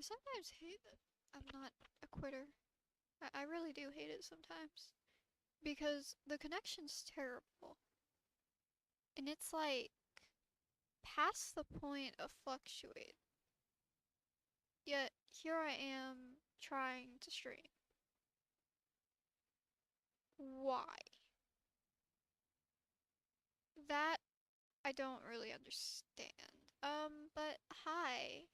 I sometimes hate that I'm not a quitter. I really do hate it sometimes. Because the connection's terrible. And it's like past the point of fluctuate. Yet here I am trying to stream. Why? That I don't really understand. But hi.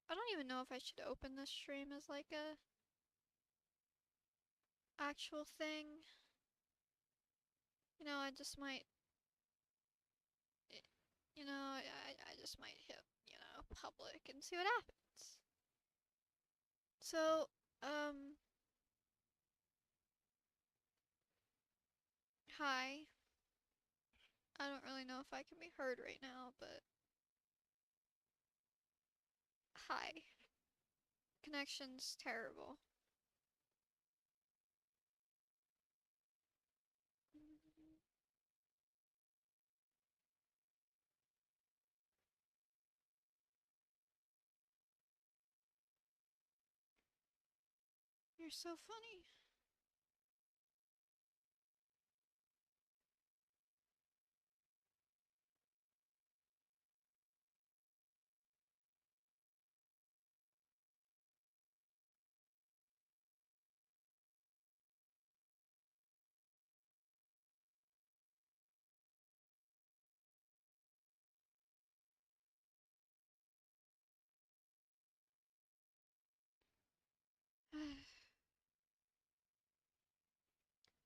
I don't even know if I should open this stream as like a actual thing. I just might, I just might hit, public and see what happens. So, um, hi. I don't really know if I can be heard right now, but hi. Connection's terrible. You're so funny.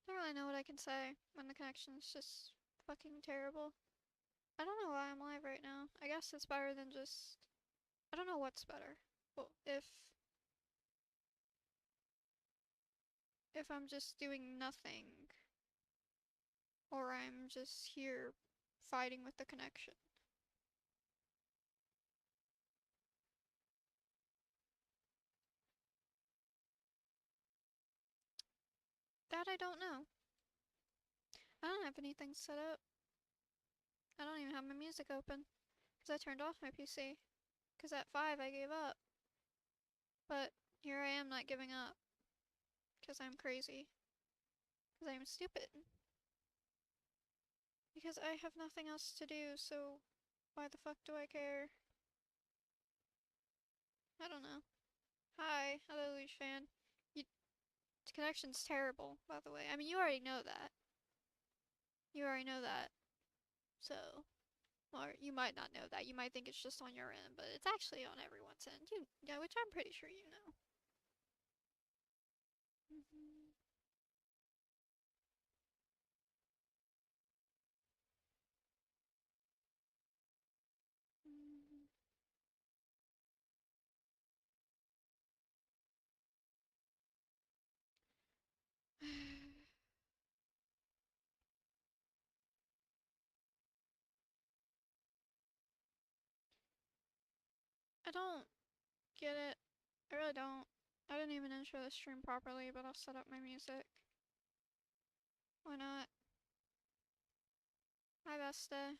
Don't really know what I can say when the connection's just fucking terrible. I don't know why I'm live right now. I guess it's better than just. I don't know what's better. Well, if I'm just doing nothing, or I'm just here fighting with the connection. That I don't know. I don't have anything set up. I don't even have my music open. Because I turned off my PC. Because at 5 I gave up. But here I am not giving up. Because I'm crazy. Because I'm stupid. Because I have nothing else to do, so why the fuck do I care? I don't know. Hi, hello Luge fan. You, connection's terrible, by the way. I mean, you already know that. You already know that. So, or you might not know that. You might think it's just on your end, but it's actually on everyone's end. Yeah, which I'm pretty sure you know. Mm-hmm. Mm-hmm. I don't get it. I really don't. I didn't even intro the stream properly, but I'll set up my music. Why not? Hi, Vesta.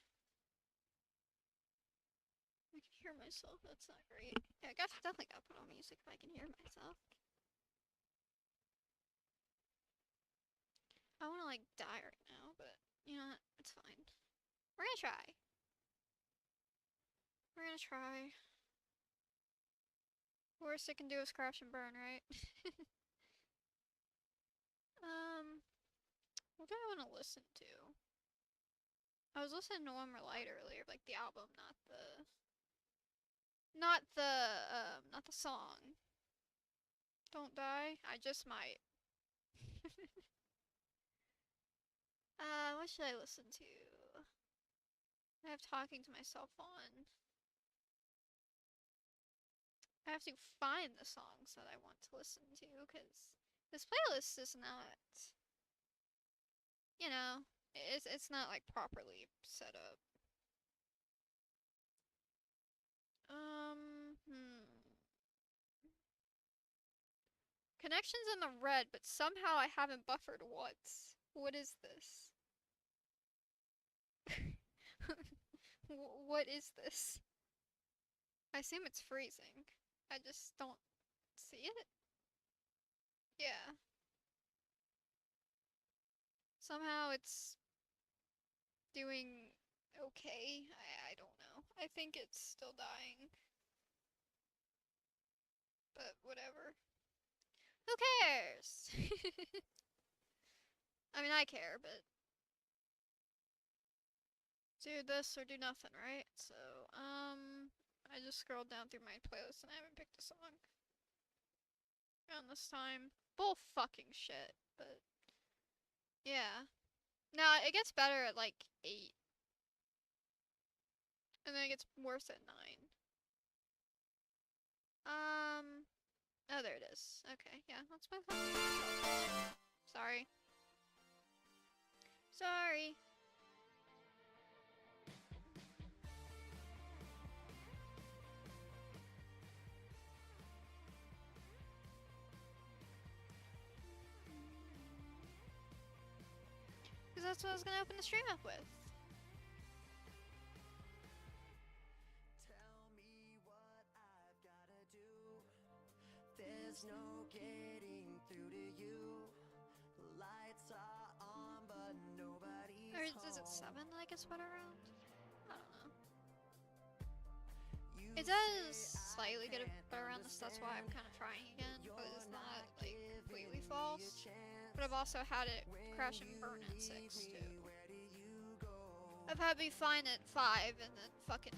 I can hear myself. That's not great. Yeah, I guess definitely gotta put on music if I can hear myself. I wanna like die right now, but you know what? It's fine. We're gonna try. We're gonna try. Worst it can do is crash and burn, right? What do I wanna listen to? I was listening to One More Light earlier, like the album, not the song. Don't die. I just might. What should I listen to? I have talking to myself on. I have to find the songs that I want to listen to because this playlist is not, you know, it's not like properly set up. Connections in the red, but somehow I haven't buffered once. What is this? What is this? I assume it's freezing. I just don't see it. Yeah. Somehow it's doing okay. I don't know. I think it's still dying. But whatever. Who cares? I mean, I care, but do this or do nothing, right? So, I just scrolled down through my playlist and I haven't picked a song. Around this time. Bull fucking shit, but yeah. No, it gets better at like 8. And then it gets worse at 9. Oh, there it is. Okay, yeah, that's my fucking. Sorry. Sorry. Because that's what I was gonna open the stream up with. There's no getting through to you. The lights are on, but nobody's Or is it 7 that I get better around? I don't know. It does slightly get better around this, that's why I'm kind of trying again, but it's not like completely false. But I've also had it crash and burn at 6 too. I've had me fine at 5 and then fucking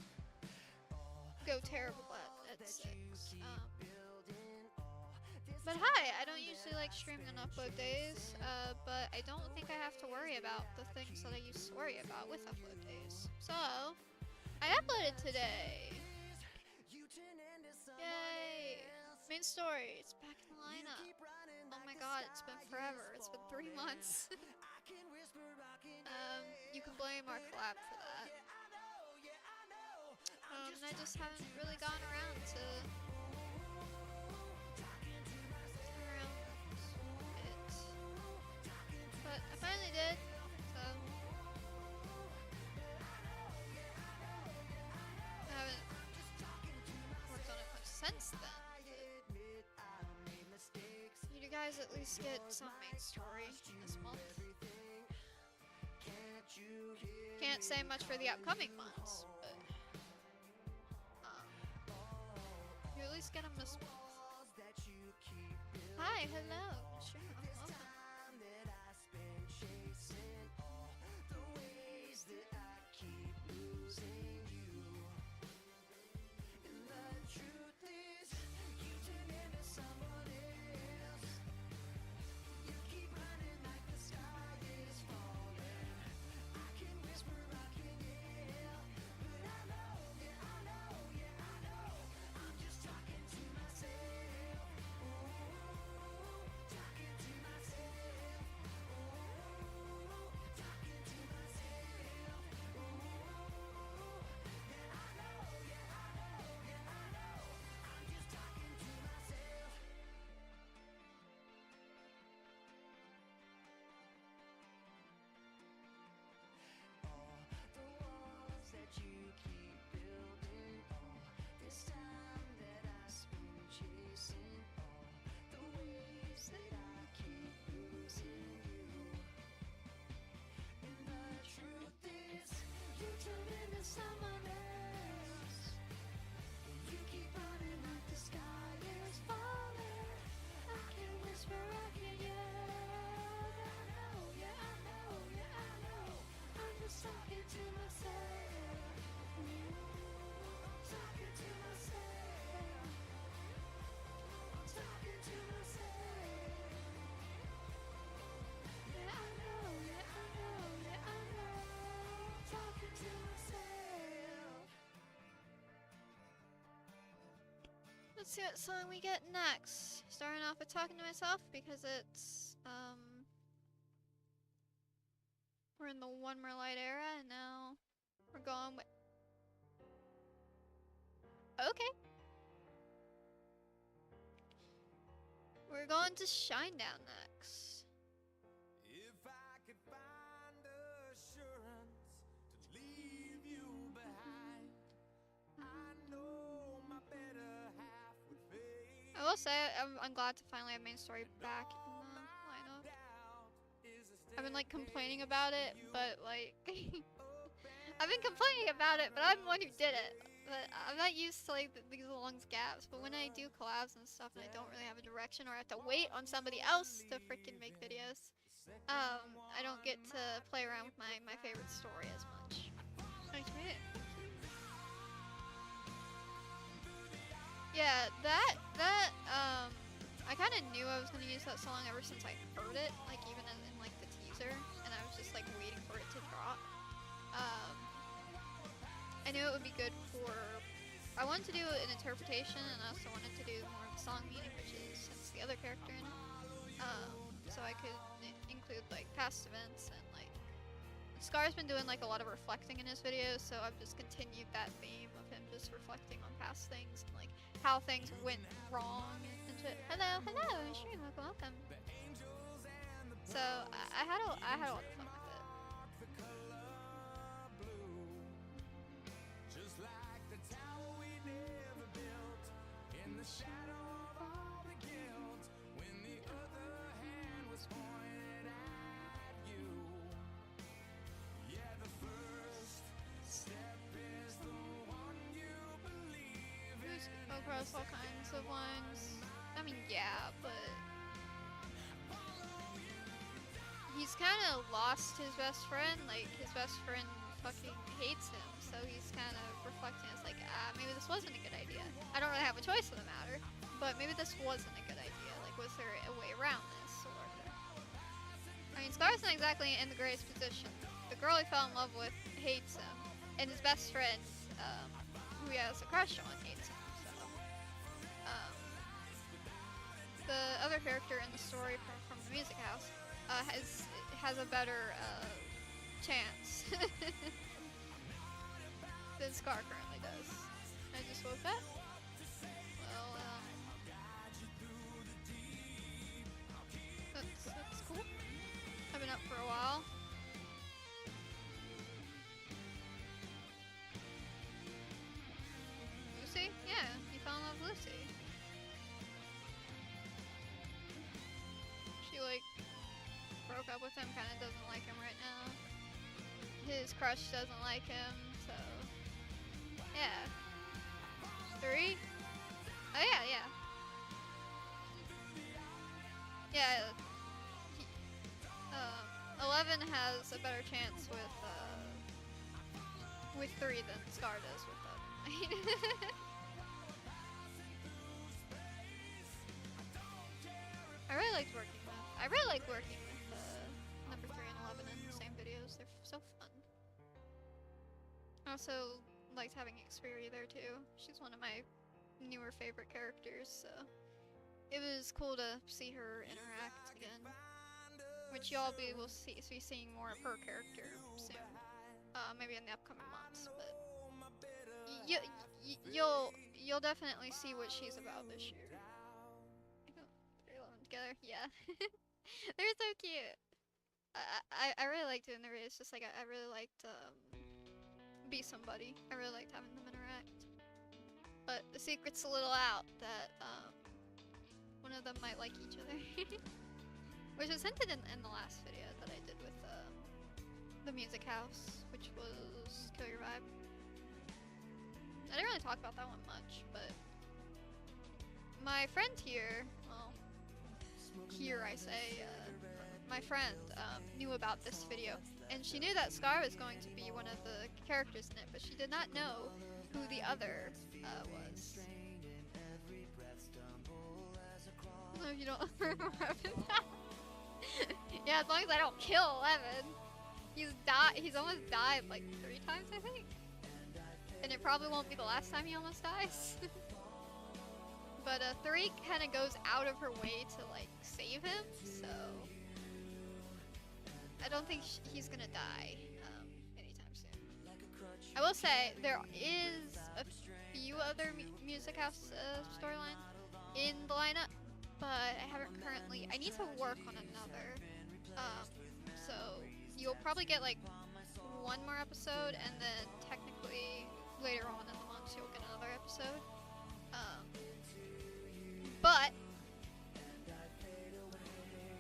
go terrible at 6. But hi, I don't usually like streaming on upload days, but I don't think I have to worry about the things that I used to worry about with upload days. So, I uploaded today! Yay! Main story, it's back in the lineup. Oh my god, it's been forever. It's been 3 months. You can blame our collab for that. And I just haven't really gotten around to but I finally did, so I haven't worked on it much since then. You guys at least get some main story this month. Can't say much for the upcoming months, but you at least get them this month. Hi, hello, sure, welcome. Someone else. You keep running like the sky is falling. I can whisper, I can yell. I know, yeah, I know, yeah, I know. I'm just talking to myself. Talking to myself. Talking to myself. Yeah, I know, yeah, I know, yeah, I know. Talking to myself. Let's see what song we get next. Starting off with talking to myself because it's we're in the One More Light era and now we're going with okay. We're going to Shinedown next. If I could find assurance to leave you behind. will say I'm glad to finally have main story back in the lineup. I've been like complaining about it, but like I've been complaining about it, but I'm the one who did it. But I'm not used to like these long gaps. But when I do collabs and stuff, and I don't really have a direction, or I have to wait on somebody else to freaking make videos, I don't get to play around with my favorite story as much. Okay. Yeah, I kind of knew I was gonna use that song ever since I heard it, like even in like the teaser, and I was just like waiting for it to drop. Um, I knew it would be good for. I wanted to do an interpretation, and I also wanted to do more of the song meaning, which is since the other character in it. So I could include like past events and like Scar's been doing like a lot of reflecting in his videos, so I've just continued that theme of him just reflecting on past things and like how things went wrong and shit. Hello, stream, welcome. So I had a lot of fun with it. Across all kinds of lines. I mean, yeah, but he's kind of lost his best friend. Like, his best friend fucking hates him, so he's kind of reflecting. It's like, maybe this wasn't a good idea. I don't really have a choice in the matter, but maybe this wasn't a good idea. Like, was there a way around this? Or I mean, Scar's not exactly in the greatest position. The girl he fell in love with hates him, and his best friend, who he has a crush on, hates him. The other character in the story from the music house has a better chance than Scar currently does. I just woke up. Well, that's cool. I've been up for a while. Lucy? Yeah, he fell in love with Lucy. Like broke up with him, kind of doesn't like him right now. His crush doesn't like him, so yeah. 3? Oh yeah. Yeah. 11 has a better chance with 3 than Scar does with them. I really liked working with number 3 and 11 in the same videos. They're so fun. I also liked having Xperia there too. She's one of my newer favorite characters, so it was cool to see her interact again. Which y'all will be seeing more of her character soon. Maybe in the upcoming months, but you'll definitely see what she's about this year. Together, yeah. They're so cute. I really liked doing the race. Just like I really liked Be Somebody. I really liked having them interact. But the secret's a little out that one of them might like each other, which was hinted in the last video that I did with the music house, which was Kill Your Vibe. I didn't really talk about that one much, but my friend here, well, here I say, my friend knew about this video, and she knew that Scar was going to be one of the characters in it, but she did not know who the other was. No, you don't remember that. Yeah, as long as I don't kill 11. He's almost died like 3 times, I think. And it probably won't be the last time he almost dies. But 3 kind of goes out of her way to like save him, so I don't think he's gonna die anytime soon. I will say there is a few other music house storyline in the lineup, but I haven't currently. I need to work on another. So you'll probably get like 1 more episode, and then technically later on in the month you'll get another episode. But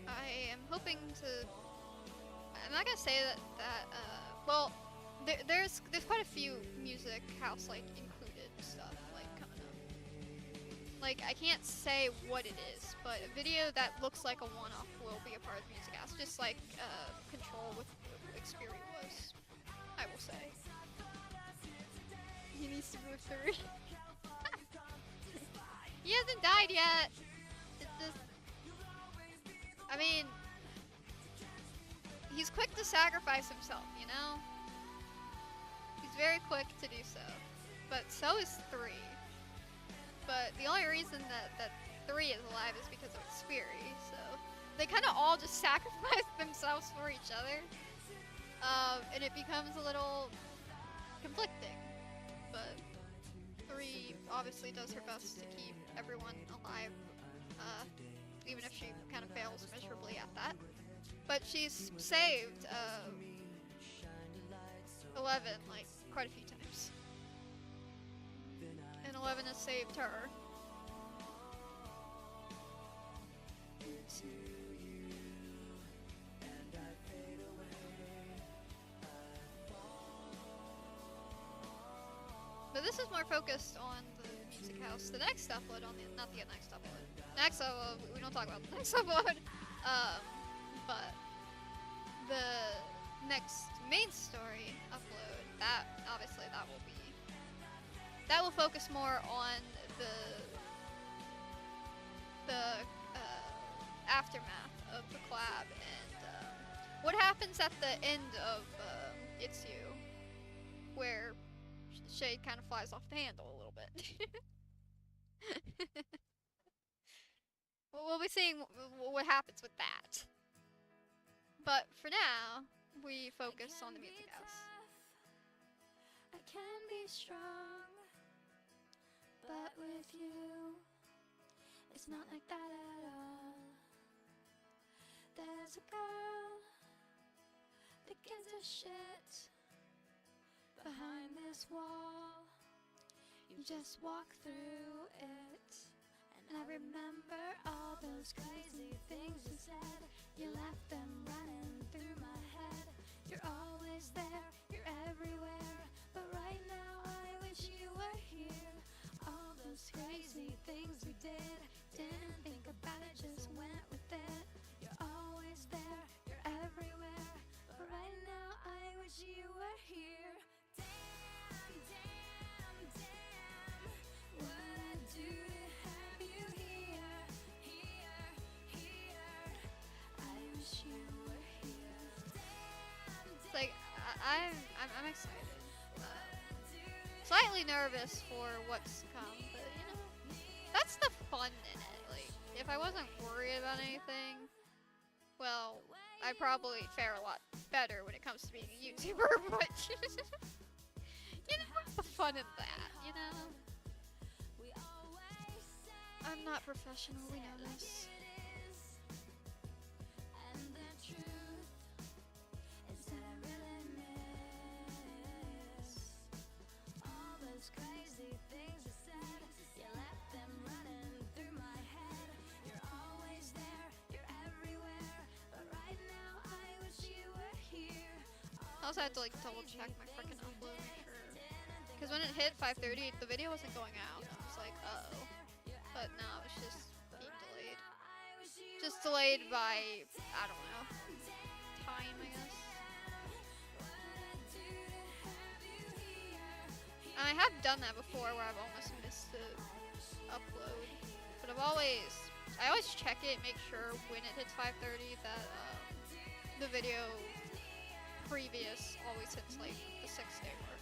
I am hoping to. I'm not gonna say that. Well, there's quite a few music house like included stuff like coming up. Like I can't say what it is, but a video that looks like a one-off will be a part of the music house, just like Control with Xperia was. I will say. He needs to move through. He hasn't died yet. It just, I mean, he's quick to sacrifice himself, you know? He's very quick to do so. But so is 3. But the only reason that 3 is alive is because of Xperi, so they kind of all just sacrifice themselves for each other. And it becomes a little conflicting. But 3 obviously does her best to keep everyone alive, even if she kind of fails miserably at that. But she's saved 11 like quite a few times, and 11 has saved her. But this is more focused on the music house. The next upload on the not the next upload. Next upload, we don't talk about the next upload. But the next main story upload, that obviously that will focus more on the aftermath of the collab and what happens at the end of It's You, where Shade kind of flies off the handle a little bit. We'll be seeing what happens with that. But for now, we focus on the music house. I can be strong, but with you, it's not like that at all. There's a girl that gives a shit behind this wall. You just walk through it, and I remember all those crazy things you said. You left them running through my head. You're always there, you're everywhere, but right now I wish you were here. All those crazy things we did, didn't think about it, just went with it. You're always there, you're everywhere, but right now I wish you were here. Damn, damn, damn, what I do to have you here, here, here. I wish you were here. Damn, It's like I'm excited, slightly nervous for what's to come, but you know, that's the fun in it. Like, if I wasn't worried about anything, well, I'd probably fare a lot better when it comes to being a YouTuber, but you know, what's the fun in that, you know? we always say I'm not professional, we know this. and the truth is that I really miss all those crazy things you said. You left them running through my head. You're always there, you're everywhere, but right now I wish you were here. I also had to like double check my freaking upload because when it hit 5:30, the video wasn't going out. I was like, uh-oh. But no, it was just being delayed. Just delayed by, I don't know, time, I guess. And I have done that before where I've almost missed the upload. But I always check it, make sure when it hits 5:30 that the video previous always hits like the 6-day mark.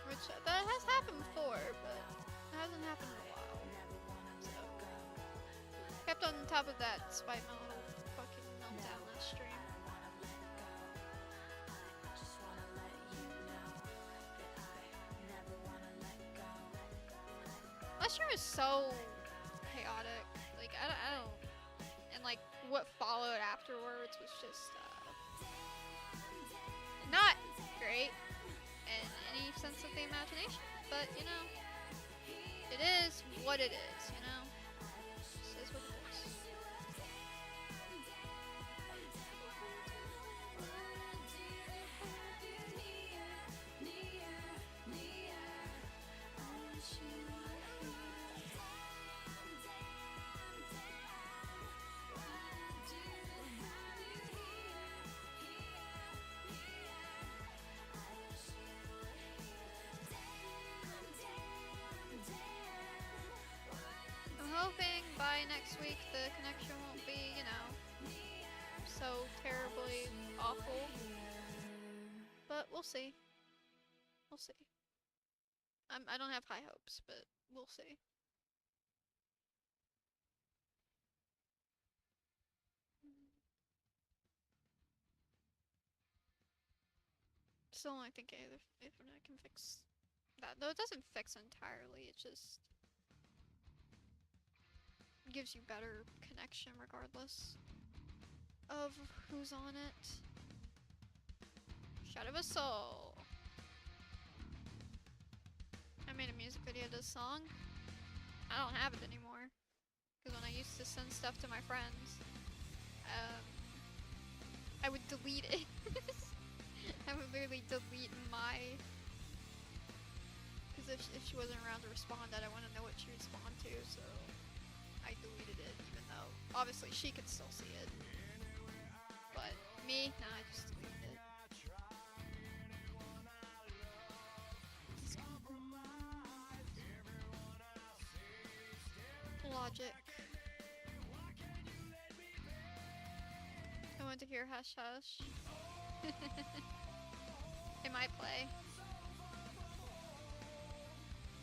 Which that has happened before, but it hasn't happened in a while. So kept on top of that despite my little fucking meltdown last stream. Last stream was so chaotic. Like I don't, and like what followed afterwards was just not great. in any sense of the imagination. But, you know, it is what it is, you know? This is what it is. I'm hoping by next week the connection won't be, you know, so terribly awful. But we'll see. We'll see. I don't have high hopes, but we'll see. Still only think Ethernet can fix that. Though it doesn't fix entirely, it just gives you better connection regardless of who's on it. Shot of a Soul. I made a music video to this song. I don't have it anymore. Because when I used to send stuff to my friends, I would delete it. I would literally delete my... Because if she wasn't around to respond, I want to know what she would respond to, so I deleted it, even though obviously she could still see it. But me, nah, I just deleted it. Logic. I want to hear Hush Hush. It might play.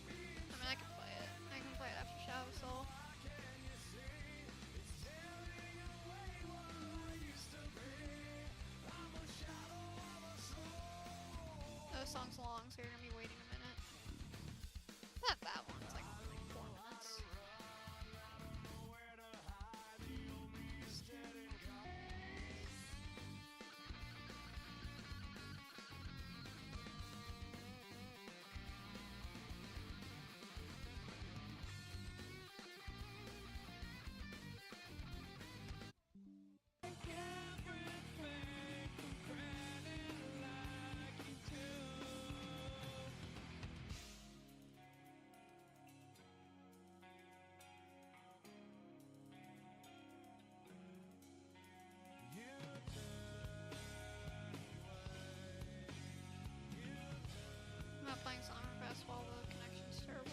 I mean, I can play it. I can play it after Shadow of Soul. Oh, the song's long, so you're gonna be waiting a minute. Not that one, it's like 4 minutes. I'm not playing Summer Fest while the connection's terrible.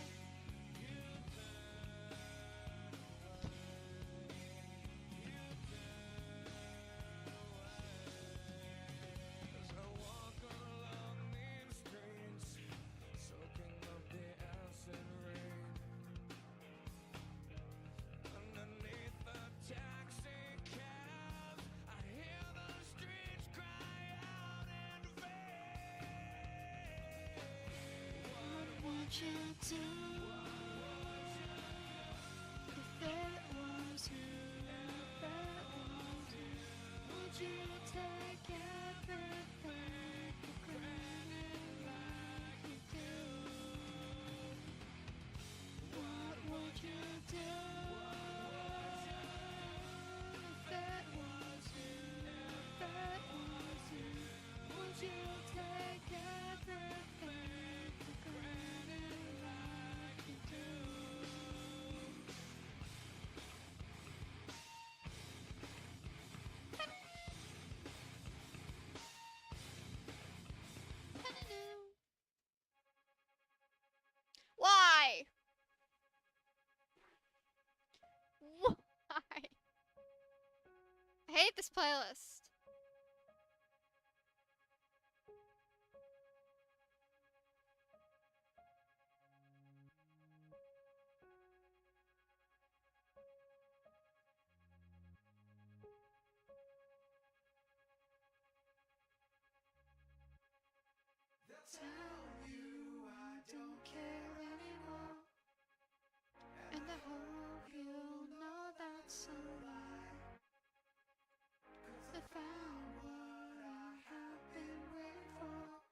Would you do if it was you? If it was you, would you take everything for granted like you do? What would you do if it was you? If it was you, would you take everything for granted like you do? Why? Why? I hate this playlist. Tell you I don't care anymore, and I hope you'll know that's a lie. I found what I have been waiting for,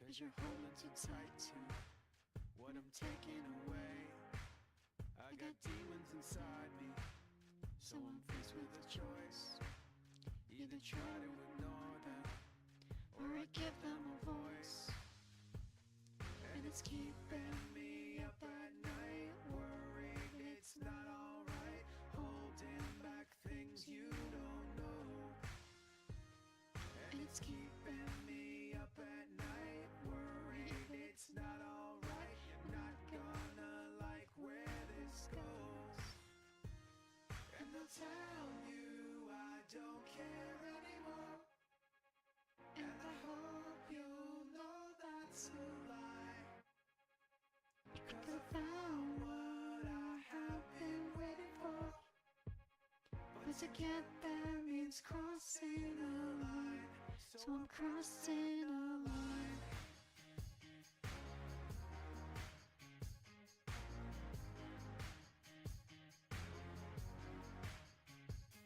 'cause you're holding too tight to what I'm taking away. I got demons inside me, so I'm faced with a choice. Either try to ignore them, or I give them a voice. And it's keeping me up at night, worried it's not alright, holding back things you don't know. And it's keeping me up at night, worried it's not alright, I'm not gonna like where this goes. And they'll tell you I don't care anymore, and I hope you'll know that's a lie. 'Cause I found what I have been waiting for, but to get there means crossing a line, so I'm crossing a line.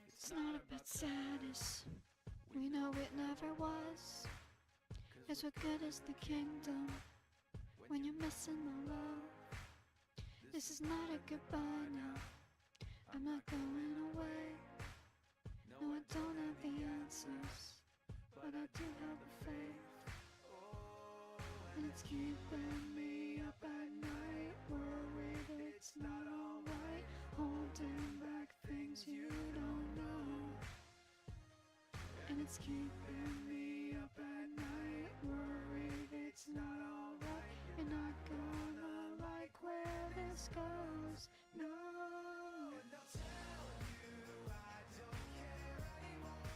It's not about sadness, we know it never was. 'Cause what good is the kingdom when you're missing the love? This is not a goodbye now, I'm not going away. No, I don't have the answers, but I do have the faith. And it's keeping me up at night, worried it's not alright, holding back things you don't know. And it's keeping me up at night, worried it's not alright, you're not gonna like where this goes, no. And they'll tell you I don't care anymore,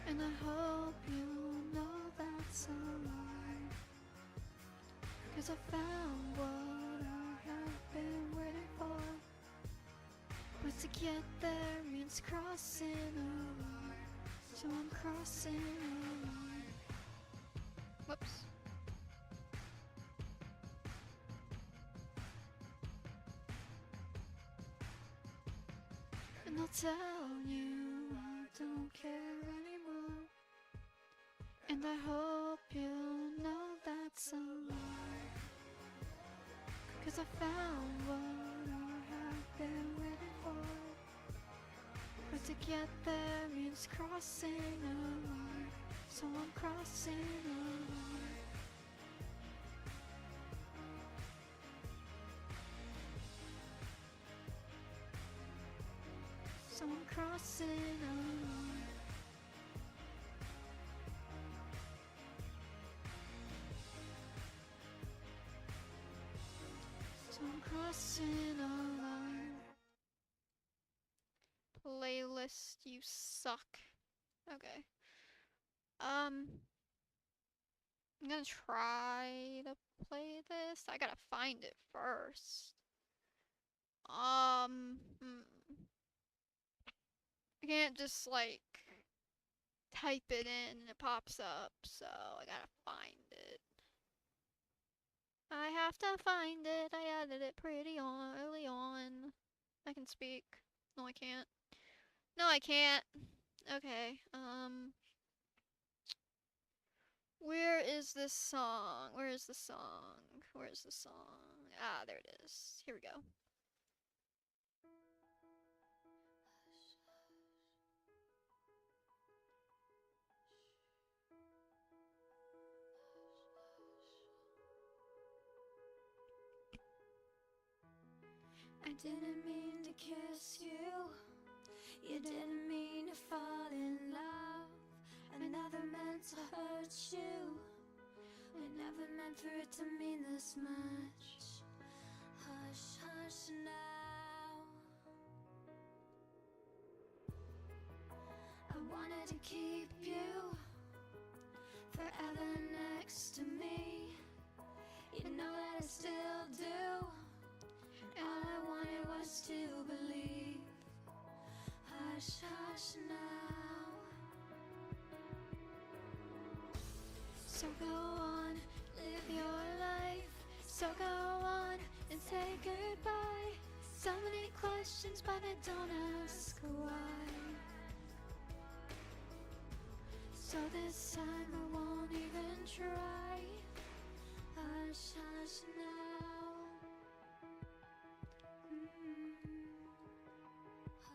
and I hope you know that's a lie. 'Cause I found what I have been waiting for, but to get there means crossing a line, so I'm crossing a line. Whoops. And they'll tell you I don't care anymore, and I hope you know that's a lie. 'Cause I found what I have been waiting for, but to get there means crossing a line, so I'm crossing a line. So I'm crossing a line. So I'm crossing a line. Playlist, you suck. Okay. I'm gonna try to play this. I gotta find it first. I can't just like type it in and it pops up, so I gotta find it. I have to find it. I added it pretty early on. I can speak. No, I can't. No, I can't. Okay. Where is this song? Where is the song? Where is the song? Ah, there it is. Here we go. I didn't mean to kiss you, you didn't mean to fall in love. I never meant to hurt you, we never meant for it to mean this much. Hush, hush now. I wanted to keep you forever next to me, you know that I still do. All I wanted was to believe. Hush, hush now. So go on, live your life. So go on and say goodbye. So many questions, but I don't ask why. So this time I won't even even try. Hush, hush now.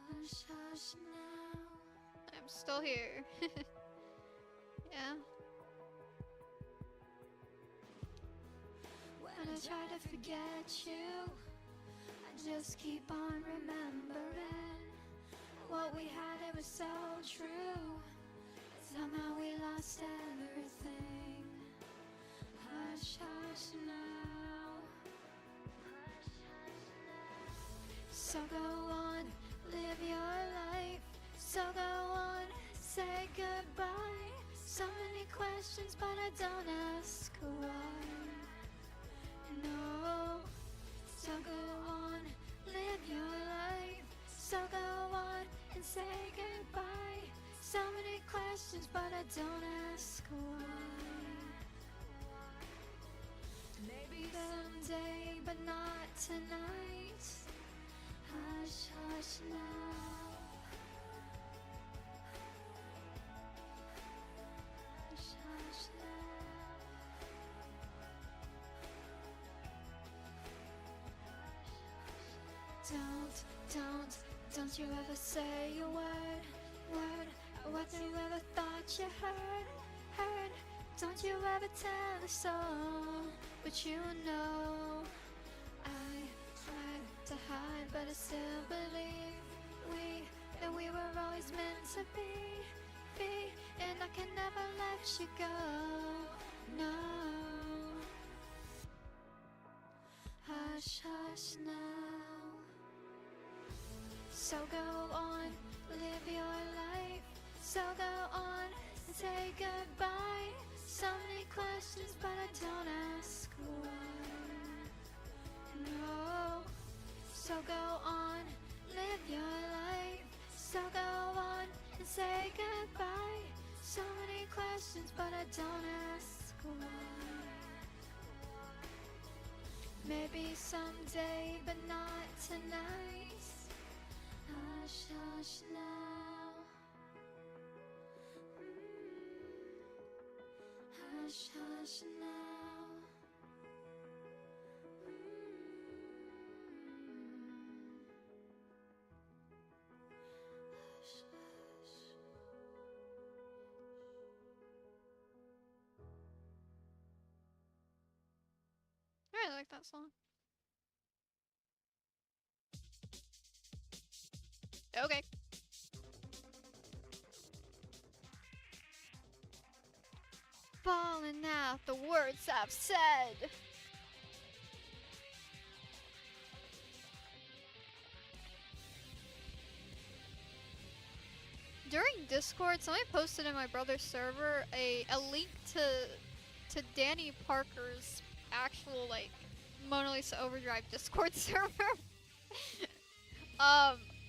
Hush, hush now. I'm still here. Yeah. When I try to forget you, I just keep on remembering what we had, it was so true. Somehow we lost everything. Hush, hush now. So go on, live your life. So go on, say goodbye. So many questions, but I don't ask why. No. So go on, live your life. So go on and say goodbye. So many questions, but I don't ask why. Maybe someday, but not tonight. Hush, hush now. Hush, hush now. Don't you ever say a word. What you ever thought you heard. Don't you ever tell a soul, but you know I tried to hide, but I still believe that we were always meant to be, and I can never let you go. No. Hush, hush now. So go on, live your life. So go on and say goodbye. So many questions, but I don't ask why. No. So go on, live your life. So go on and say goodbye. So many questions, but I don't ask why. Maybe someday, but not tonight. Hush, hush now. Hush, hush now. Hush, hush. I really like that song. Okay. Falling out the words I've said. During Discord, somebody posted in my brother's server a link to Danny Parker's actual like Mona Lisa Overdrive Discord server.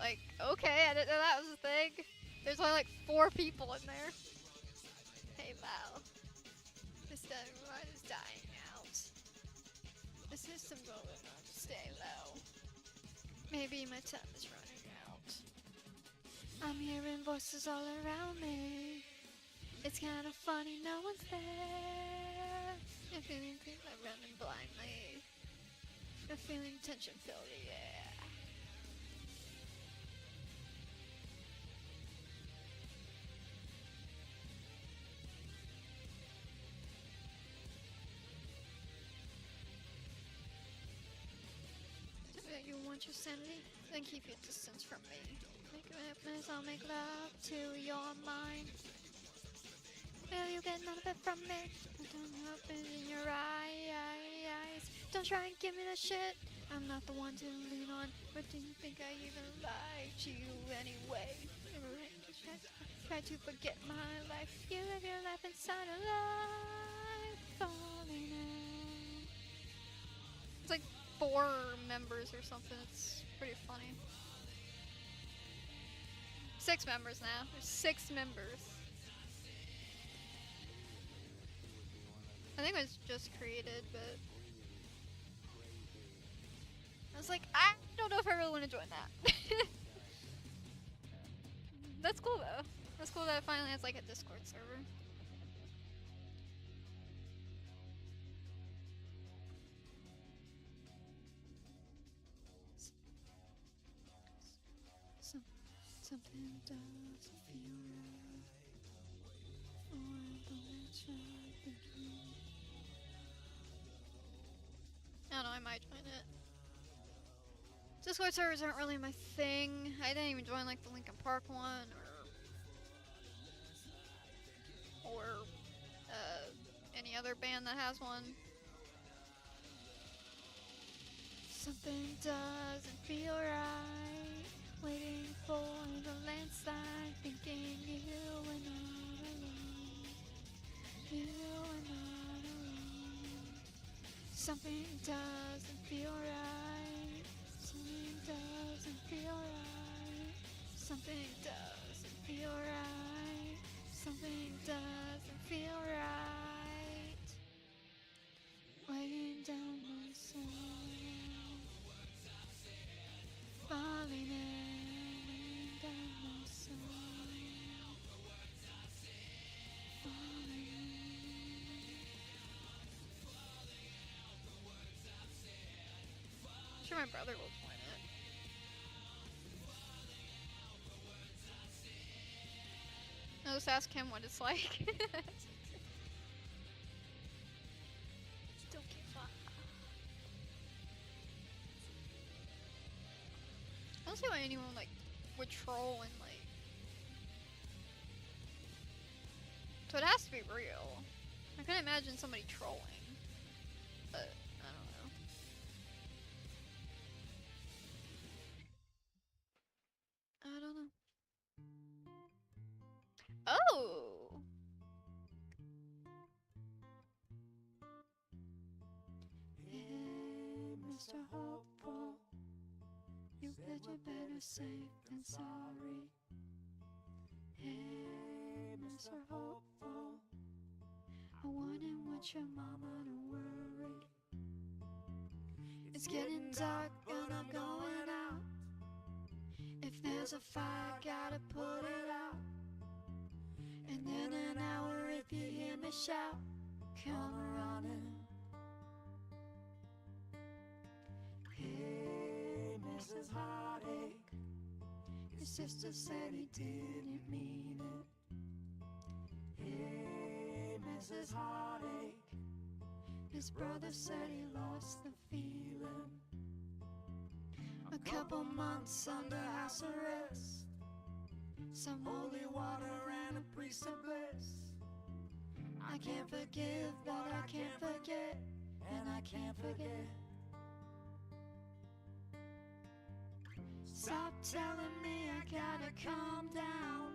Like okay, I didn't know that was a thing. There's only like 4 people in there. Hey Val, this dynamite is dying out. The system going on to stay low. Maybe my time is running out. I'm hearing voices all around me. It's kinda funny, no one's there. I'm feeling things like running blindly. I'm feeling tension filled the air. You want your sanity? Then keep your distance from me. Make commitments, I'll make love to your mind. Will you get none of it from me? Don't open in your eyes. Don't try and give me that shit. I'm not the one to lean on. Or do you think I even lied to you anyway? Try to forget my life. You live your life inside a lie. Falling in. It's like 4 members or something. It's pretty funny. 6 members now. There's 6 members. I think it was just created, but I was like, I don't know if I really want to join that. That's cool though. That's cool that it finally has like a Discord server. Something doesn't feel right. Or the mention thinking. I don't know, I might join it. Discord servers aren't really my thing. I didn't even join like the Linkin Park one or any other band that has one. Something doesn't feel right. Waiting for the landslide, thinking you are not alone. You are not alone. Something doesn't feel right. Something doesn't feel right. Something doesn't feel right. Something doesn't feel right. Weighing down myself. Falling in down myself. Falling I'm sure my brother will join it. I'll just ask him what it's like. Don't give up. I don't see why anyone like would troll and like. So it has to be real. I couldn't imagine somebody trolling, but I don't know. I don't know. Oh! Hey, Mr. Hopeful, you bet you're better safe than sorry. Hey, Mr. Hopeful, I wouldn't want your mama to worry. It's getting dark and I'm going out. If there's a fire, gotta put it out. And in an hour, if you hear me shout, come running. Hey, Mrs. Heartache, your sister said he didn't mean it. Hey, Mrs. Heartache, his brother said he lost the feeling. A couple months under house arrest, some holy water and a priest of bliss. I can't forgive, but I can't forget, and I can't forget. Stop telling me I gotta calm down.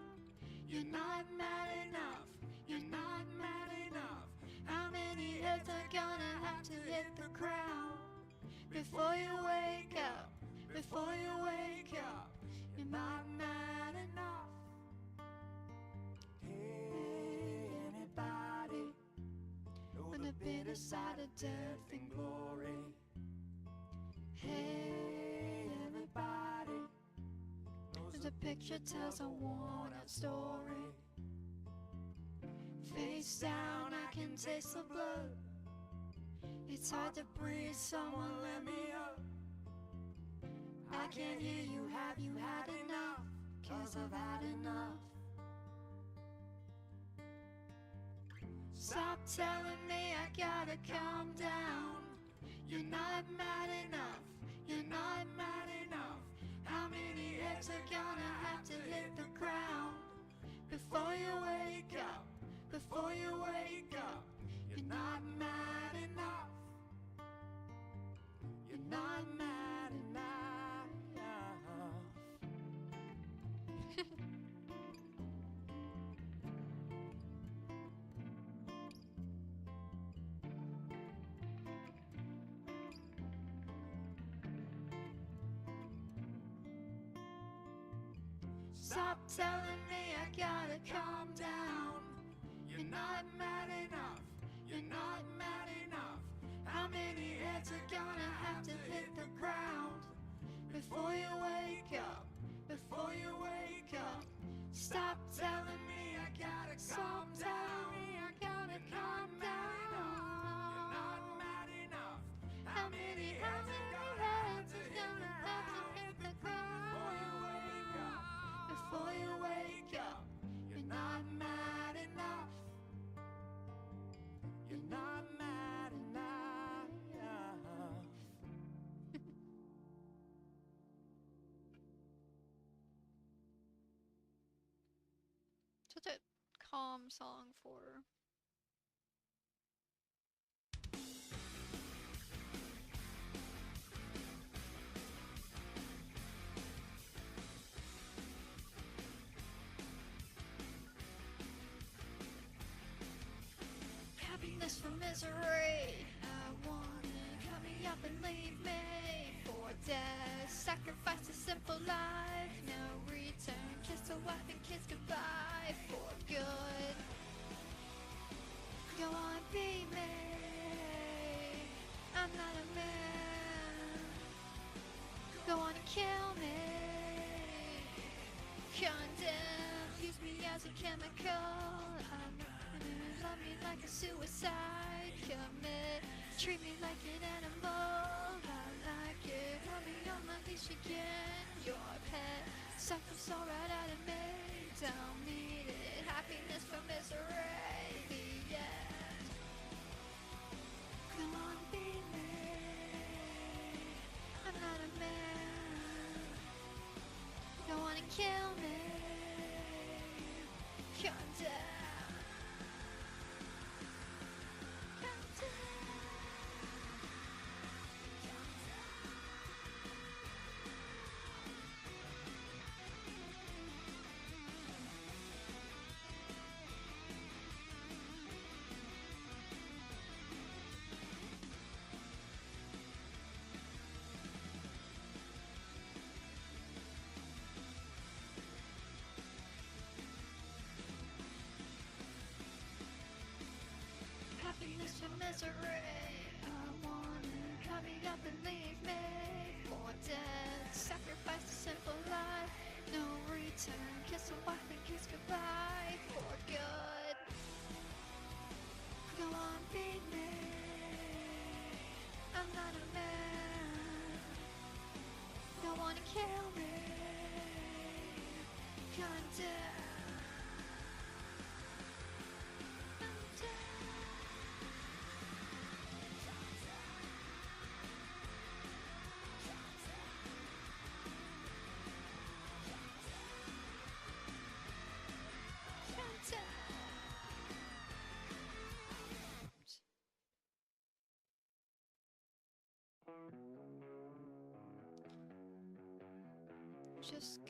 You're not mad enough, you're not mad enough. How many heads are gonna have to hit the ground before you wake up, before you wake up? You're not mad enough. Hey, anybody know the bitter side of death and glory? Hey, everybody knows the picture tells a worn-out story. Face down, I can taste the blood. It's hard to breathe, someone let me up. I can't hear you, have you had enough? 'Cause I've had enough. Stop telling me I gotta calm down. You're not mad enough, you're not mad enough. How many heads are gonna have to hit the ground before you wake up, before you wake up? You're not mad enough. You're not mad enough. Stop telling me I gotta calm down. You're not mad enough, you're not mad enough. How many heads are gonna have to hit the ground before you wake up, before you wake up? Stop telling me I gotta calm down. I gotta calm down. You're not mad enough. How many heads are gonna have to hit the ground before you wake up, before song for. Happiness from misery. I want it. Cut me up and leave me for death. Sacrifice a simple life. No return. Kiss the wife and kiss goodbye for good. Go on, be me. I'm not a man. Go on and kill me. Condemn. Use me as a chemical. I'm love me like a suicide commit. Treat me like an animal. I like it. Hold me on my leash again. Your pet. Suck the soul right out of me. Don't need it. Happiness from misery. The end. Come on, be me. I'm not a man. Don't wanna kill me. Condemn. Happiness from misery. I want it. Cut me up and leave me for dead. Sacrifice a simple life. No return. Kiss a wife and kiss goodbye for good. Go on, be me. I'm not a man. Don't wanna kill me. Condemn. Just go.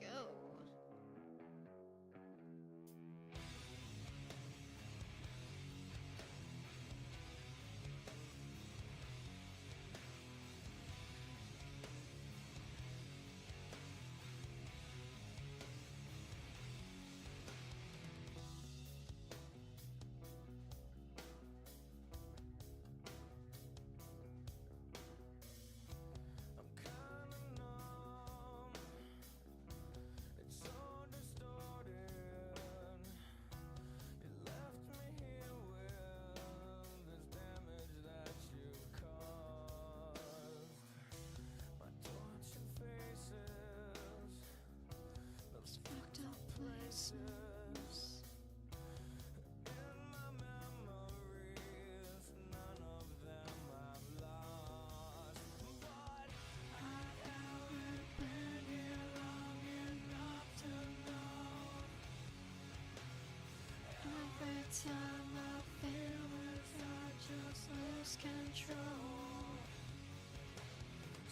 Every time I feel it, I just lose control.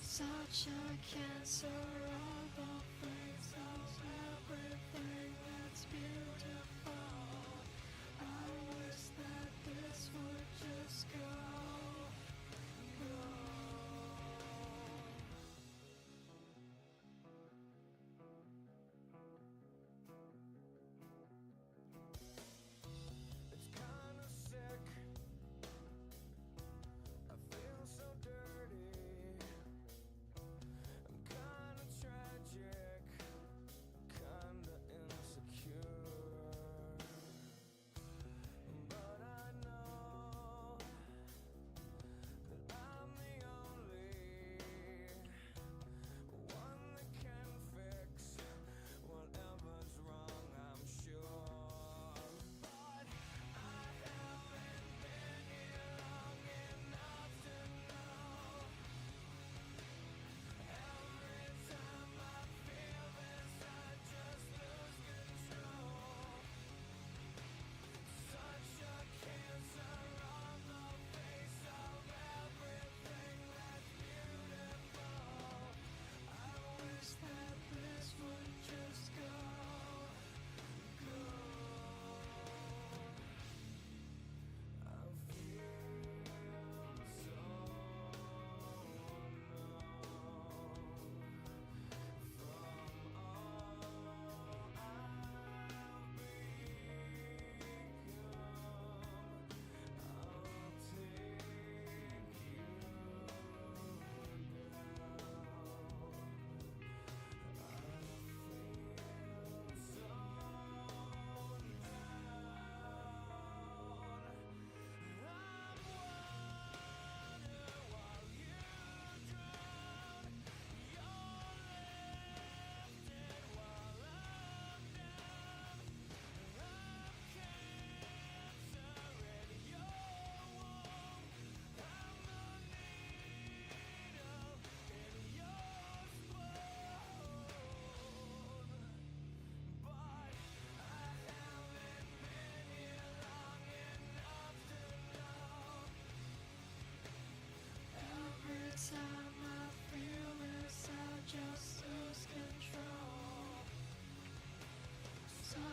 Such a cancer of all faces, everything that's beautiful. I wish that this would just go. I feel so dirty. I'm kinda tragic.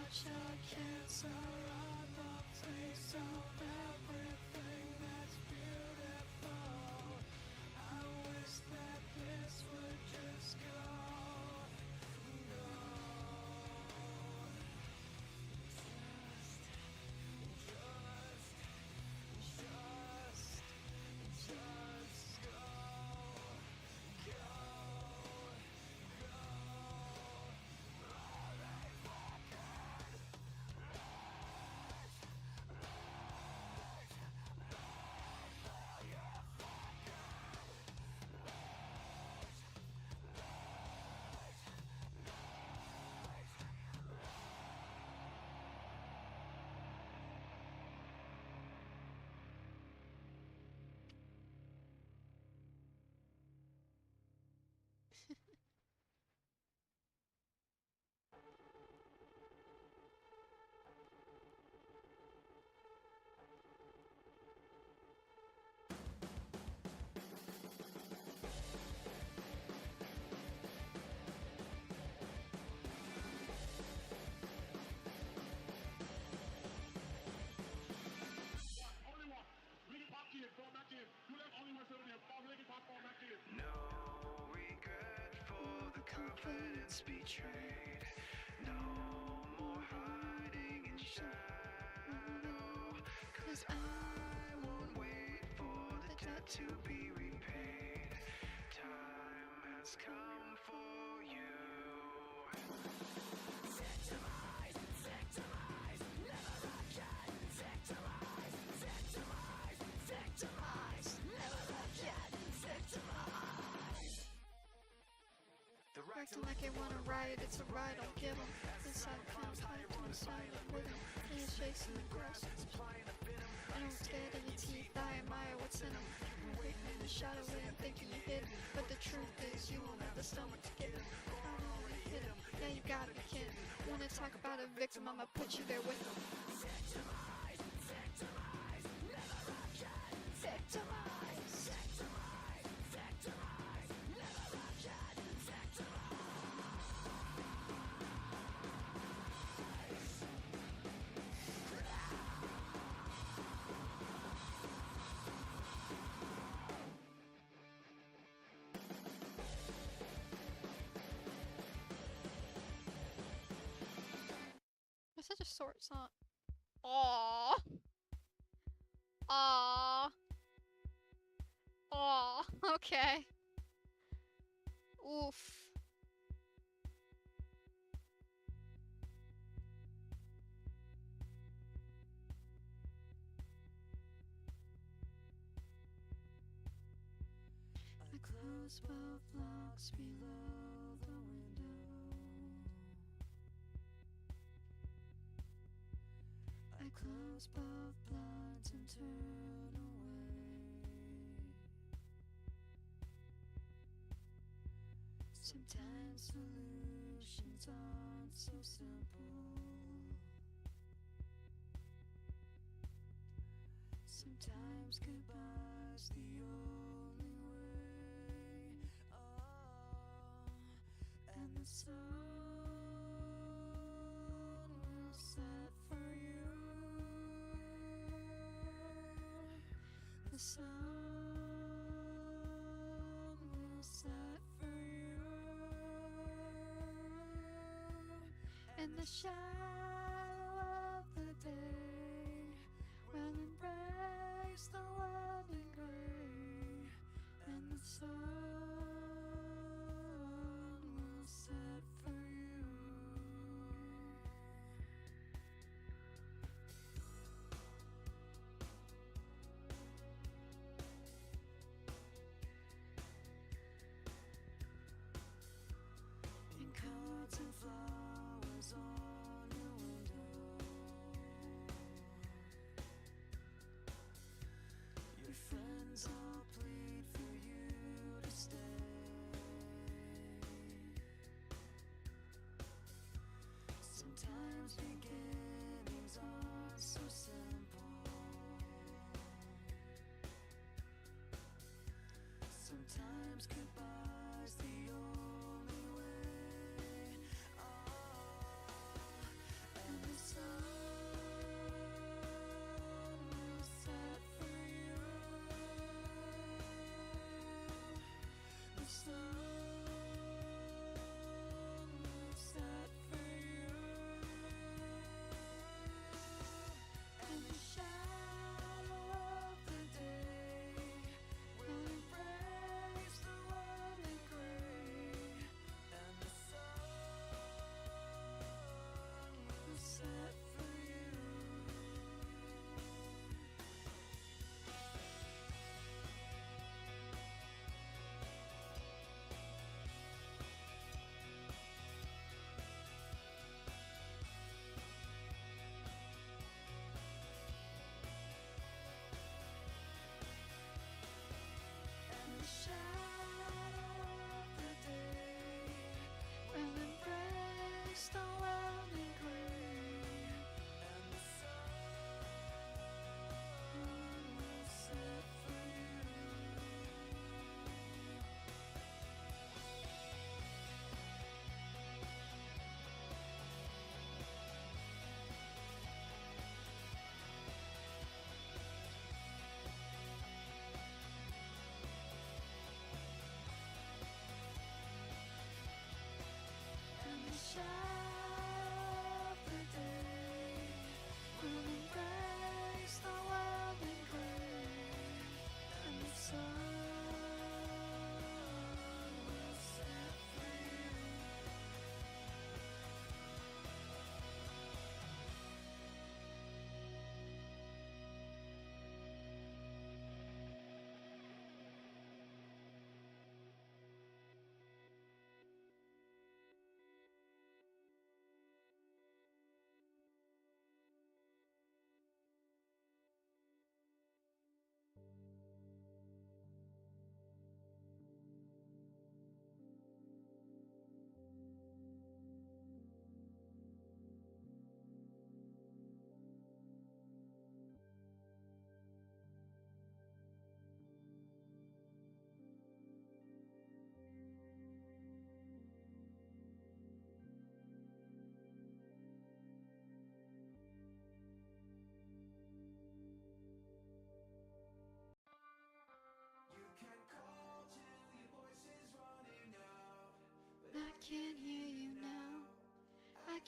Gacha cancel on the face of everything that's beautiful. I wish that this would just go. No regret for the confidence betrayed. No more hiding in shadow. 'Cause I won't wait for the debt to be repaid. Time has come for you. Victimize, victimize, never again. Victimize, victimize, victimize, never again. Victimize. The Acting like they wanna riot, it's a riot, I'll give them. Inside counts, tied to my side of rhythm. And it's chasing the grass. I don't stare at your teeth, I admire what's in them. Away from the shadow where I'm thinking you're hidden. But the truth is, you won't have the stomach to get it. I don't wanna hit him, yeah, you gotta be kidding. Wanna talk about a victim, I'ma put you there with them. victimize, victimize, never again. Victimize. Victimize, victimize, never again. Victimize. It's such a short song. Aww. Aww. Aww. Okay. Oof. I close both locks below the window. I close both blinds and turn away. Sometimes solutions aren't so simple. Sometimes goodbye's the only way. Oh, and the sun will set for you. The sun will set for you. In the shadow of the day, will embrace the world in gray, and the sun will set for you. In cards and flowers on your window, your friends all plead for you to stay. Sometimes beginnings are so simple. Sometimes goodbye's the only way. Oh, and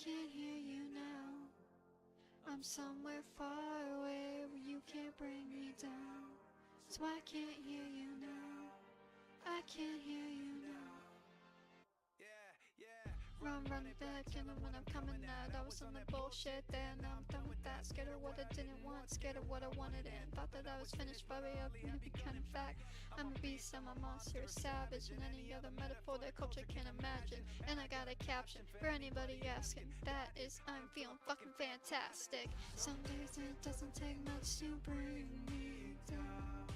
can't hear you now. I'm somewhere far away where you can't bring me down. So I can't hear you now. I can't hear you now. Run, run back, and when I'm coming out, I was on the bullshit there. Now I'm done with that. Scared of what I didn't want, scared of what I wanted, and thought that I was finished. Probably up in every kind of fact. I'm a beast, I'm a monster, a savage, and any other metaphor that culture can imagine. And I got a caption for anybody asking. That is, I'm feeling fucking fantastic. Some days it doesn't take much to bring me down.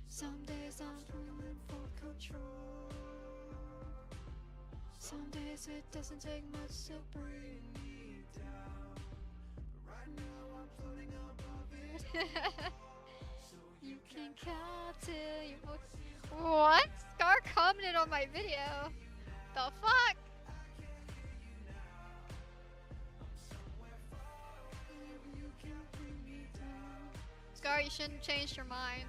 Some days I'm feeling full control. Some days it doesn't take much to bring me down. Right now I'm floating above it. You can count till you. What? Scar commented on my video. The fuck? Scar, you shouldn't change your mind.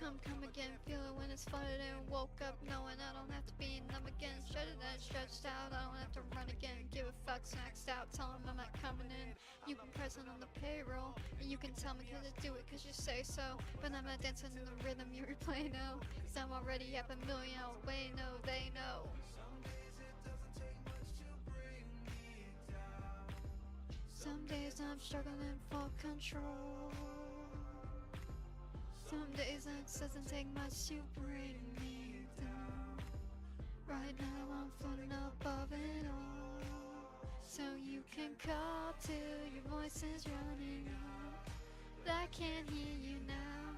Come again, feel it when it's flooded in. Woke up knowing I don't have to be numb again. Shredded and stretched out, I don't have to run again. Give a fuck, maxed out, tell them I'm not coming in. You can present on the payroll, and you can tell me cause I do it cause you say so. But I'm not dancing in the rhythm you replay now. Cause I'm already up a million away, no, they know. Some days I'm struggling for control. Some days it doesn't take much to bring me down. Right now I'm floating above it all. So you can call till your voice is running out. But I can't hear you now.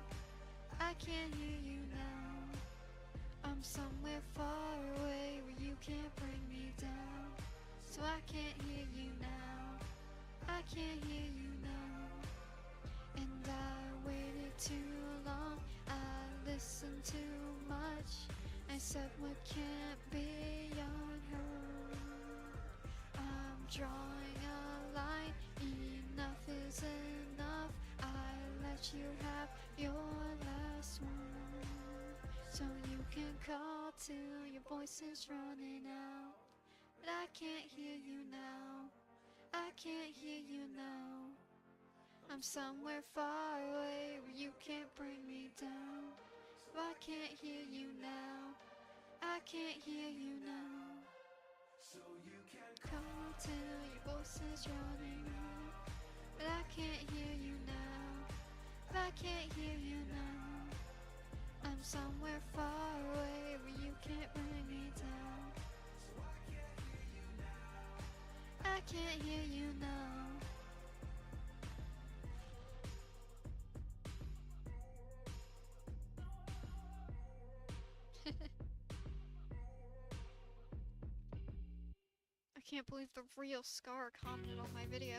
I can't hear you now. I'm somewhere far away where you can't bring me down. So I can't hear you now. I can't hear you now. And I waited too long, I listened too much. I said what can't be unheard. I'm drawing a line, enough is enough. I let you have your last word. So you can call till your voice is running out. But I can't hear you now. I can't hear you now. I'm somewhere far away where you can't bring me down. So I can't hear you now. I can't hear you now. So you can call till your voice is running out. But I can't hear you now. But I can't hear you now. I'm somewhere far away where you can't bring me down. So I can't hear you now. I can't hear you now. I can't believe the real Scar commented on my video.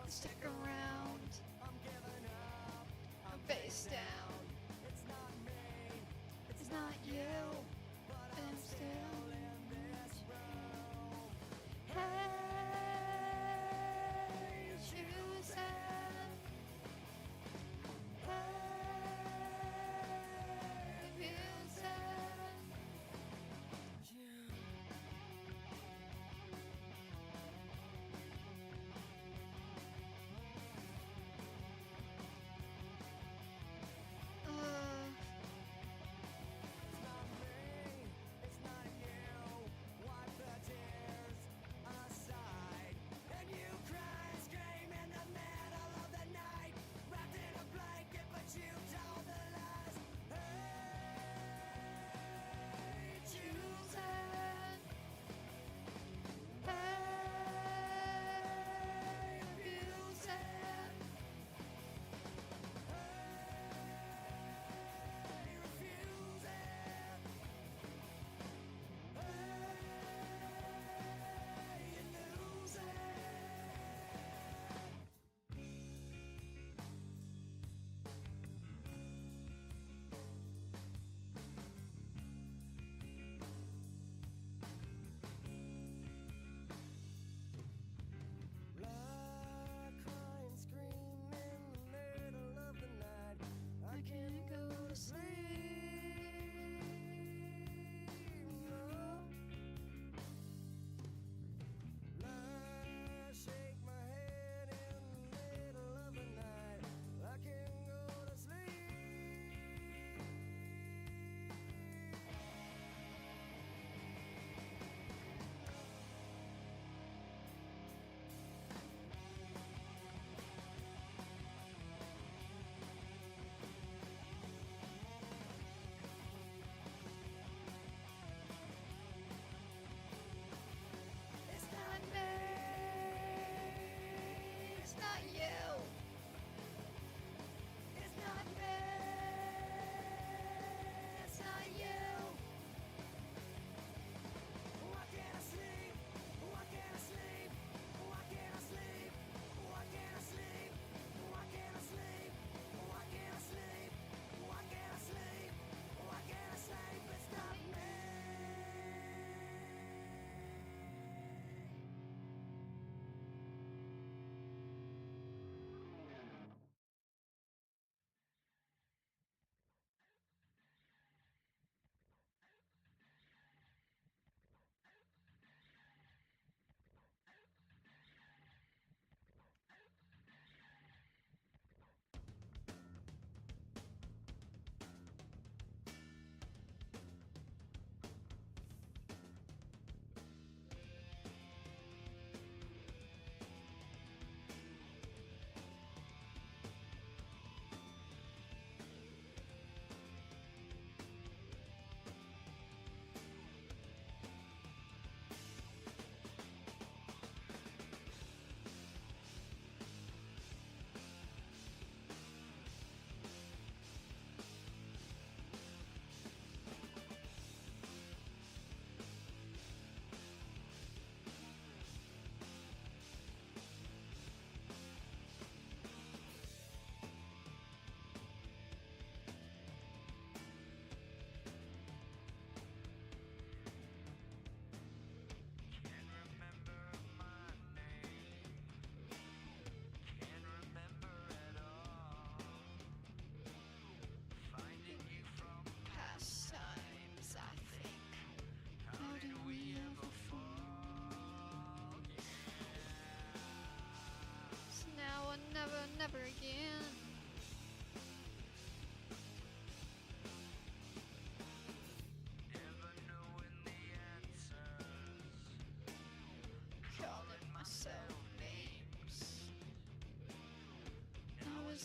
Stick around. I'm face down.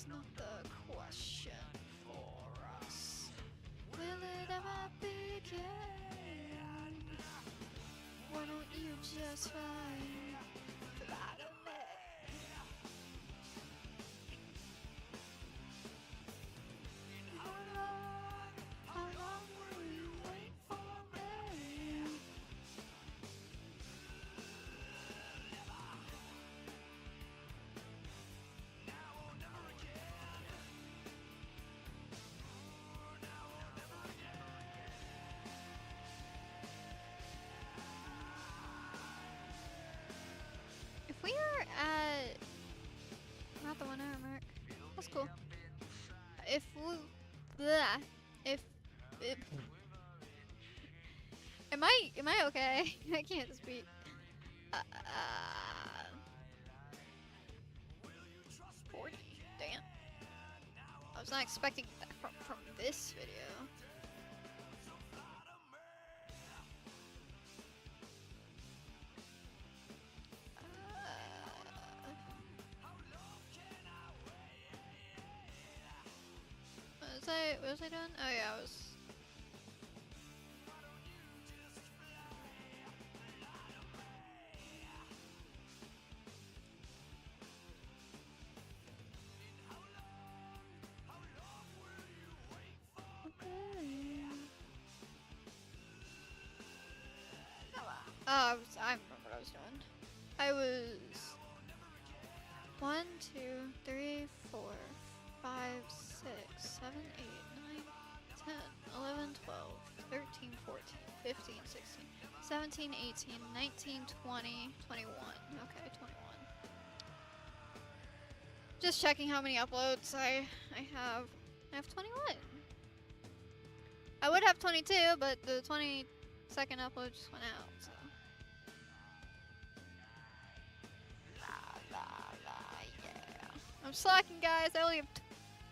That's not the question for us. Will it ever begin? Why don't you just fly to me? How long will you wait for me? If we are at not the 1 hour mark, that's cool. If we, blah, if am I okay? I can't speak. Uh, 40. Damn. I was not expecting that from this video. What was I doing? Oh yeah, I was. I remember what I was doing. I was 1, 2, 3, 4, 5, 6, 7, 8, 9, 10, 11, 12, 13, 14, 15, 16, 17, 18, 19, 20, 21. Okay, 21. Just checking how many uploads I have. I have 21. I would have 22, but the 22nd upload just went out, so. Yeah. I'm slacking, guys. I only have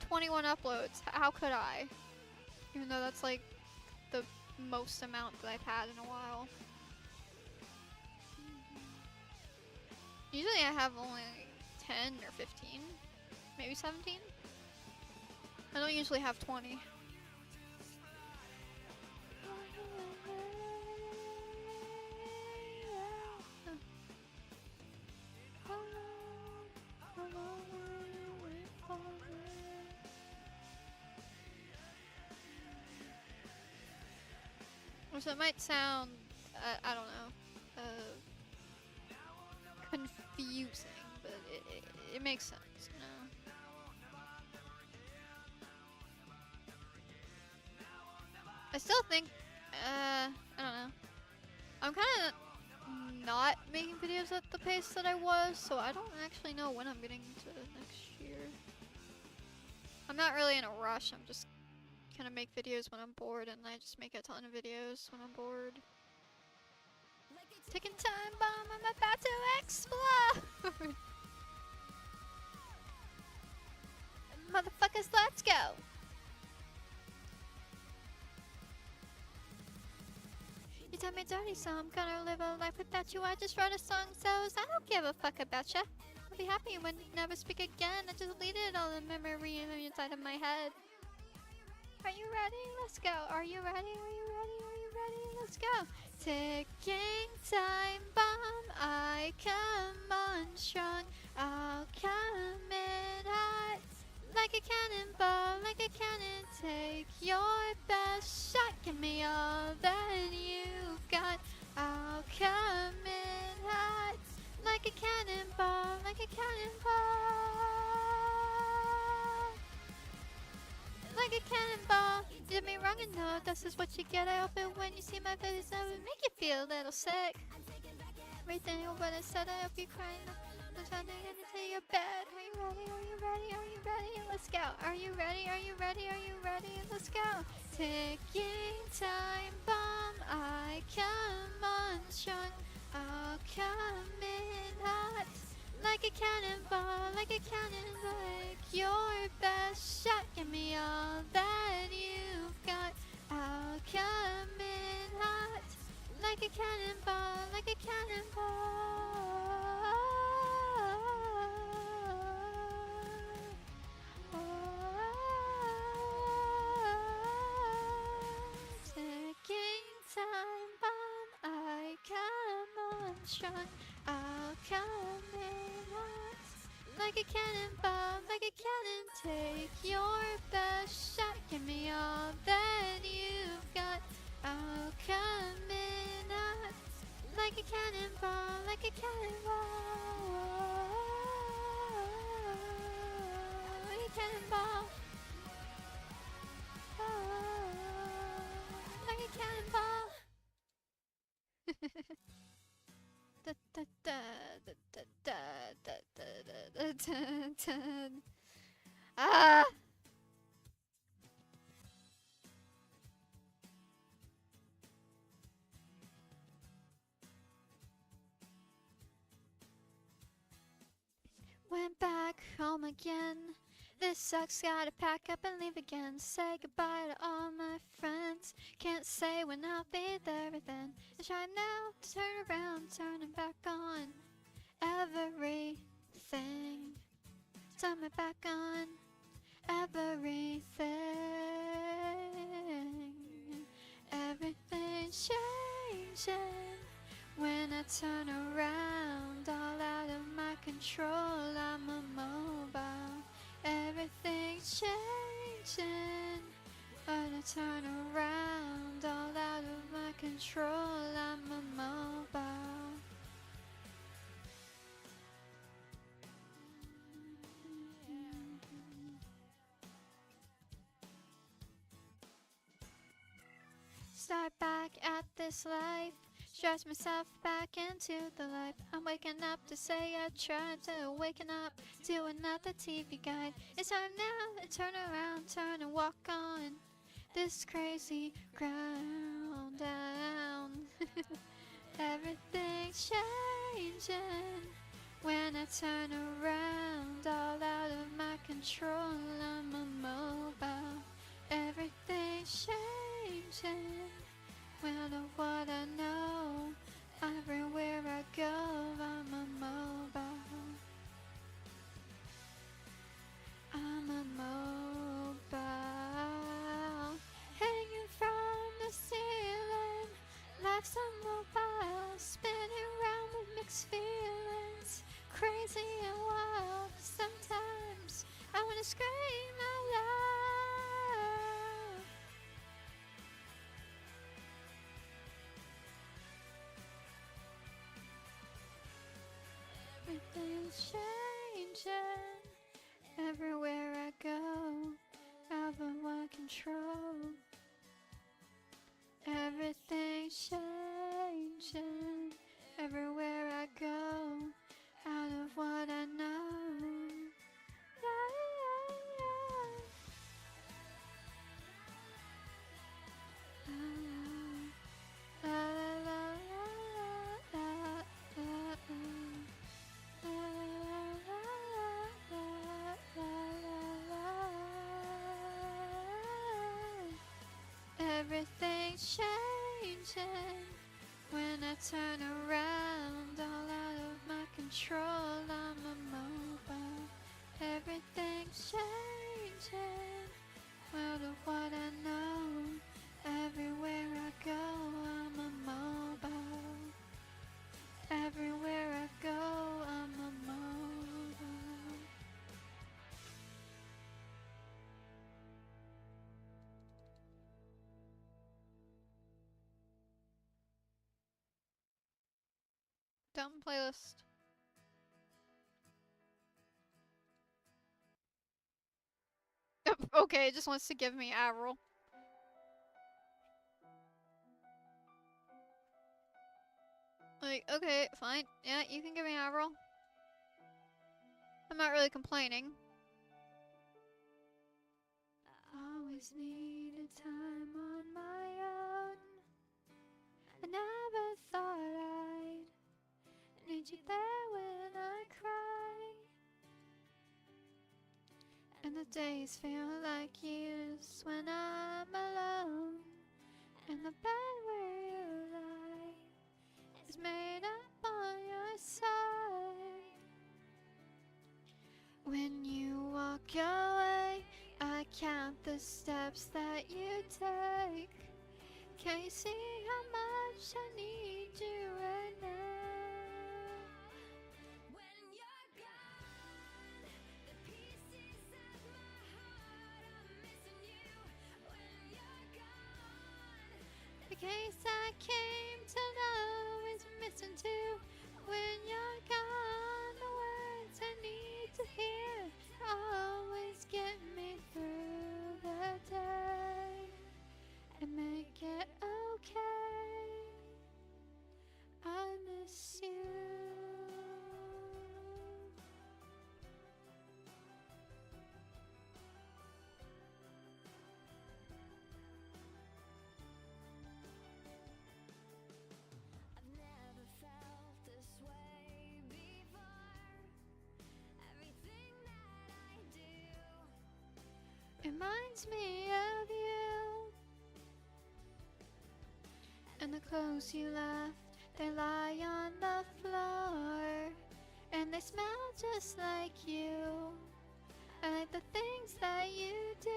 21 uploads. How could I? Even though that's like the most amount that I've had in a while. Usually I have only 10 or 15, maybe 17. I don't usually have 20. So it might sound, I don't know, confusing, but it makes sense, you know? I still think, I don't know. I'm kind of not making videos at the pace that I was, so I don't actually know when I'm getting to next year. I'm not really in a rush, I'm just gonna make videos when I'm bored, and I just make a ton of videos when I'm bored. Ticking time bomb, I'm about to explode! Motherfuckers, let's go! You tell me dirty, so I'm gonna live a life without you. I just wrote a song, so I don't give a fuck about ya. I'll be happy when you never speak again. I just deleted all the memory inside of my head. Are you ready? Let's go. Are you ready? Are you ready? Are you ready? Let's go. Ticking time bomb, I come on strong. I'll come in hot, like a cannonball, like a cannon. Take your best shot, give me all that you've got. I'll come in hot, like a cannonball, like a cannonball. Like a cannonball, you did me wrong and no, this is what you get. I hope it when you see my face, I would make you feel a little sick. Everything what I said, I hope you crying. I'm trying to get into your bed. Are you ready? Are you ready? Are you ready? Let's go. Are you ready? Are you ready? Are you ready? Let's go. Ticking time bomb, I come on strong. I'll come in hot, like a cannonball, like a cannon. Like your best shot, give me all that you've got. I'll come in hot, like a cannonball, like a cannonball. strong. I'll come in once, like a cannonball, like a cannon. Take your best shot, give me all that you've got. I'll come in hot, like a cannonball, like a cannonball, like a cannonball, like a cannonball. Da, da, da, da, da, da, da, da, da, da, da. Ah! Went back home again. This sucks, gotta pack up and leave again. Say goodbye to all my friends. Can't say when I'll be there then. It's time now to turn around, turning back on everything. Turn me back on everything. Everything's changing when I turn around, all out of my control. I'm immobile. Everything's changing when I turn around, all out of my control. I'm immobile. Start back at this life, stretch myself back into the life. I'm waking up to say I tried to waken up to another TV guide. It's time now to turn around, turn and walk on this crazy ground down. Everything's changing when I turn around, all out of my control. I'm immobile. Everything's changing. Well, of what I know, everywhere I go, I'm immobile. I'm immobile. Hanging from the ceiling, life's immobile. Spinning around with mixed feelings, crazy and wild. Sometimes I wanna scream out loud. Everything's changing everywhere I go, out of my control. Everything's changing everywhere I go, out of what I know. La, la, la, la, la, everything's changing when I turn around, all out of my control. I'm immobile. Everything's changing, out of what I know. Everywhere I go, I'm immobile. Everywhere I go, I'm immobile. Dumb playlist. Okay, it just wants to give me Avril. Like, okay, fine. Yeah, you can give me Avril. I'm not really complaining. I always needed time on my own. I never thought I'd need you there when I cry. And the days feel like years when I'm alone. And the bed where you lie is made up on your side. When you walk away, I count the steps that you take. Can you see how much I need you right now? came to know is missing too. When you're gone, the words I need to hear always get me through the day and make it okay. I miss you. I've never felt this way before. Everything that I do Reminds me of you. And the clothes you left, they lie on the floor. And they smell just like you. I like the things that you do.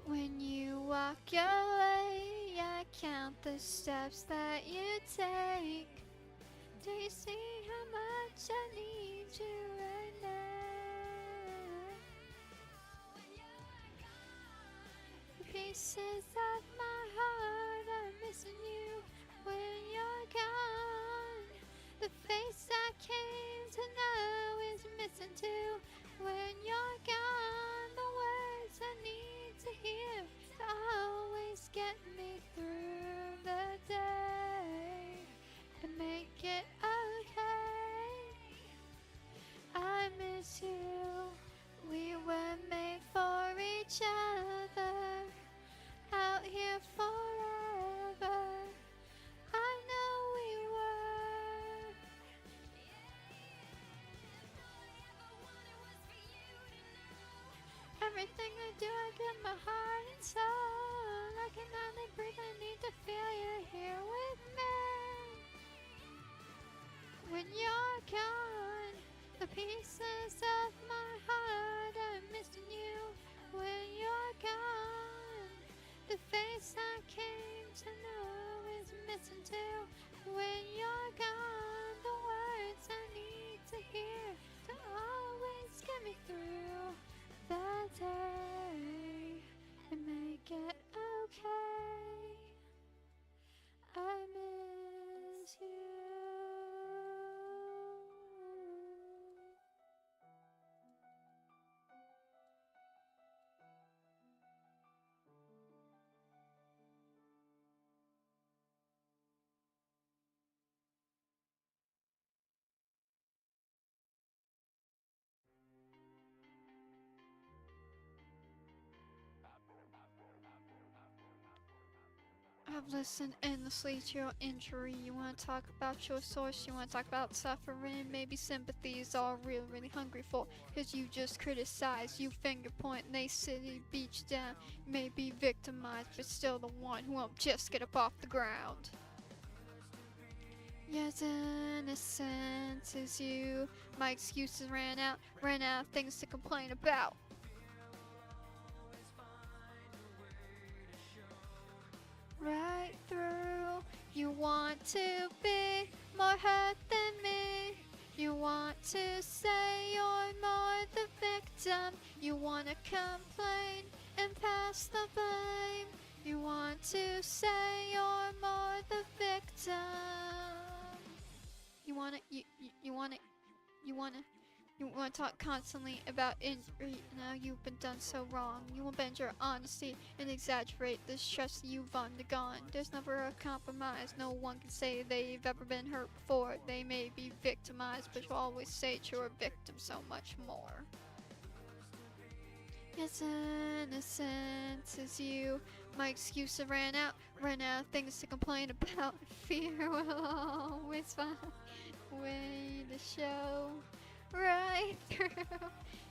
When you walk your way, I count the steps that you take. Do you see how much I need you right now? when you're gone. The pieces of my heart are missing you when you're gone. The face I came to know is missing too when you're gone. The words I need to hear to always get me through the day and make it okay. I miss you. We were made for each other, out here forever. I know we were. Everything I do, I give my heart and soul. I can only breathe, I need to feel you here with me. When you're gone, the pieces of my heart are missing you. When you're gone, the face I came to know is missing too. When you're gone, the words I need to hear to always get me through the day and make it okay. I miss you. I've listened endlessly to your injury. You want to talk about your source, you want to talk about suffering. Maybe sympathy is all really hungry for. Cause you just criticize, you finger point, and they city beach down. You may be victimized, but still the one who won't just get up off the ground. Yes, innocent as you. My excuses ran out of things to complain about. Right through, you want to be more hurt than me. You want to say you're more the victim. You want to complain and pass the blame. You want to say you're more the victim. You want to talk constantly about injury. Now you've been done so wrong. You will bend your honesty and exaggerate the stress you've undergone. There's never a compromise. No one can say they've ever been hurt before. They may be victimized, but you'll always say that you're a victim so much more. Yes, innocent as you. My excuses ran out of things to complain about. Fear will always find a way to show right through.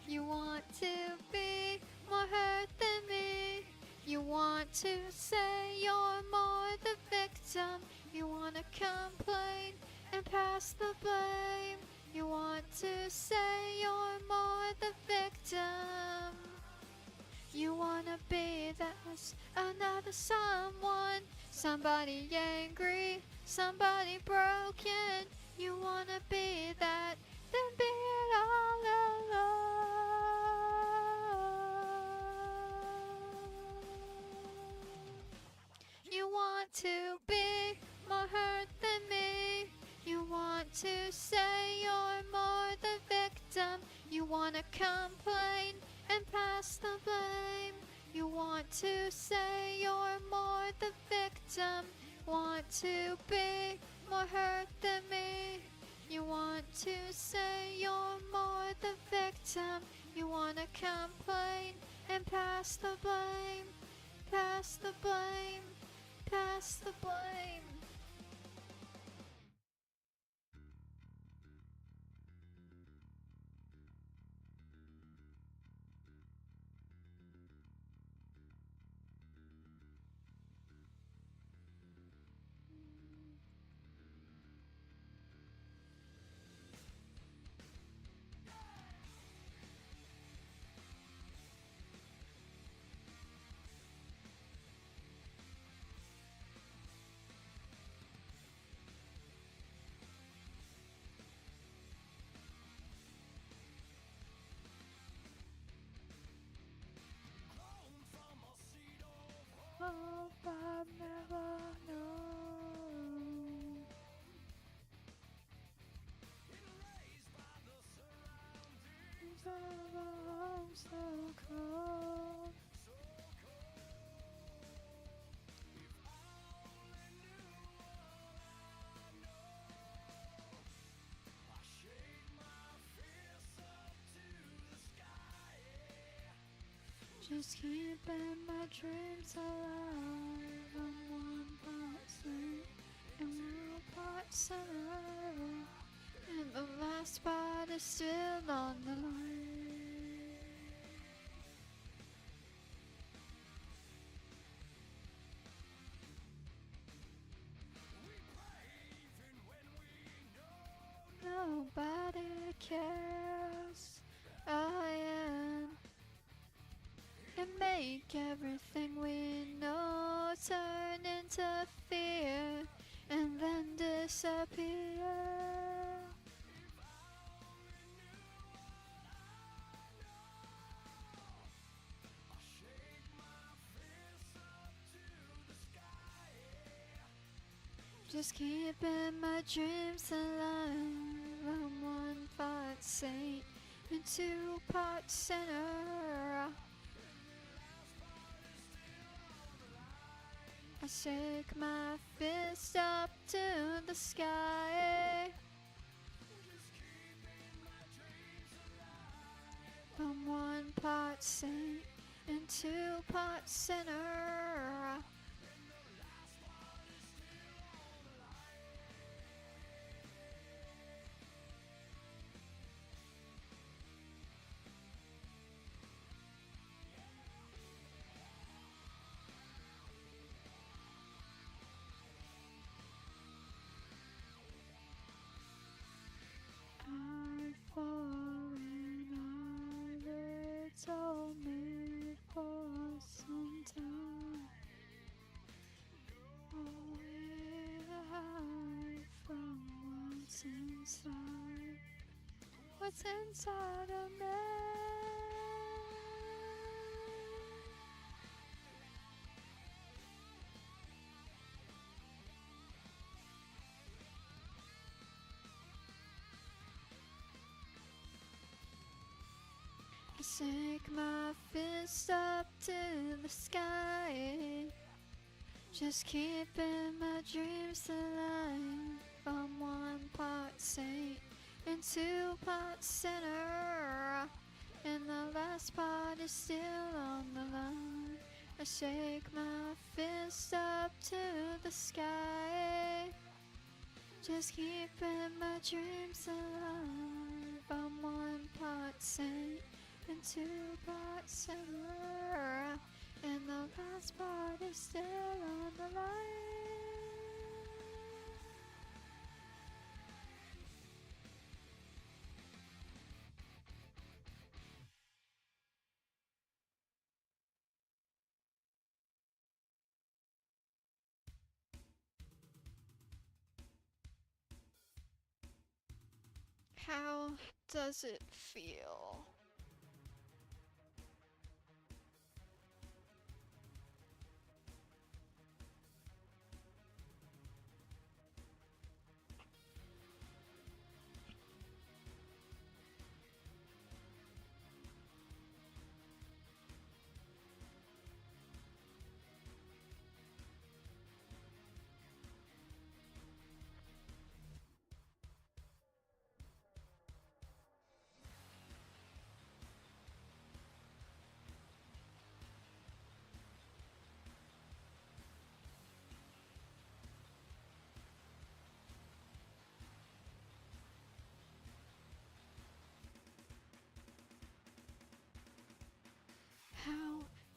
You want to be more hurt than me. You want to say you're more the victim. You want to complain and pass the blame. You want to say you're more the victim. You wanna be that another someone, somebody angry, somebody broken. You wanna be that, then be it all alone. say you're more the victim. You wanna complain and pass the blame. You want to say you're more the victim. Want to be more hurt than me. You want to say you're more the victim. You wanna complain and pass the blame. Pass the blame. Pass the blame. Hope I've never known. Of a home so cold. Just keeping my dreams alive. I'm one part saint and one part sinner, And the last part is still on the line. Nobody cares. I am. And make everything we know turn into fear and then disappear. Just keeping my dreams alive. I'm one part saint and two parts sinner. I shake my fist up to the sky. I'm one part saint and two parts sinner. I've fallen out, it's told me for some time. Oh, where hide from what's inside. What's inside of me? I shake my fist up to the sky. Just keeping my dreams alive. I'm one part saint and two parts sinner. And the last part is still on the line. I shake my fist up to the sky. Just keeping my dreams alive. I'm one part saint and two parts sinner. And the last part is still on the line. How does it feel?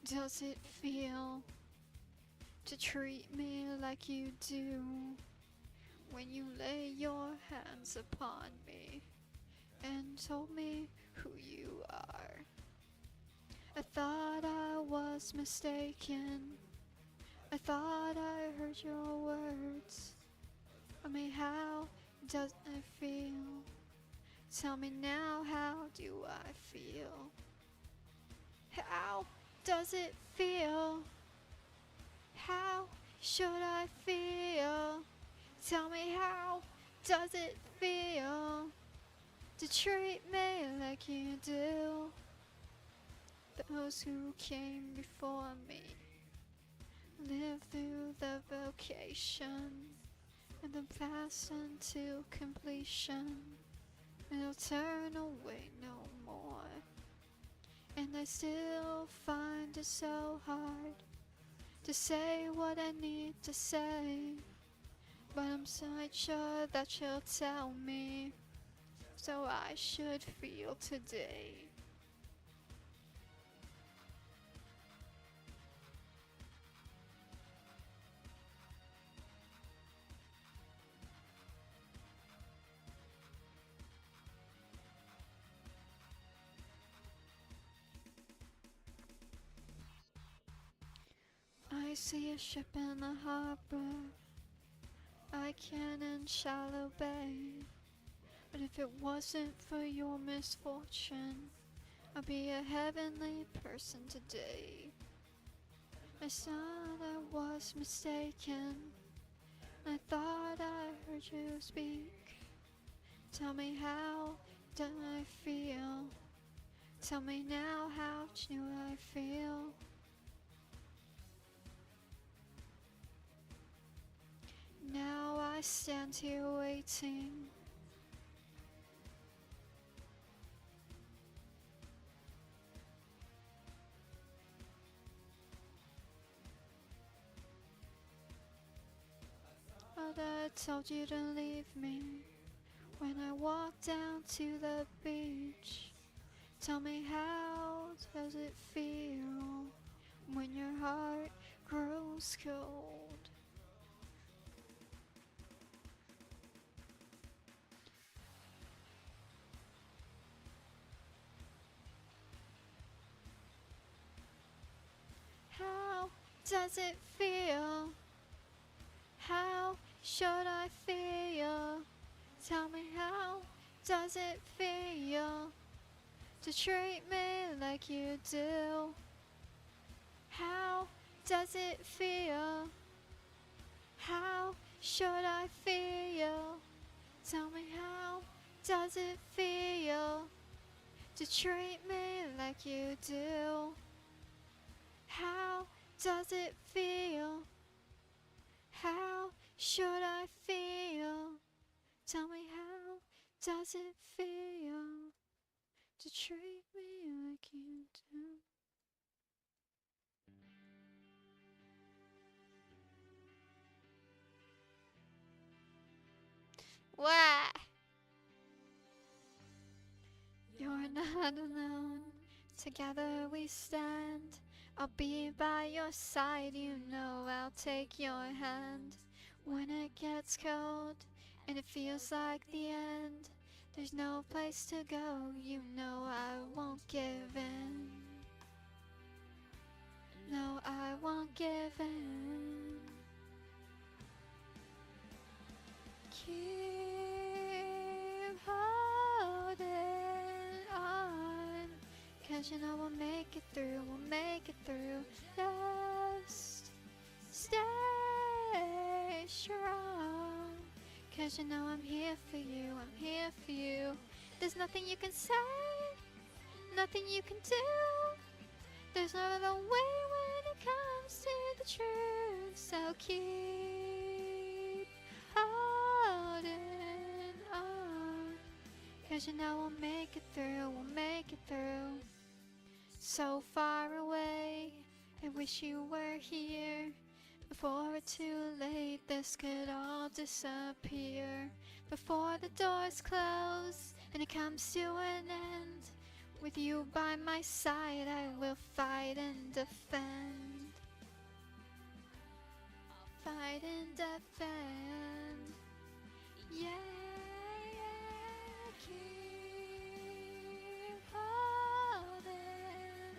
does it feel to treat me like you do when you lay your hands upon me and told me who you are? I thought I was mistaken. I thought I heard your words. I mean, how does it feel? Tell me now, how do I feel? How does it feel? How should I feel? Tell me, how does it feel to treat me like you do? Those who came before me lived through the vocation and then passed into completion, and they'll turn away no more. And I still find it so hard to say what I need to say, but I'm so sure that you'll tell me, so I should feel today. I see a ship in the harbor, I can in shallow bay, but if it wasn't for your misfortune, I'd be a heavenly person today. I thought I was mistaken, I thought I heard you speak. Tell me, how do I feel? Tell me now, how do I feel? Now I stand here waiting. But I told you to leave me when I walked down to the beach. Tell me, how does it feel when your heart grows cold? How does it feel? How should I feel? Tell me, how does it feel to treat me like you do? How does it feel? How should I feel? Tell me, how does it feel to treat me like you do? How does it feel? How should I feel? Tell me, how does it feel to treat me like you do? Why? You're not alone. Together we stand. I'll be by your side, you know I'll take your hand. When it gets cold and it feels like the end, there's no place to go, you know I won't give in. No, I won't give in. Keep holding on, 'cause you know we'll make it through, we'll make it through. Just stay strong, 'cause you know I'm here for you, I'm here for you. There's nothing you can say, nothing you can do. There's no other way when it comes to the truth. So keep holding on, 'cause you know we'll make it through, we'll make it through. So far away, I wish you were here. Before it's too late, this could all disappear. Before the doors close and it comes to an end, With you by my side, I will fight and defend. Fight and defend. Yeah, yeah, keep holding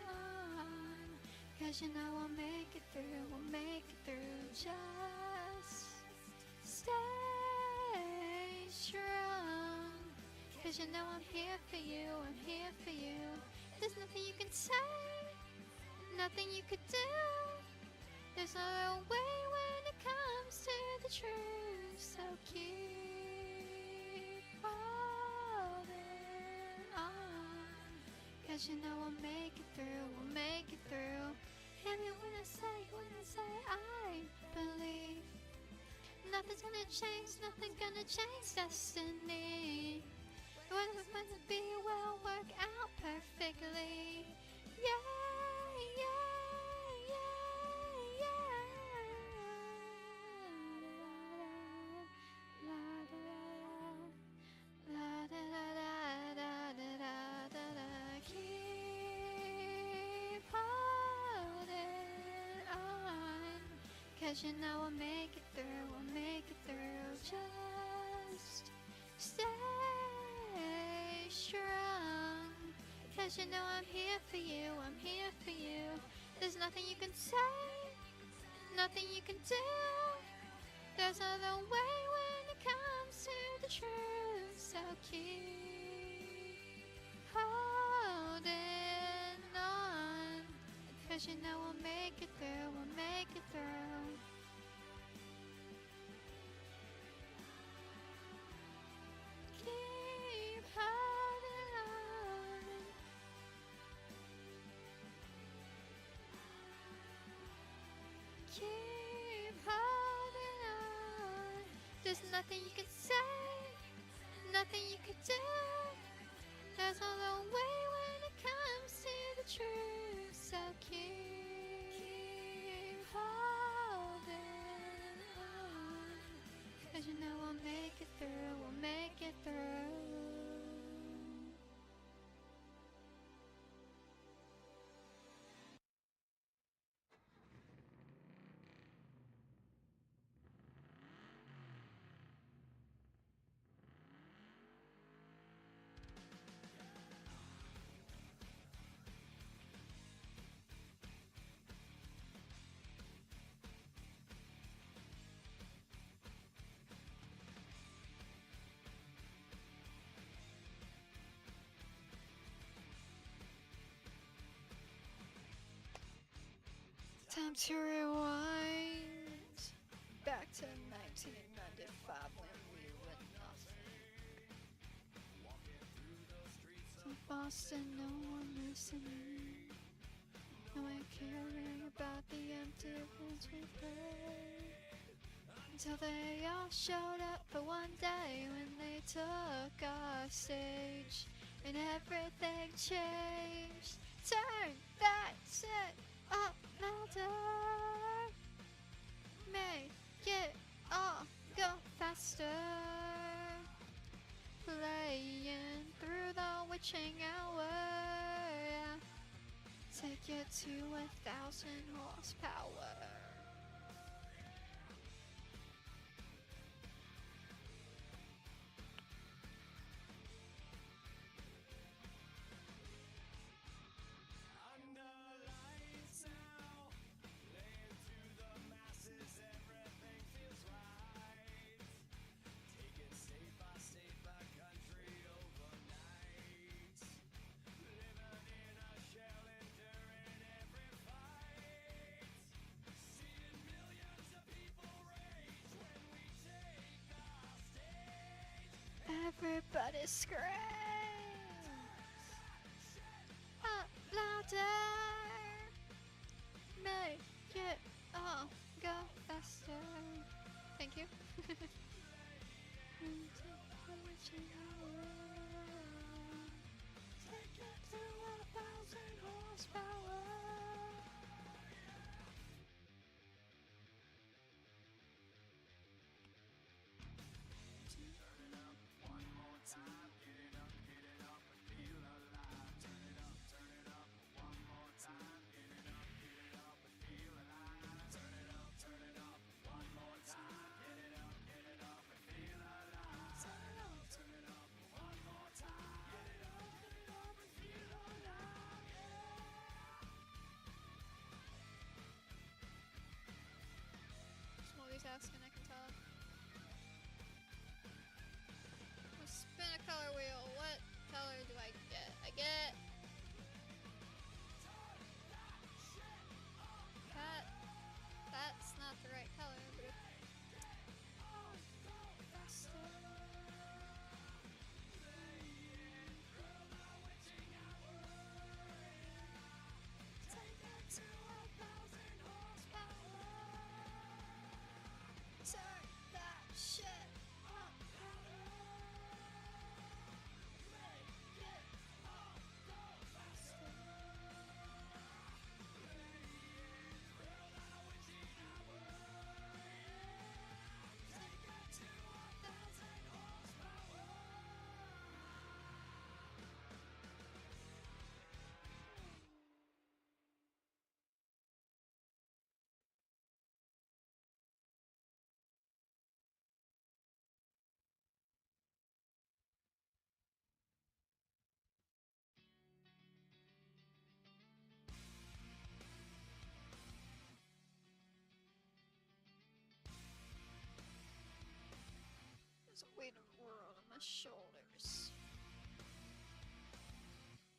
on. 'Cause you know we'll make it through, we'll make it through. Just stay strong. 'Cause you know I'm here for you, I'm here for you. There's nothing you can say, nothing you could do. There's no way when it comes to the truth. So keep holding on. 'Cause you know we'll make it through, we'll make it through. Hear me when I say I believe. Nothing's gonna change, nothing gonna change destiny. What was meant to be will work out perfectly. Yeah, yeah, yeah, yeah. La da da da da da da da. Keep holding on. 'Cause you know we'll make it through, we'll make it through. Just stay strong. 'Cause you know I'm here for you, I'm here for you. There's nothing you can say, nothing you can do. There's no other way when it comes to the truth. So keep holding on. 'Cause you know we'll make it through, we'll make it through. Keep holding on. Keep holding on. There's nothing you can say, nothing you can do. There's no other way when it comes to the truth. So keep holding on. 'Cause you know we'll make it through, we'll make it through. Time to rewind back to 1995 when we were nothing. From Boston, no one listening. No one caring about the empty rooms we played. Until they all showed up for one day when they took our stage and everything changed. Turn that shit up louder. Make it all go faster. Playing through the witching hour. Take it to 1,000 horsepower. Under lights now, playing to the masses, everything feels right. Taking state by country overnight. Living in a shell, enduring every fight. Seeing millions of people rage when we take our stage. Everybody screams up louder. Make it all go faster. Thank you. Take it to 1,000 horsepower. Turn it up one more time, get it up and feel alive. Turn it multitasking, I can tell. Let's spin a color wheel. What color do I get? I get that. That's not the right color, but it turn that shit up. There's a weight of the world on my shoulders.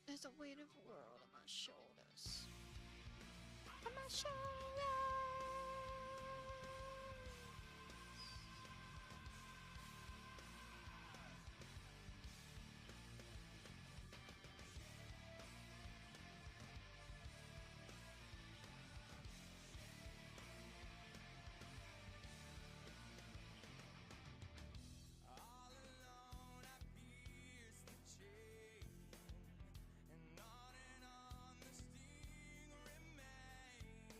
There's a weight of the world on my shoulders. On my shoulders. All alone, I pierce the chain, and on the sting remains,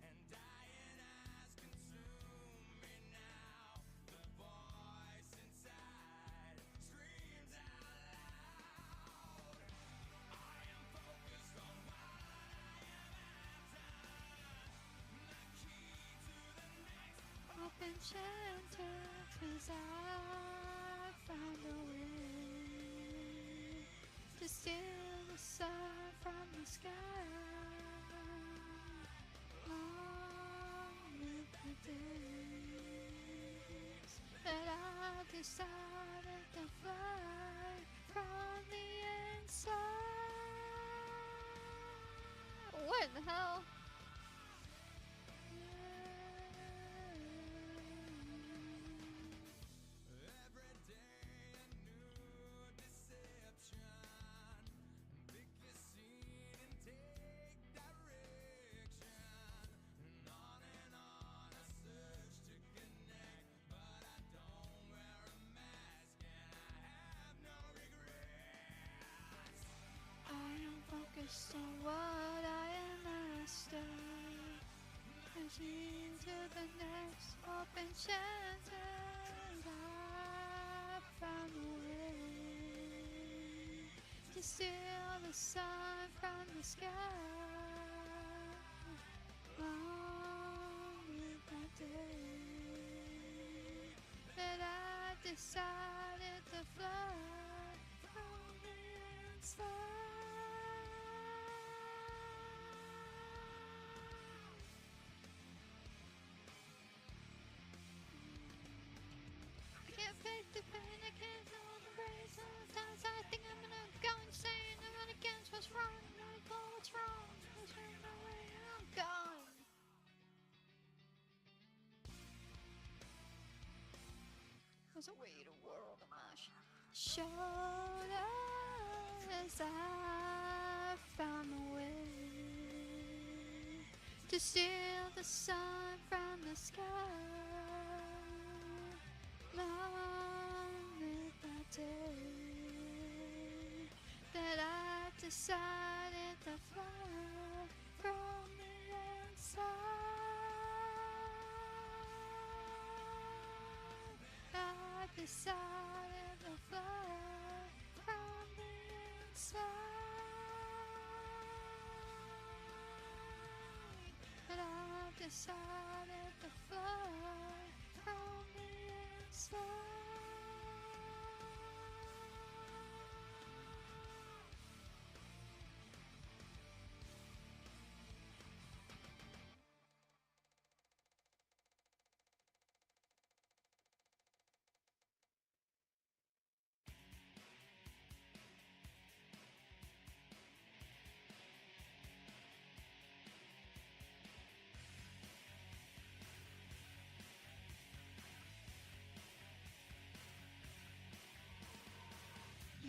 and dying eyes consume me now. The voice inside screams out loud. I am focused on what I am after. The key to the next Open shelter, 'cause I found a way to steal the sun from the sky. Long live the days that I decided to fly from the inside. What in the hell? every day a new deception. Pick your scene and take direction. And on a search to connect, but I don't wear a mask and I have no regrets. I am focused on what I am master. Pushing to the next open shelter. I found a way to steal the sun from the sky. Long live the day that I decided to fly from the inside. I can't fake the pain, I can't know the brain. Sometimes I think I'm gonna go insane. I'm not against what's wrong, I'm not go what's wrong. What's wrong my way, I'm gone. There's a weight of world on my shoulders. I found a way to steal the sun from the sky. Long live that day that I decided to fly from the inside. I decided to fly from the inside. But I decided to fly from the inside.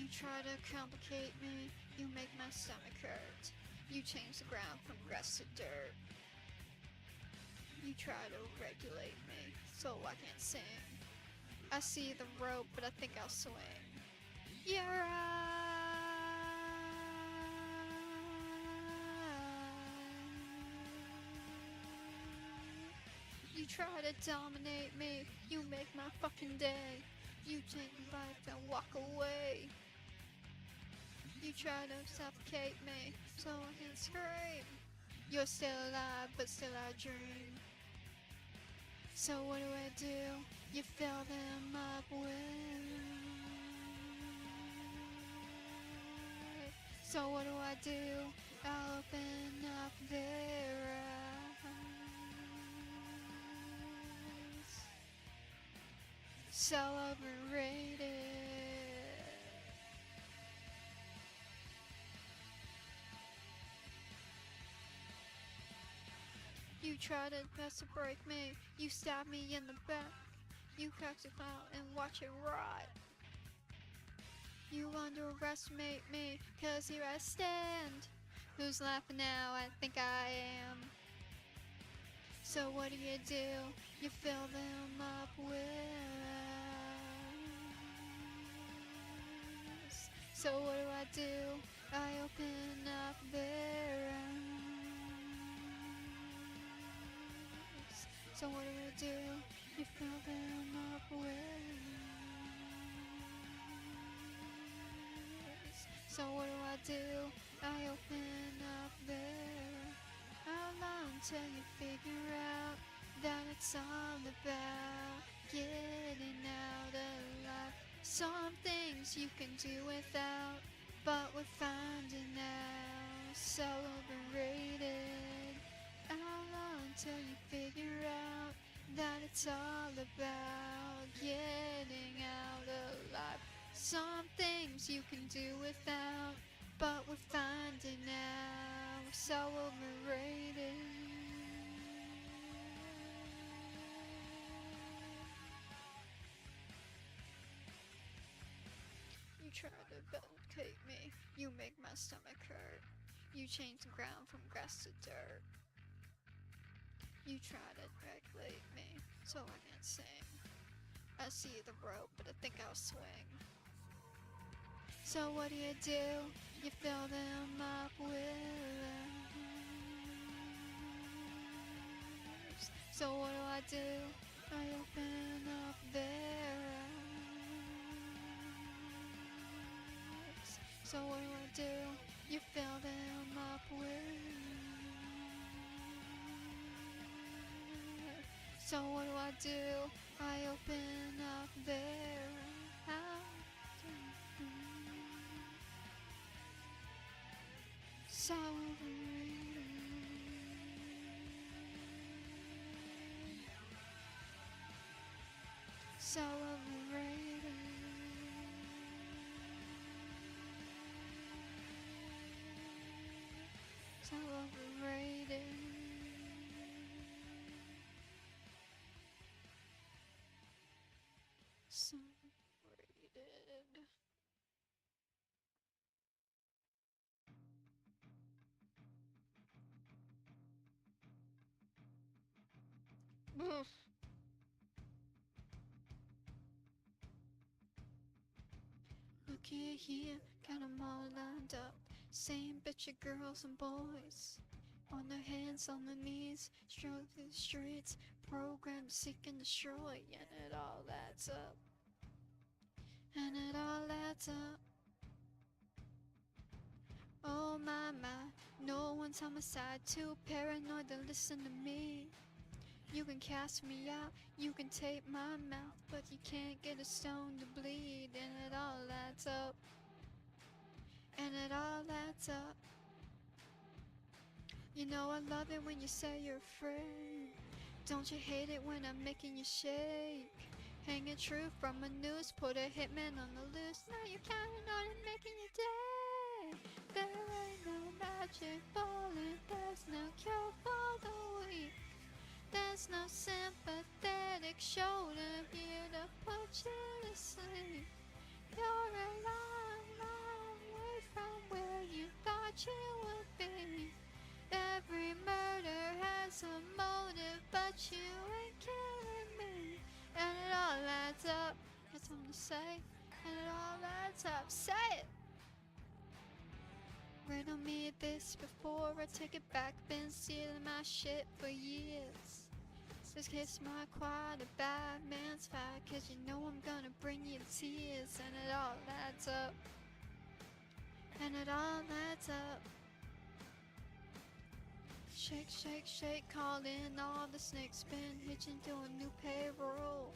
You try to complicate me, you make my stomach hurt. You change the ground from grass to dirt. You try to regulate me, so I can't sing. I see the rope, but I think I'll swing. You're right. You try to dominate me, you make my fucking day. You take life and walk away. You try to suffocate me, so I can scream. You're still alive, but still I dream. So what do? You fill them up with. So what do? I'll open up their eyes. So overrated. You try to best to break me, you stab me in the back. You crack the file and watch it rot. You underestimate me, cause here I stand. Who's laughing now? I think I am. So what do? You fill them up with. So what do? I open up their eyes. So what do? You fill them up with. So what do? I open up there. How long till you figure out that it's all about getting out of life? Some things you can do without, but we're finding out so overrated. How long till you figure out that it's all about getting out of life? Some things you can do without, but we're finding out we're so overrated. You try to medicate me, you make my stomach hurt. You change the ground from grass to dirt. You try to regulate me, so I can't sing. I see the rope, but I think I'll swing. So what do? You fill them up with. So what do? I open up their eyes. So what do? You fill them up with. So what do? I open up their eyes. So overrated. So overrated. So overrated. So overrated. Oof. Looky here, got 'em all lined up. Same bitch of girls and boys. On their hands, on their knees, stroll through the streets. Program seek and destroy, and it all adds up. And it all adds up. Oh my, no one's on my side. Too paranoid to listen to me. You can cast me out, you can tape my mouth, but you can't get a stone to bleed. And it all adds up. And it all adds up. You know I love it when you say you're afraid. Don't you hate it when I'm making you shake? Hanging truth from a noose, put a hitman on the loose. Now you're counting on it, making your day. There ain't no magic bullet, there's no cure for the weak. There's no sympathetic shoulder here to put you to sleep. You're alive. thought you would be. Every murder has a motive, but you ain't killing me. And it all adds up. Got something to say? And it all adds up. Say it! Riddle me this before I take it back. Been stealing my shit for years. This case might quite a bad man's fight, 'cause you know I'm gonna bring you tears. And it all adds up. And it all adds up. Shake, shake, shake, call in all the snakes. Been hitching to a new payroll.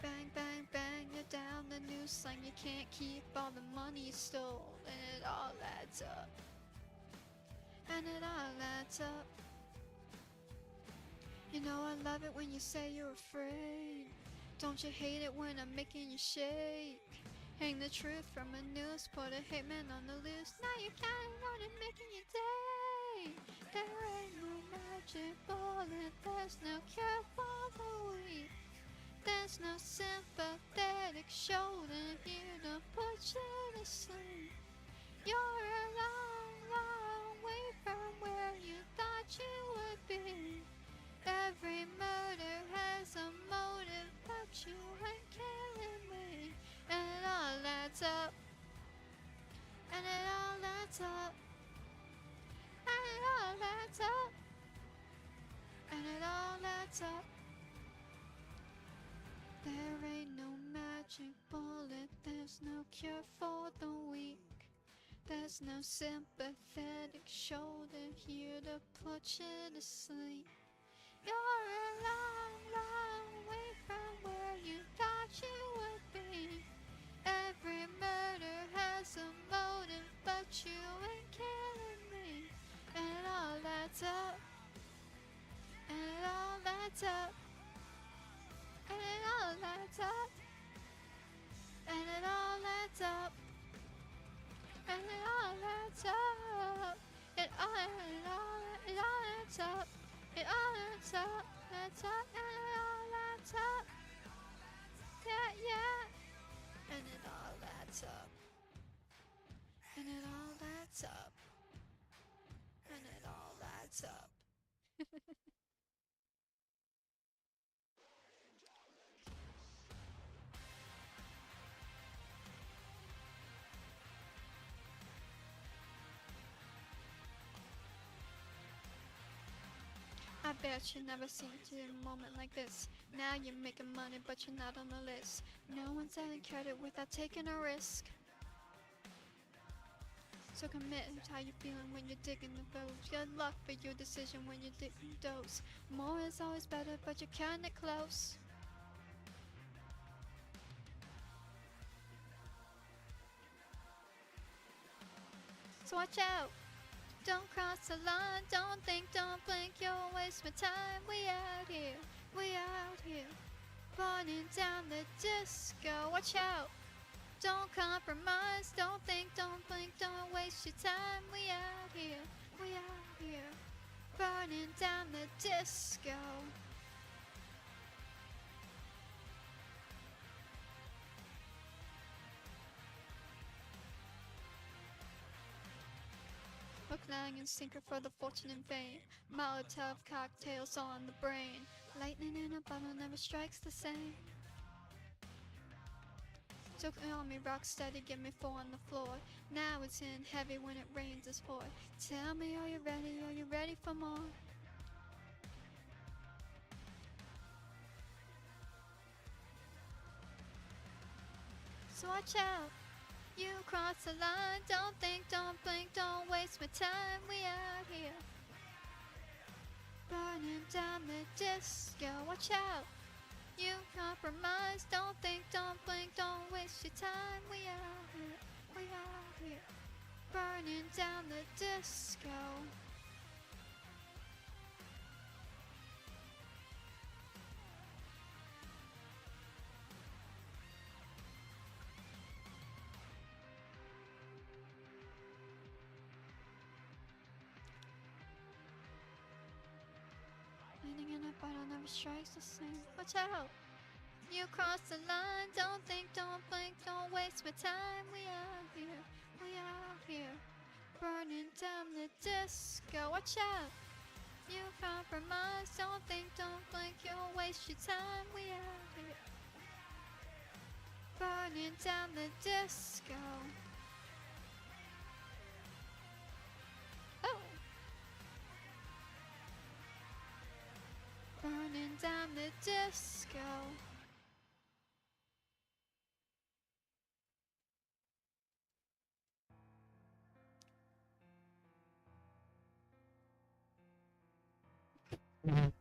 Bang, bang, bang, you're down the noose line. You can't keep all the money you stole. And it all adds up. And it all adds up. You know I love it when you say you're afraid. Don't you hate it when I'm making you shake? Hang the truth from a noose, put a hitman on the loose. Now you're counting on it, making your day. There ain't no magic bullet, there's no cure for the weak. There's no sympathetic shoulder here to put you to sleep. You're a long, long way from where you thought you would be. Every murder has a motive, but you ain't killing me. And it all adds up. And it all adds up. And it all adds up. And it all adds up. There ain't no magic bullet, there's no cure for the weak. There's no sympathetic shoulder here to put you to sleep. You're a long, long way from where you thought you would be. Every murder has a motive, but you ain't killing me. And it all adds up. And it all adds up. And it all adds up. And it all adds up. And it all adds up. It all adds up. It all adds up, adds up, and it all adds up. Yeah, yeah. And it all adds up. And it all adds up. And it all adds up. I bet you never seen a moment like this. Now you're making money, but you're not on the list. No one's selling credit without taking a risk. So commit to how you feeling when you're digging the boat. Good luck for your decision when you're digging those. More is always better, but you're kinda close. So watch out. Don't cross the line, don't think, don't blink, you'll waste my time. We out here, burning down the disco. Watch out, don't compromise, don't think, don't blink, don't waste your time. We out here, burning down the disco. Hook, line, and sinker for the fortune and fame. Molotov cocktails on the brain. Lightning in a bottle never strikes the same. Took me on me, rock steady, give me four on the floor. Now it's in heavy when it rains, it's pour. Tell me, are you ready for more? So watch out. You cross the line, don't think, don't blink, don't waste my time. We out here, burning down the disco. Watch out, you compromise, don't think, don't blink, don't waste your time. We out here, burning down the disco. Lightning in a bottle never strikes the same. Watch out! You cross the line, don't think, don't blink, don't waste my time. We out here, Burning down the disco. Watch out! You compromise. Don't think, don't blink. You'll waste your time. We out here. Burning down the disco. Oh! Burning down the disco. Would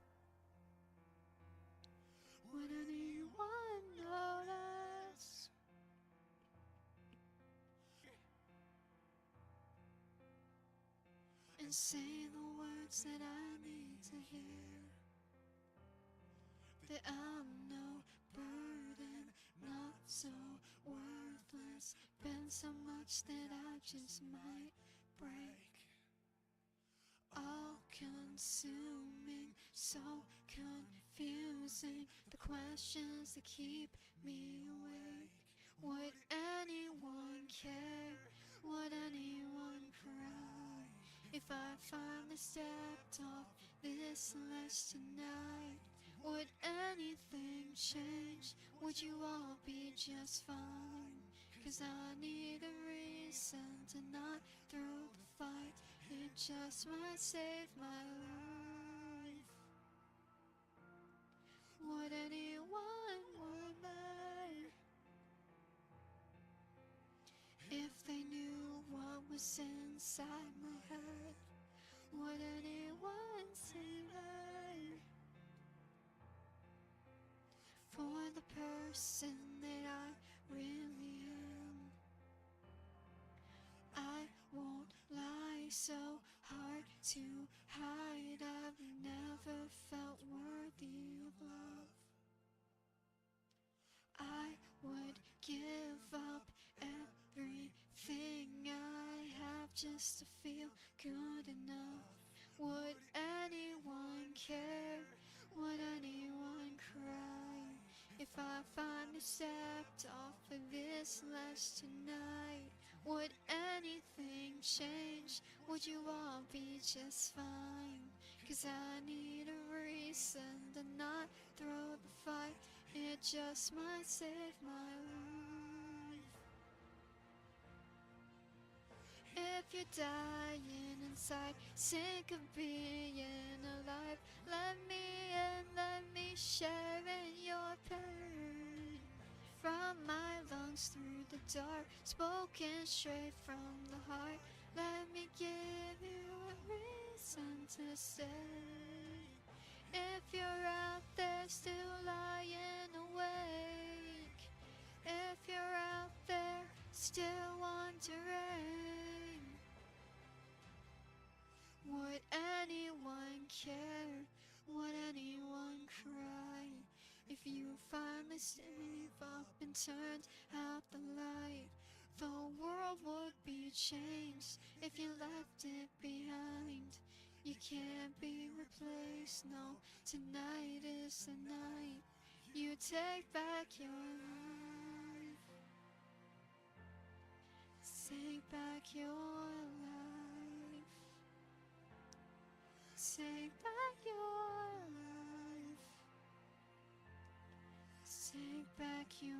anyone notice? And say the words that I need to hear. That I'm no burden, not so worthless. Been so much that I just might break. All consuming, so confusing. The questions that keep me awake. Would anyone care? Would anyone cry? If I finally stepped off this ledge tonight, would anything change? Would you all be just fine? 'Cause I need a reason to not throw the fight. It just might save my life. Would anyone want me? If they knew what was inside my head, would anyone see me? For the person that I really am. I won't lie, so hard to hide. I've never felt worthy of love. I would give up everything I have just to feel good enough. Would anyone care? Would anyone cry? If I finally stepped off of this ledge tonight, would anything change? Would you all be just fine? 'Cause I need a reason to not throw the fight. It just might save my life. If you're dying inside, sick of being alive, let me in, let me share in your pain. From my lungs through the dark, spoken straight from the heart, let me give you a reason to stay. If you're out there still lying awake, if you're out there still wondering, would anyone care? Would anyone cry? If you finally gave up and turned out the light, the world would be changed if you left it behind. You can't be replaced, no, tonight is the night you take back your life. Take back your life. Take back your life. Take back your life.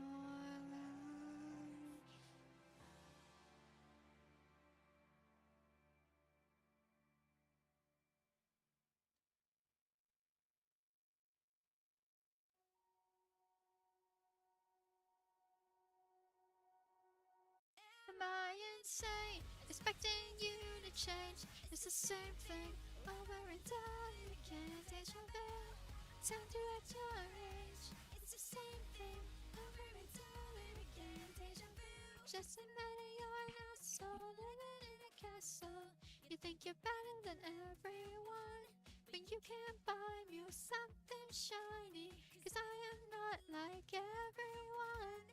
Am I insane? Expecting you to change. It's the same thing over and done again. Deja vu. Time to act your age. It's the same thing over and done again. Deja vu. Just admit it, you're not so living in a castle. You think you're better than everyone, but you can't buy me with something shiny. 'Cause I am not like everyone.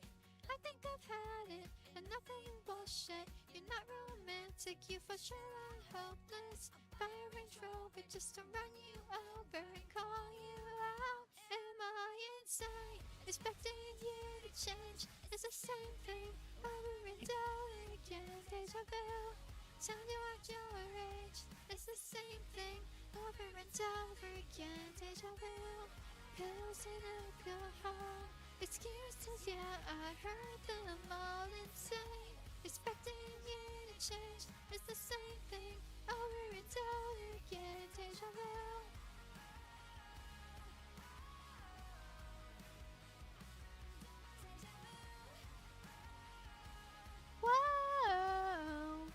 I think I've had it, and nothing bullshit. You're not romantic, you for sure are hopeless. Buy a Range Rover just to run you over and call you out. Am I insane? Expecting you to change. It's the same thing over and over again. Deja vu. Time to at your age. It's the same thing over and over again. Deja vu. Pills and alcohol. Excuses, yeah, I heard them all insane. Expecting you to change. It's the same thing over and over again. Deja vu. Whoa.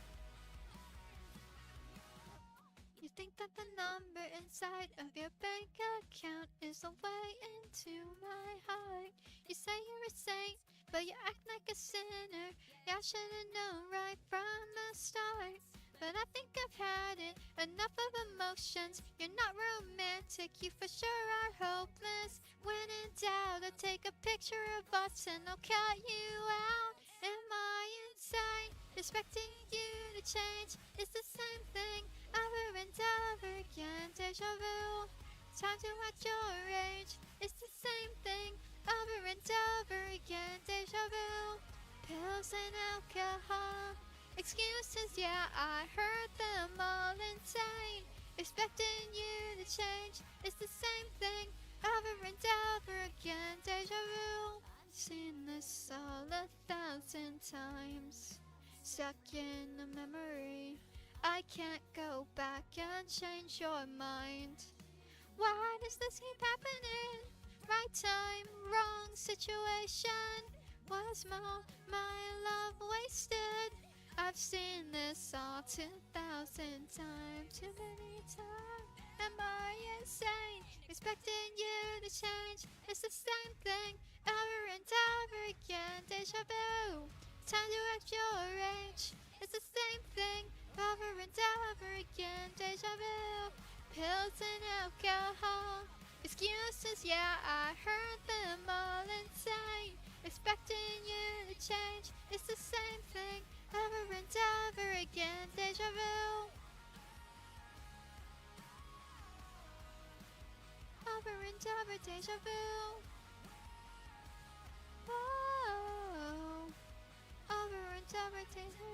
You think that the number inside of your bank account is the way into my heart. You say you're a saint, but you act like a sinner. Yeah, I should've known right from the start. But I think I've had it, enough of emotions. You're not romantic, you for sure are hopeless. When in doubt, I'll take a picture of us and I'll cut you out. Am I insane? Expecting you to change. It's the same thing over and over again. Deja vu. Time to act your age. It's the same thing over and over again. Deja vu. Pills and alcohol. Excuses, yeah, I heard them all insane. Expecting you to change. It's the same thing over and over again. Deja vu. Seen this all 1,000 times. Stuck in a memory. I can't go back and change your mind. Why does this keep happening? Right time, wrong situation. Was my love wasted? I've seen this all 2,000 times, too many times. Am I insane? Expecting you to change. It's the same thing over and over again. Deja vu. Time to act your age. It's the same thing over and over again. Deja vu. Pills and alcohol. Excuses, yeah, I heard them all insane. Expecting you to change. It's the same thing over and over again. Deja vu. Over and over, deja vu. Oh, over and over, deja vu.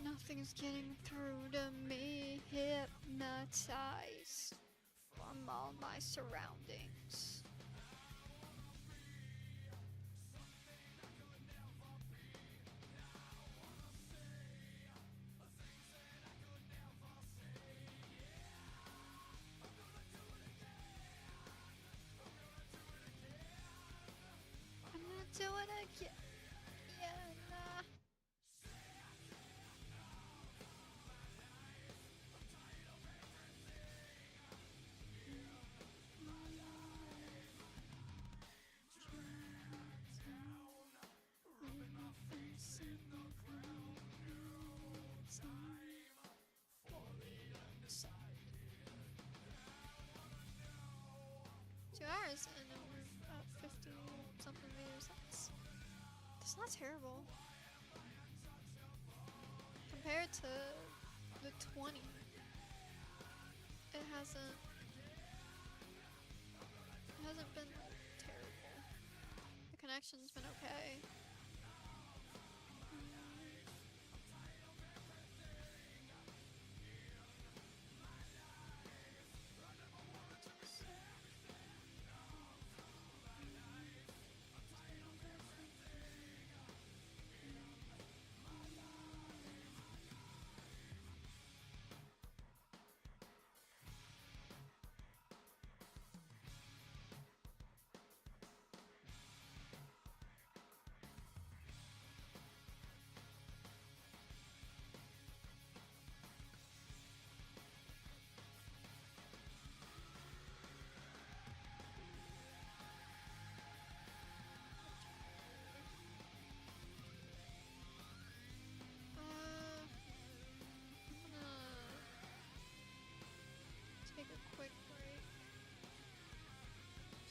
Nothing's getting through to me. Hypnotized from all my surroundings. I'm gonna do it again. Yeah, nah. $2 and we're at 50 something views. That's not terrible compared to the 20. It hasn't been terrible. The connection's been okay.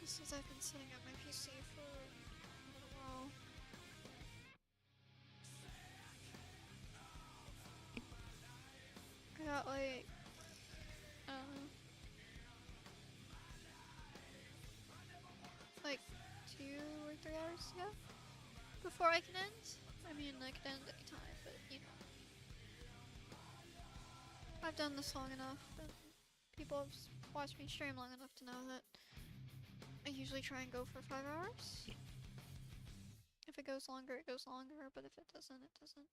Since I've been setting up my PC for a little while. I got like 2 or 3 hours to go before I can end. I mean, I could end any time, but you know. I've done this long enough, and people have watched me stream long enough to know that I usually try and go for 5 hours. If it goes longer, it goes longer, but if it doesn't, it doesn't.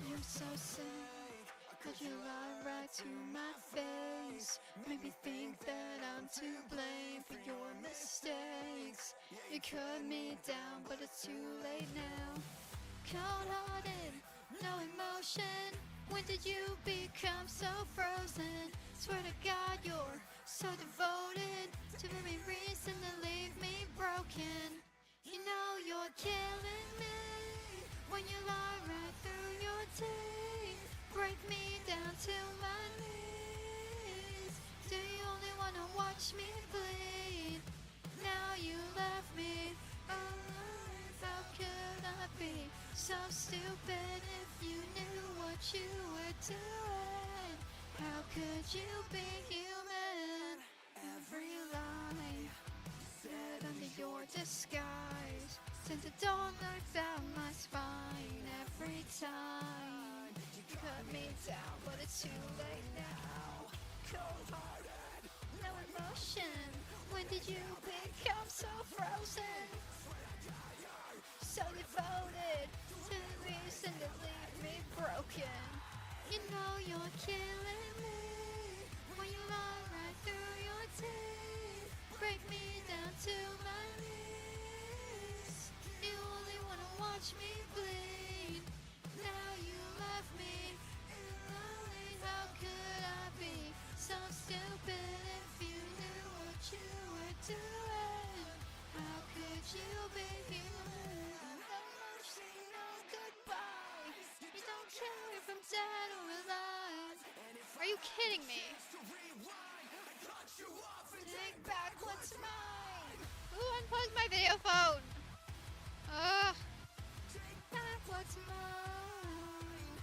You're so sick, could you lie right to my face? Make me think that I'm to blame for your mistakes. You cut me down, but it's too late now. Cold-hearted, no emotion. When did you become so frozen? Swear to God, you're so devoted to every reason to leave me broken. You know you're killing me when you lie right through your teeth. Break me down to my knees. Do you only wanna watch me bleed? Now you left me alive. How could I be so stupid if you knew what you were doing? How could you be human? Every lie said under your disguise sends a dawn knife down my spine. Every time you cut me down, but it's too late now. Cold-hearted, no emotion. When did you become so frozen? So devoted to the reason to leave me broken. You know you're killing me when you lie right through your teeth. Break me down to my knees. You only wanna watch me bleed. Now you left me lonely. How could I be so stupid if you knew what you were doing? How could you be human? No mercy, no goodbye. You don't care if I'm dead or alive. Are you kidding me? Take back what's mine. Who unplugged my video phone? Ugh. Take back what's mine.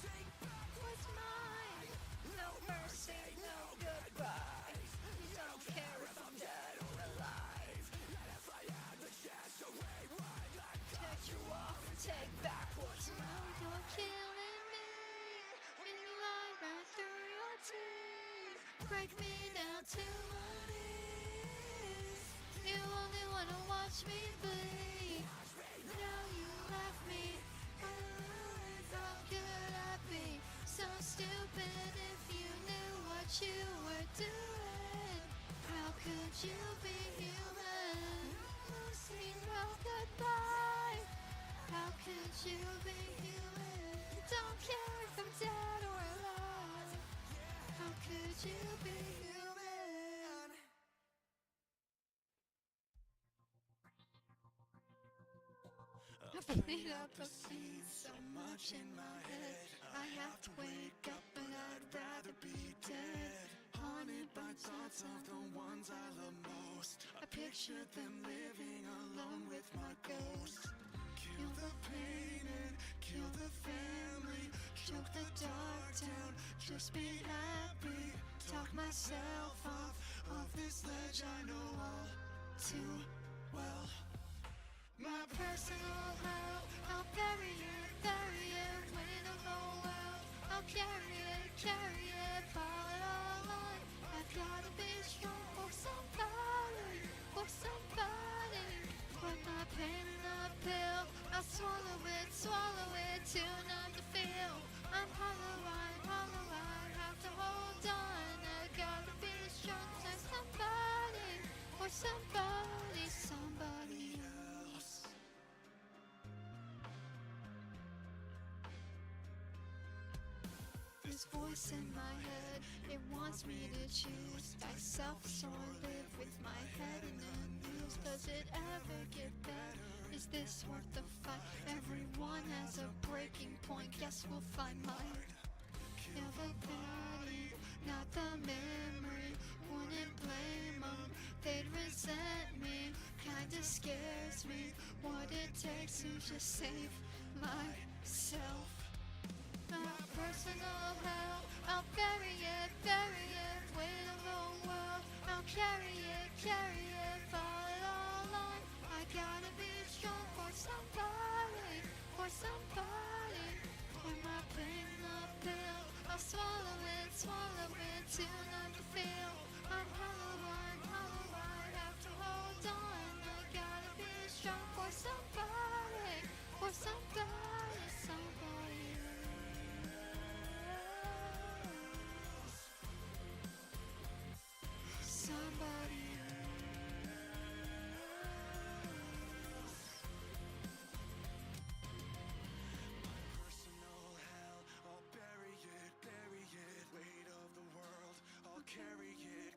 Take back what's mine. No mercy, no goodbye. You don't care if I'm dead or alive. And if I had the chance to rewind, I'd cut you off and take back what's mine. You're killing me when you lie right through your teeth. Break me down to my knees. You only wanna watch me bleed. Now you left me alive. How could I be so stupid if you knew what you were doing? How could you be human? See no goodbye. How could you be human? You don't care if I'm dead or alive. How could you be human? I've played out the scene so much in my head. I have to wake up, but I'd rather be dead. Haunted by thoughts of the ones I love most. I picture them living alone with my ghost. Kill the pain and kill the family. Choke the dark down, just be happy. Talk myself off this ledge I know all too well. My personal hell, I'll bury it when it don't go well. I'll carry it, pile it all on. I've gotta be strong for somebody. Put my pain in a pill, I'll swallow it, too numb to feel. I'm hollow, I have to hold on. I gotta be strong for somebody, somebody else. This voice voice in my head, it wants me to choose thyself, so I live with my head in the news. Does it ever get better? Is this worth the fight? Everyone has a breaking point, guess we'll find mine. Now the body, not the memory, wouldn't blame them, they'd resent me. Kinda scares me what it takes to just save myself. My personal hell, I'll bury it, weight of the world, I'll carry it, fall it all on. I gotta be strong for somebody, when my pain uphill, I'll swallow it, till none to feel. I'm hollow, I have to hold on. I gotta be strong for somebody, somebody else. Somebody Personal hell, I'll bury it, weight of the world, I'll carry it,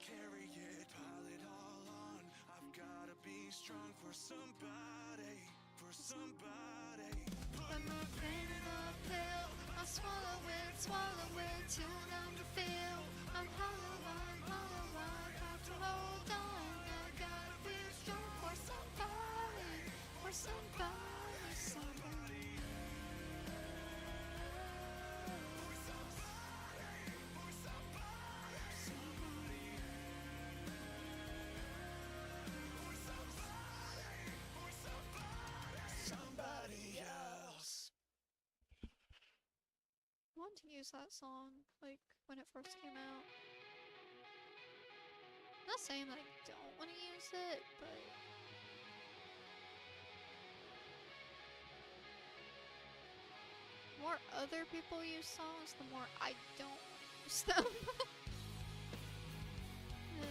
pile it all on. I've gotta be strong for somebody, But my pain in a pill, I'll swallow it, till none to feel. I'm hollow, have to hold on. I gotta be strong for somebody, somebody. somebody else. I wanted to use that song, like, when it first came out. I'm not saying that I don't want to use it, but the more other people use songs, the more I don't want to use them. Yeah.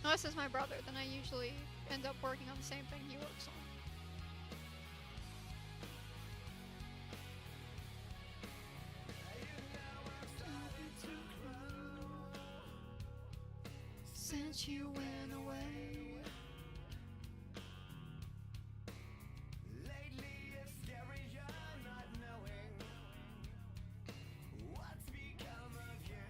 Unless it's my brother, then I usually end up working on the same thing he works on. Since you went away, Lately it's scary, you're not knowing what's become of you.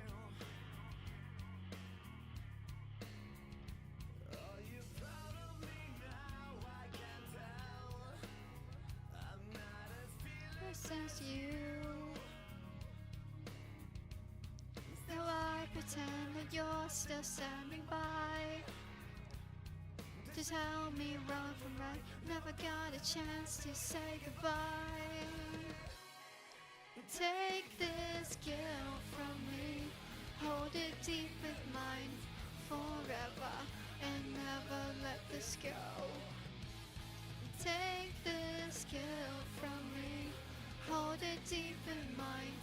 Are you proud of me now? I can tell. I'm not as fearless as you. Though I pretend that you're still standing by to tell me wrong from right, never got a chance to say goodbye. Take this guilt from me, hold it deep in mind forever, and never let this go. Take this guilt from me, hold it deep in mind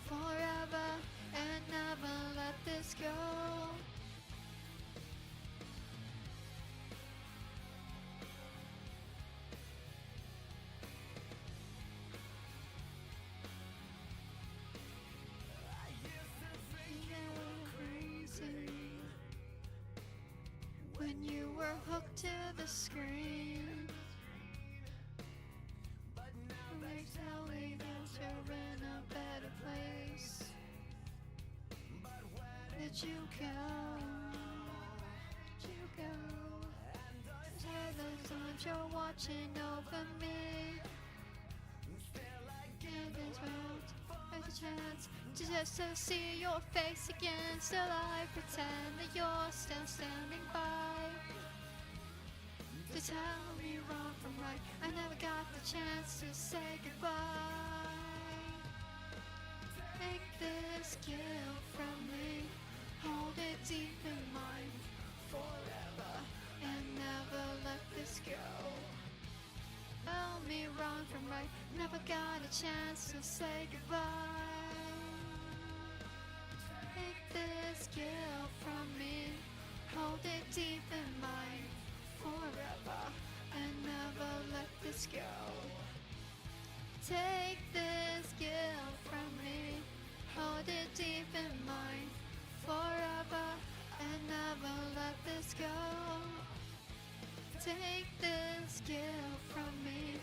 forever, and never let this go. Crazy when you were hooked to the screen, but now they tell me that you're in a better place. but when Did you go? Say the times you're watching over me. Give this round a chance just to see your face again. Still I pretend that you're still standing by to tell me wrong from right. I never got the chance to say goodbye. Take this guilt from me, hold it deep in mind forever, and never let this go. Tell me wrong from right, never got a chance to say goodbye. Take this guilt from me, hold it deep in mind forever, and Take this guilt from me, hold it deep in mind forever and never let this go. Take this guilt from me,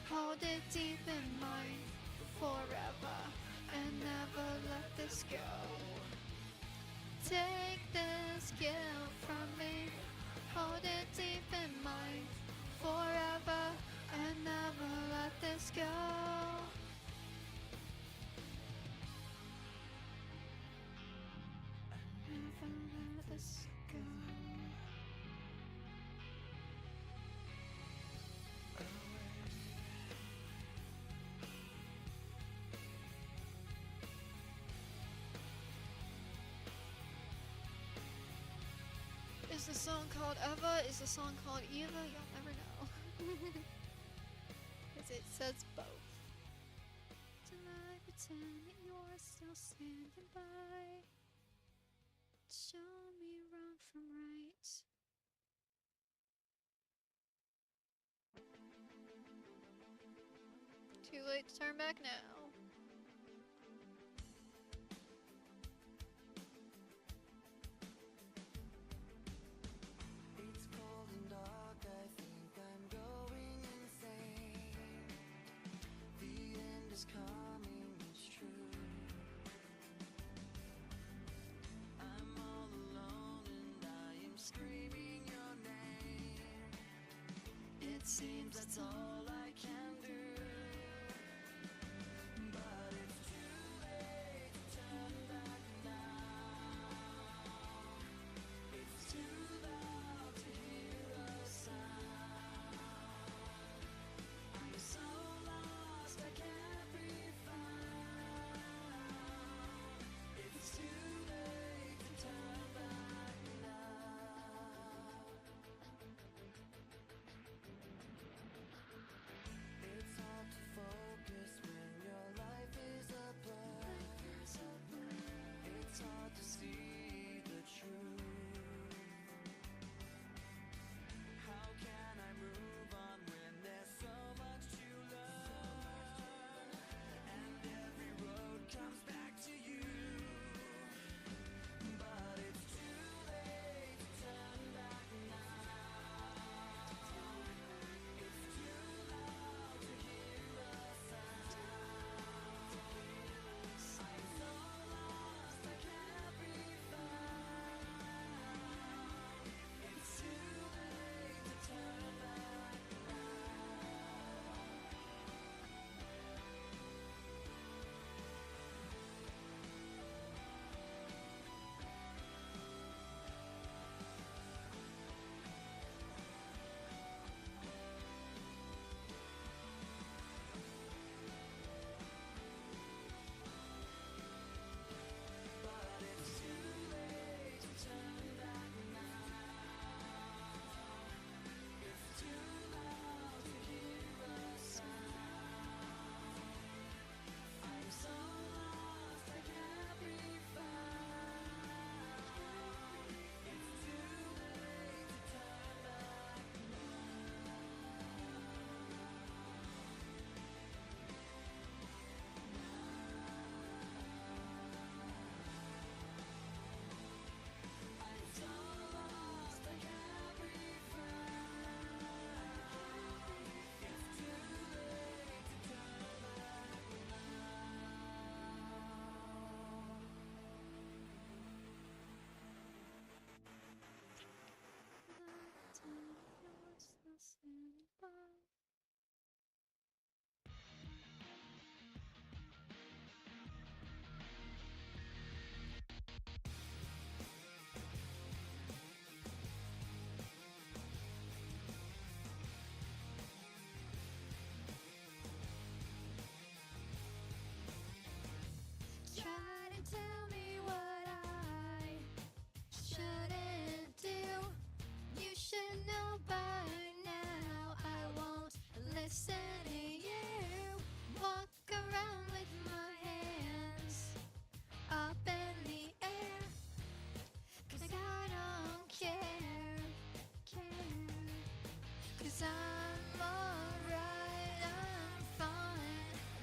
hold it deep in mind forever and never let this go. Take this guilt from me, hold it deep in mind forever and never let this go. Never let this go. Is the song called Eva? Is the song called Eva? You'll never know. Because it says both. Till I pretend that you're still standing by. Show me wrong from right. Too late to turn back now. It's cold and dark, I think I'm going insane. The end is coming, it's true. I'm all alone and I am screaming your name. It seems that's all I can do. But it's too late to turn back now. It's too loud to hear a sound. I'm so lost I can't be found. It's too late to turn back now. It's hard to focus when your life is a blur. It's hard to see the truth. How can I move on when there's so much to learn? And every road comes back to you. But it's too late to turn back now. It's too loud to hear a sound. I'm so lost I can't be found. It's too late to turn back now. But it's too late to turn back now. It's too loud to hear a sound. I'm so lost I can't be found. It's too late to turn back I'm so lost I can't be found. It's too late to turn back Pretend you're still standing by. Try to tell me what I shouldn't do. You should know by now I won't listen to you. Walk around with my hands up in the air. 'Cause I don't care. 'Cause I'm alright, I'm fine.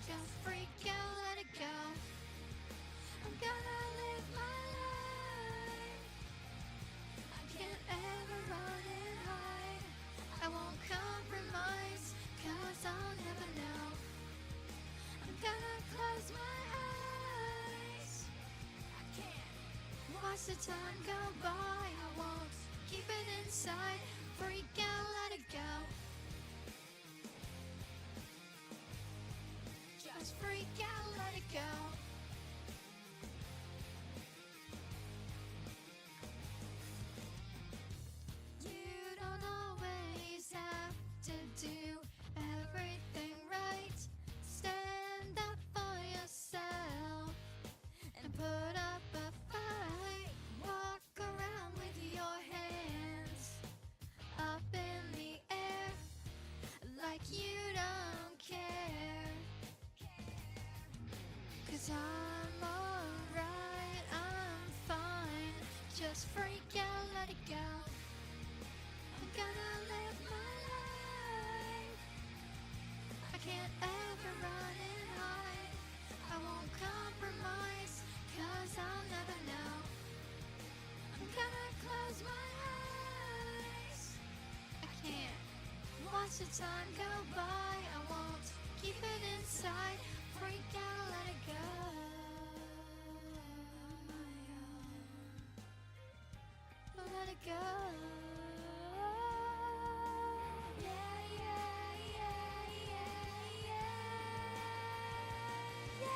watch the time go by. I won't keep it inside. Freak out, let it go. Just freak out, let it go. You don't always have to do everything right. Stand up for yourself and put up a fight. Walk around with your hands up in the air like you don't care. 'Cause I'm alright, I'm fine. Just freak out, let it go. I'm gonna live my life. I can't ever run and hide. I won't compromise, 'cause I'll never know. I'm gonna close my eyes. I can't watch the time go by. I won't keep it inside. Freak out, let it go. Let it go. Yeah, yeah, yeah, yeah, yeah, yeah.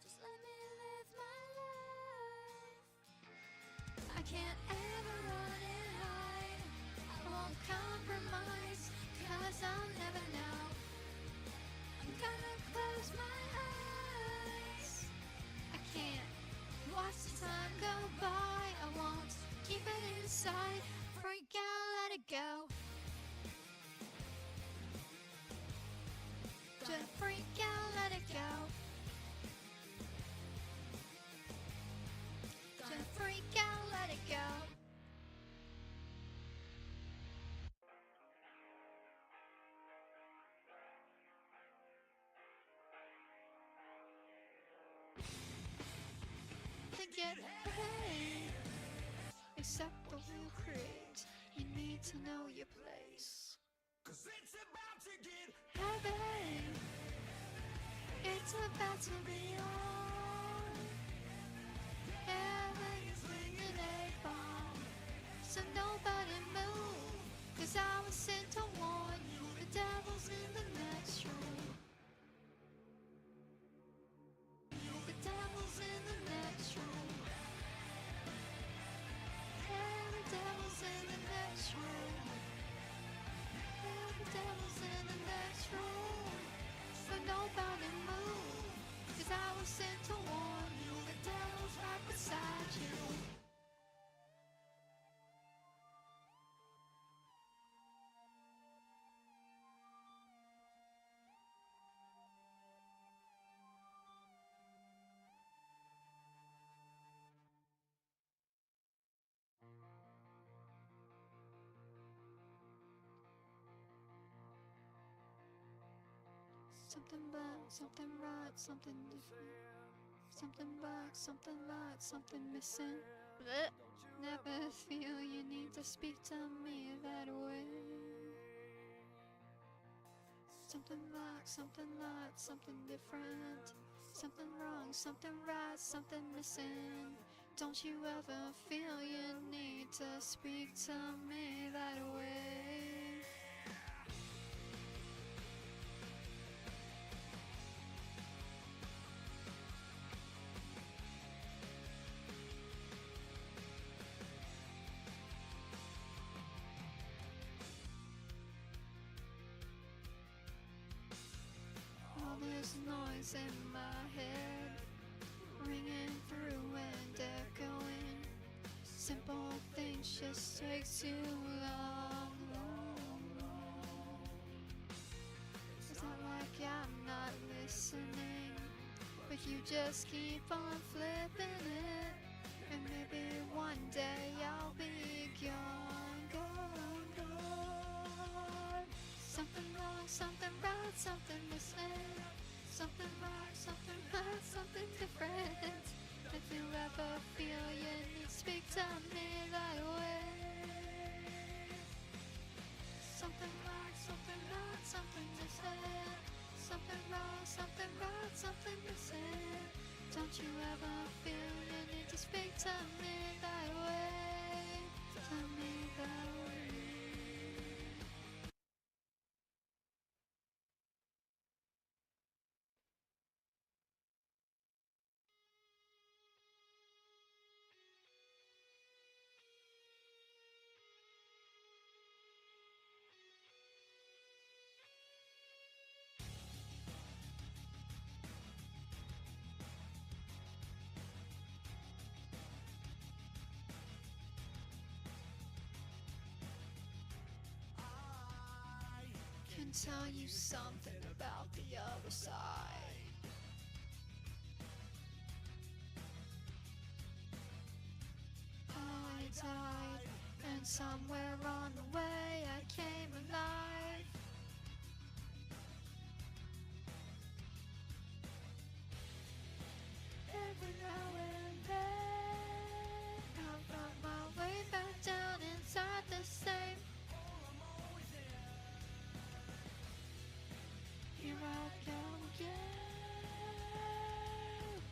Just let me live my life. I can't ever run and hide. I won't compromise, 'cause I'll never know. I'm gonna close my eyes. I can't watch the time go by. I won't keep it inside. Freak out, let it go. Just freak out, let it go. Just freak out, let it go. To get paid, accept the will create. You need to know your place. 'Cause it's about to get Heaven, it's about to be on. Heaven is bringing a bomb, so nobody move. 'Cause I was sent to warn you. The devil's in the next room. The devil's in the next room. Yeah, the devil's in the next room. Yeah, the devil's in the next room. So nobody move. 'Cause I was sent to warn you. The devil's right beside you. Something black, something right, something different. Something black, something light, something missing. Blech. Never feel you need to speak to me that way. Something black, something light, something different. Something wrong, something right, something missing. Don't you ever feel you need to speak to me that way? All this noise in my head, ringing through and echoing. Simple things just take too long. It's not like I'm not listening, but you just keep on flipping it. And maybe one day I'll be gone, gone, gone. Something wrong, something right, something missing. Something right, something right, something different. If you ever feel you need to speak to me that way. Something right, something right, something missing. Something wrong, something right, something missing. Don't you ever feel you need to speak tell you something about the other side. I died, and somewhere on the way I came alive. Every now and then I found my way back down inside the same. Here I go again.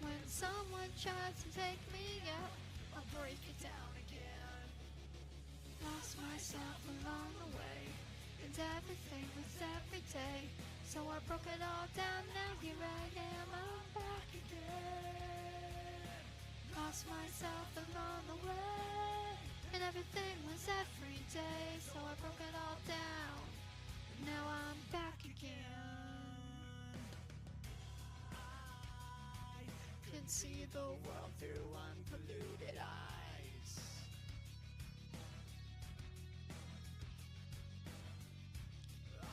When someone tries to take me out, I'll break it down again. Lost myself along the way, and everything was every day. So I broke it all down, now here I am, I'm back again. Lost myself along the way, and everything was every day. So I broke it all down, and now I'm back again. I can see the world through unpolluted eyes.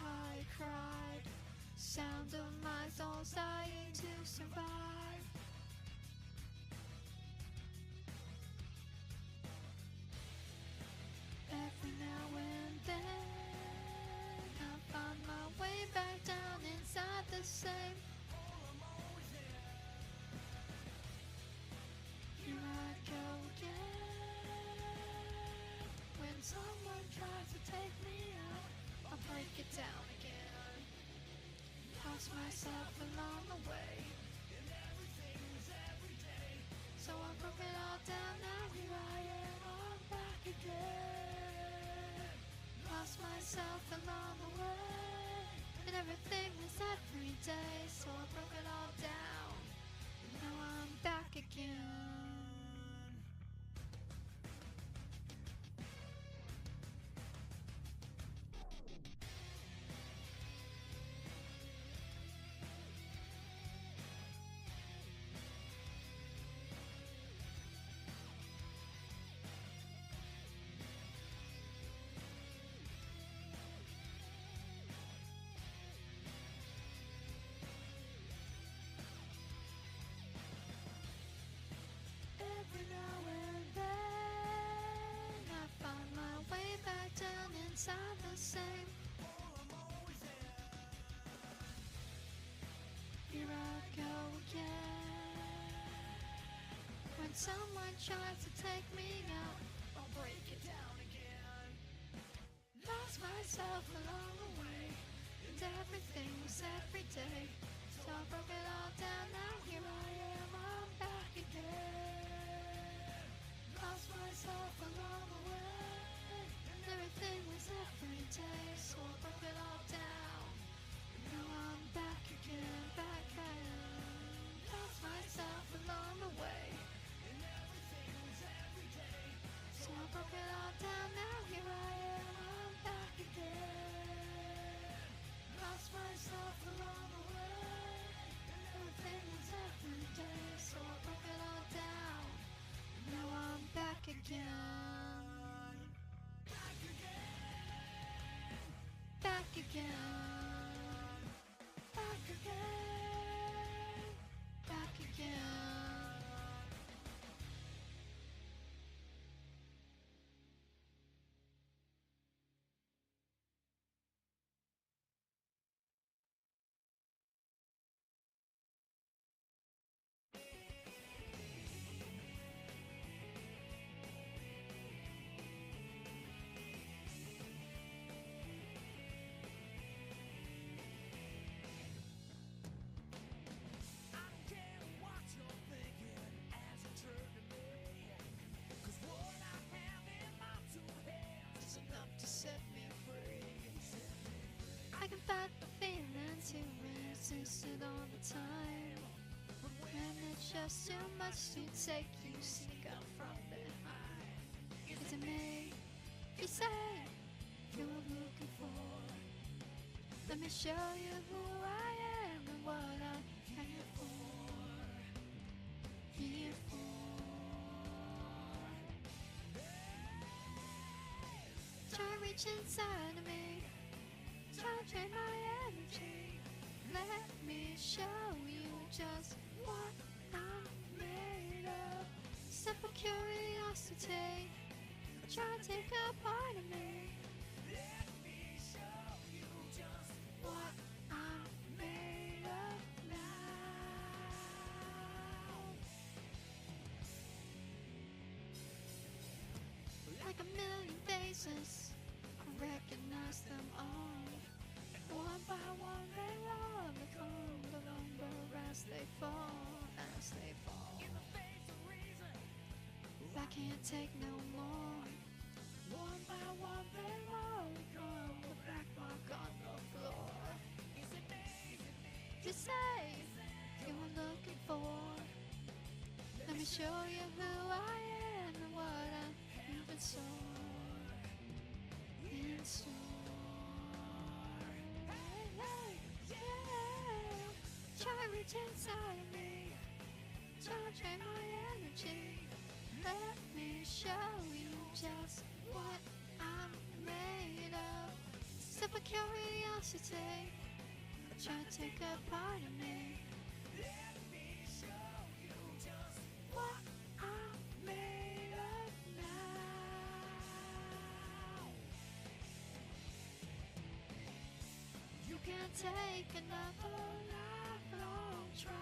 I cried, sound of my soul sighing to survive. Every now and then I find my way back down inside the same. Here I go again. When someone tries to take me out, I'll break it down again. Lost myself along the way, and everything was every day. So I broke it all down, now here I am, I'm back again. Lost myself along the way, and everything was every day. So I broke it all down, and now I'm back again. Every now and then I find my way back down inside the same. Here I go again. When someone tries to take me out, I'll break it down again. Lost myself along the way, and everything was every day. So I broke it all down, now here I am, I'm back again. Lost myself along the way, and everything was every day. So I broke it all down, and now I'm back again, back again. Lost myself along the way, and everything was every day. So I broke it all down, now here I am, I'm back again. Lost myself along the way, and everything was every day. So I broke it all down, and now I'm back again. Back again. Back again. Back again. Back again. I don't care what you're thinking as you turn to me. 'Cause what I have in my two hands It's enough to set me free. I can fight the feeling to resist it all the time. But when it's just too much to take, you sneak up from behind. Is it me? You say you're looking for. Let me show you who I am and what I'm here for. Here for. Try reach inside of me. Try to drain my Let me show you just what I'm made of. Simple curiosity, try to take a part of me. Let me show you just what I'm made of now. Like a million faces, I recognize them all. One by one they all become the number as they fall, as they fall. In the face of reason, I can't take no more. One by one they all become the black mark on the floor. Is it me? You say you were looking for. Let me show you who I am and what I've in store. In store. Try reach inside of me, try drain my energy. Let me show you just what I'm made of. Simple curiosity, try to take a part of me. Let me show you just what I'm made of now. You can't take another lifelong try.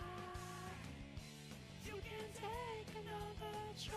You can take another try.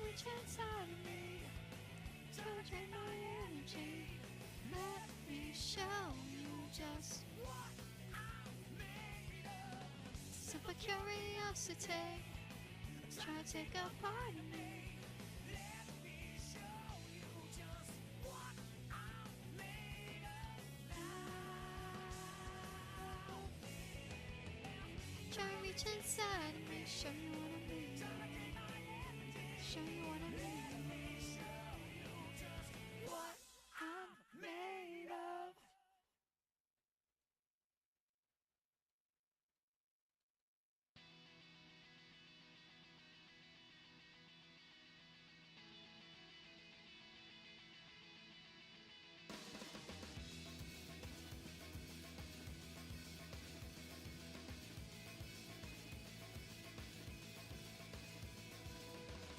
Reach inside of me, try to drain my energy. Let me show you just what I'm made of. Simple curiosity, try to take a part of me. Let me show you just what I'm made of now. Try to reach inside of me, show you what I mean. Show you what I mean. What I'm made of.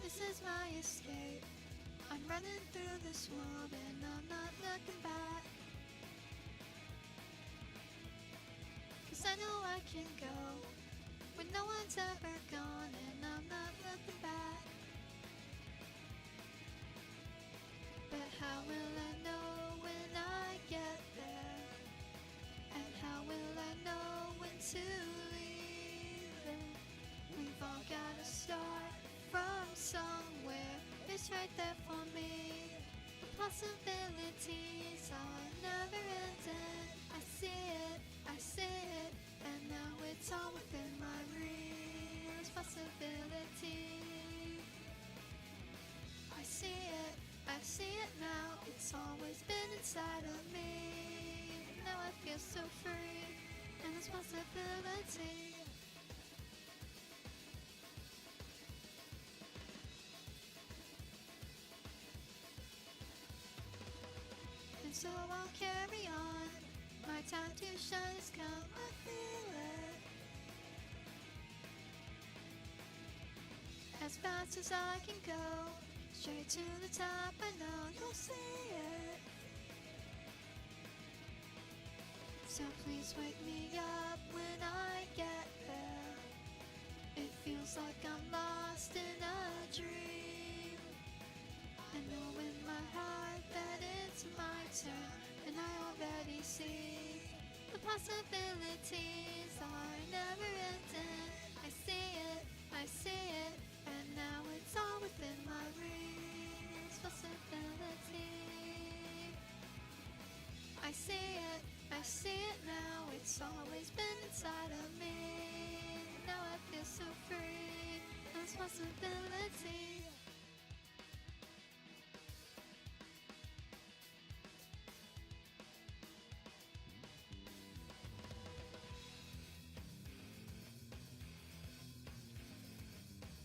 This is my escape. I'm running through this world and I'm not looking back. 'Cause I know I can go when no one's ever gone and I'm not looking back. But how will I know when I get there? And how will I know when to leave? We've all gotta start from somewhere. It's right there for me. The possibilities are never ending. I see it, and now it's all within my reach. Possibility. I see it now. It's always been inside of me. Now I feel so free, and there's possibility. And so I'll carry on. My time to shine has come, I feel it. As fast as I can go, straight to the top, I know you'll see it. So please wake me up when I get there. It feels like I'm lost in a dream. I know in my heart that it's my turn, and I already see the possibilities are never ending. I see it, and now it's all within my reach. Possibility. I I see it now, it's always been inside of me. Now I feel so free, responsibility.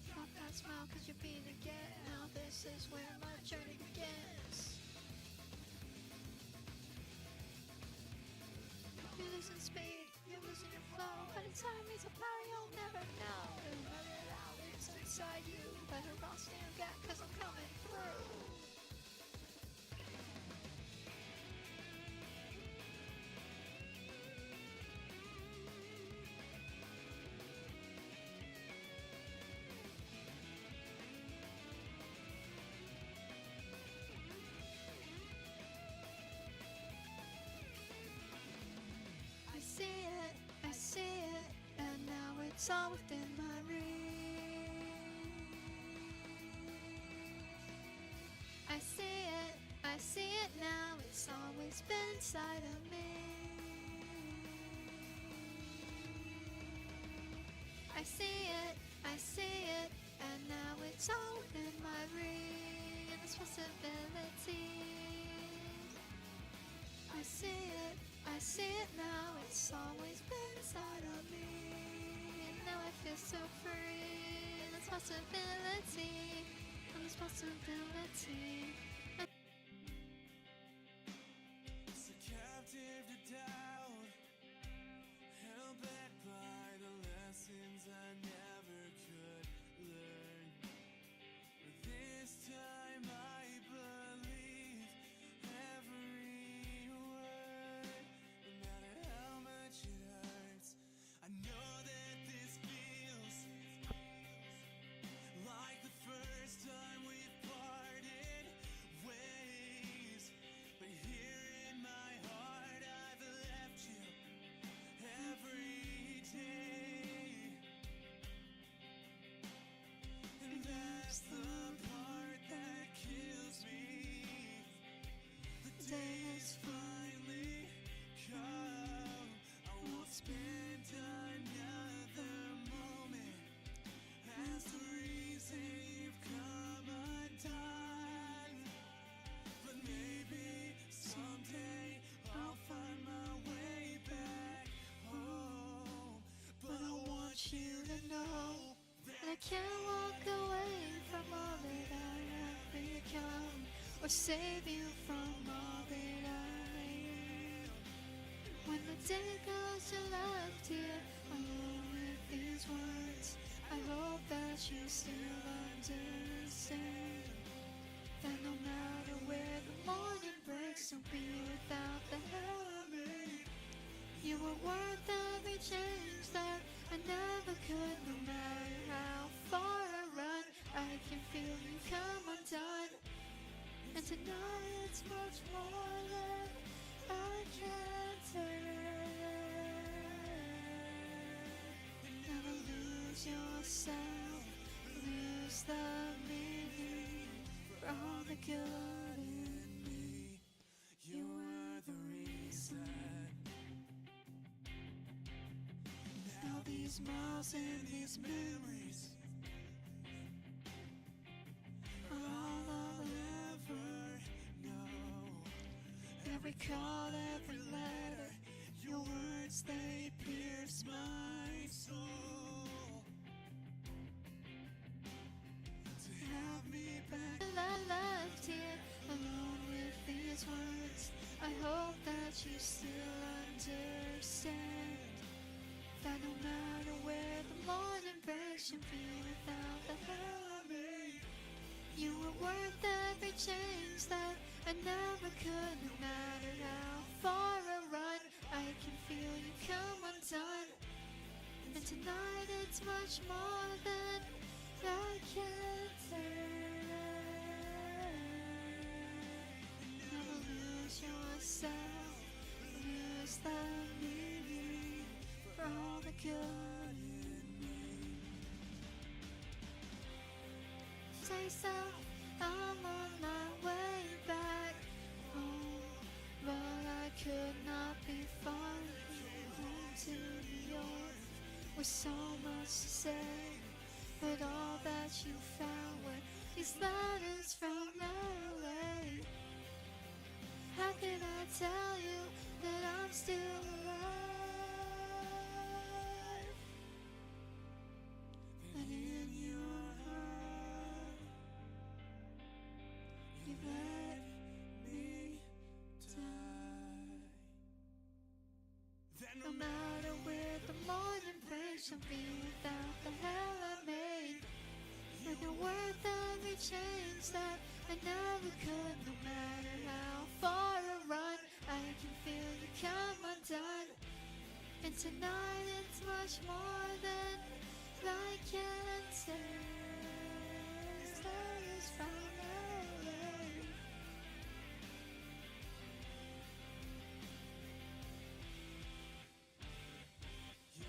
Drop that smile cause you're being again. Now this is where my journey begins. You're losing speed, you're losing your flow, but in time means a power you'll never know. And let it out, it's inside you. Better all stand back cause I'm coming through. I see it, and now it's all within my reach. I see it now, it's always been inside of me. I see it, and now it's all within my reach. Responsibility. I see it now, it's always been inside of me. And now I feel so free. Responsibility, responsibility. It's a captive to doubt, held back by the lessons I never could learn. But this time I believe every word, no matter how much it hurts. I know that this feels like the first time we've parted ways, but here in my heart I've left you every day. And that's the part that kills me. The day has finally come. I won't spend another moment as the reason you've come undone. But maybe someday I'll find my way back home. But I want you to know And I can't walk away from all that I have become, or save you from all that I am. When the day goes, you're left here alone with these words. I hope that you still understand that no matter where the morning breaks, you'll be without the hell I made. You were worth every change that I never could. No matter how far I run, I can feel you come undone. And tonight it's much more than I can take. Never lose yourself, lose the meaning for all the good in me. you were the reason. Now these miles and these memories are all I'll ever know. Every call, every letter, Your words, they pierce my soul. To have me back, I left here alone with these words. I hope that you still understand that no matter where the morning breaks, you'll be without the hell I made. You were worth every change that I never could. No matter how far I run, I can feel you come undone. And tonight it's much more than I can take. Never lose yourself, lose the meaning for all the good in me. Say so, I'm on my way back home, but I could to New York with so much to say, but all that you found were these letters from LA. How can I tell you that I'm still alive? But in your heart, you let me die. No matter where the morning breaks of me without the hell I made, like a word that we changed that I never could. No matter how far I run, I can feel you come undone. And tonight it's much more than I can say. Stars from LA.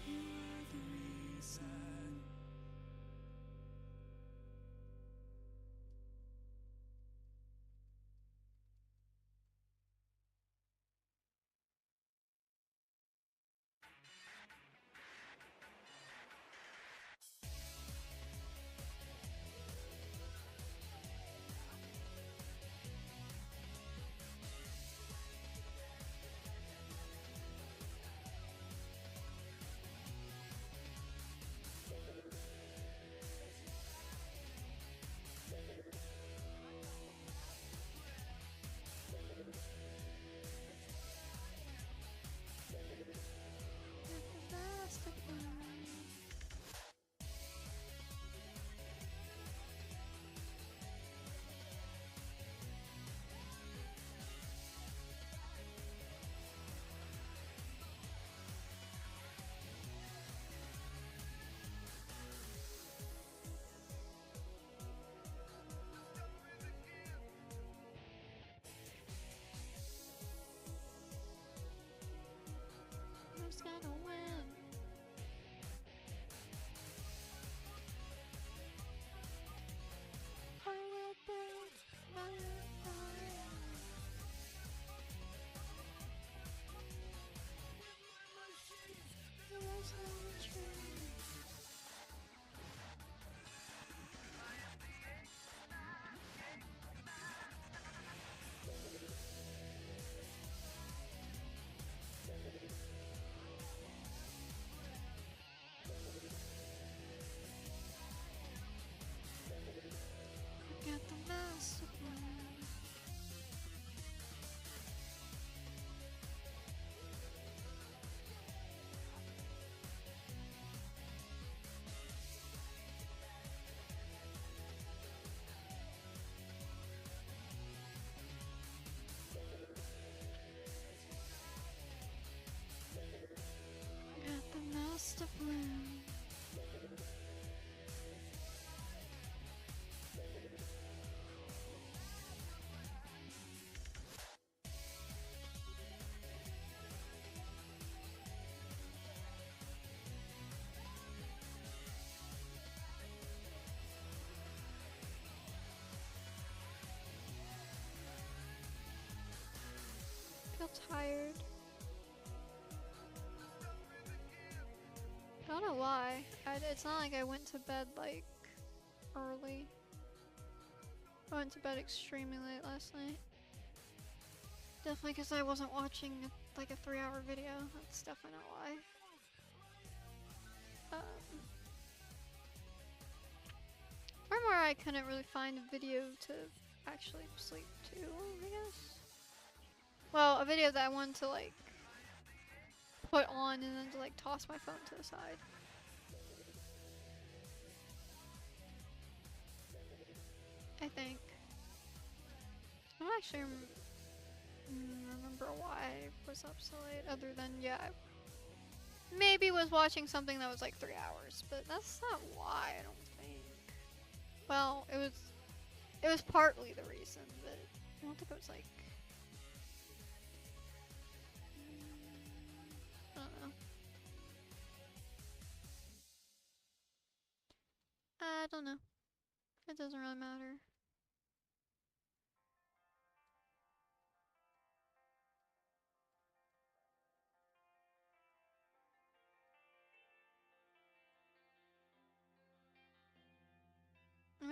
You are the reason. Who's gonna win? I will build my empire. There is no retreat. Got the master plan. Got the master plan. Feel tired. I don't know why. It's not like I went to bed like early. I went to bed extremely late last night. Definitely because I wasn't watching like a 3-hour video. That's definitely not why. Or more I couldn't really find a video to actually sleep to, I guess. Well, a video that I wanted to like put on and then to like toss my phone to the side. I think. I don't actually remember why I was up so late, other than, yeah, I maybe was watching something that was like 3 hours, but that's not why, I don't think. Well, it was partly the reason, but I don't think it was like, I don't know. I don't know. It doesn't really matter.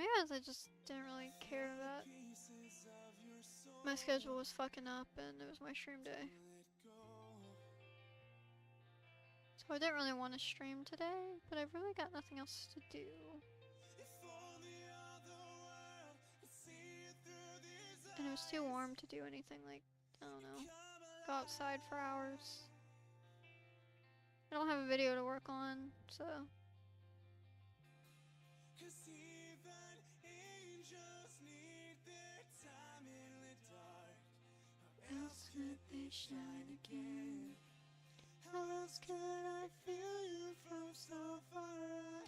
maybe I just didn't really care that my schedule was fucking up and it was my stream day. So I didn't really want to stream today, but I've really got nothing else to do. And it was too warm to do anything like, I don't know, go outside for hours. I don't have a video to work on, so. How else could they shine again? How else could I feel you from so far away?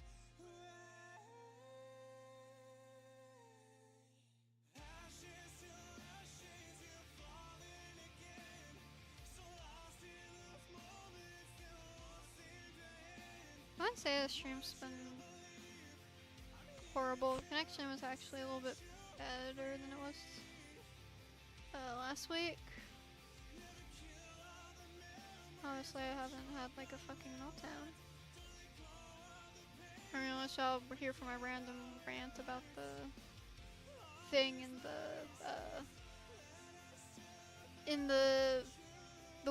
I wouldn't say the stream's been horrible. The connection was actually a little bit better than it was last week. Obviously, I haven't had like a fucking meltdown. I mean, unless y'all were here for my random rant about the thing in the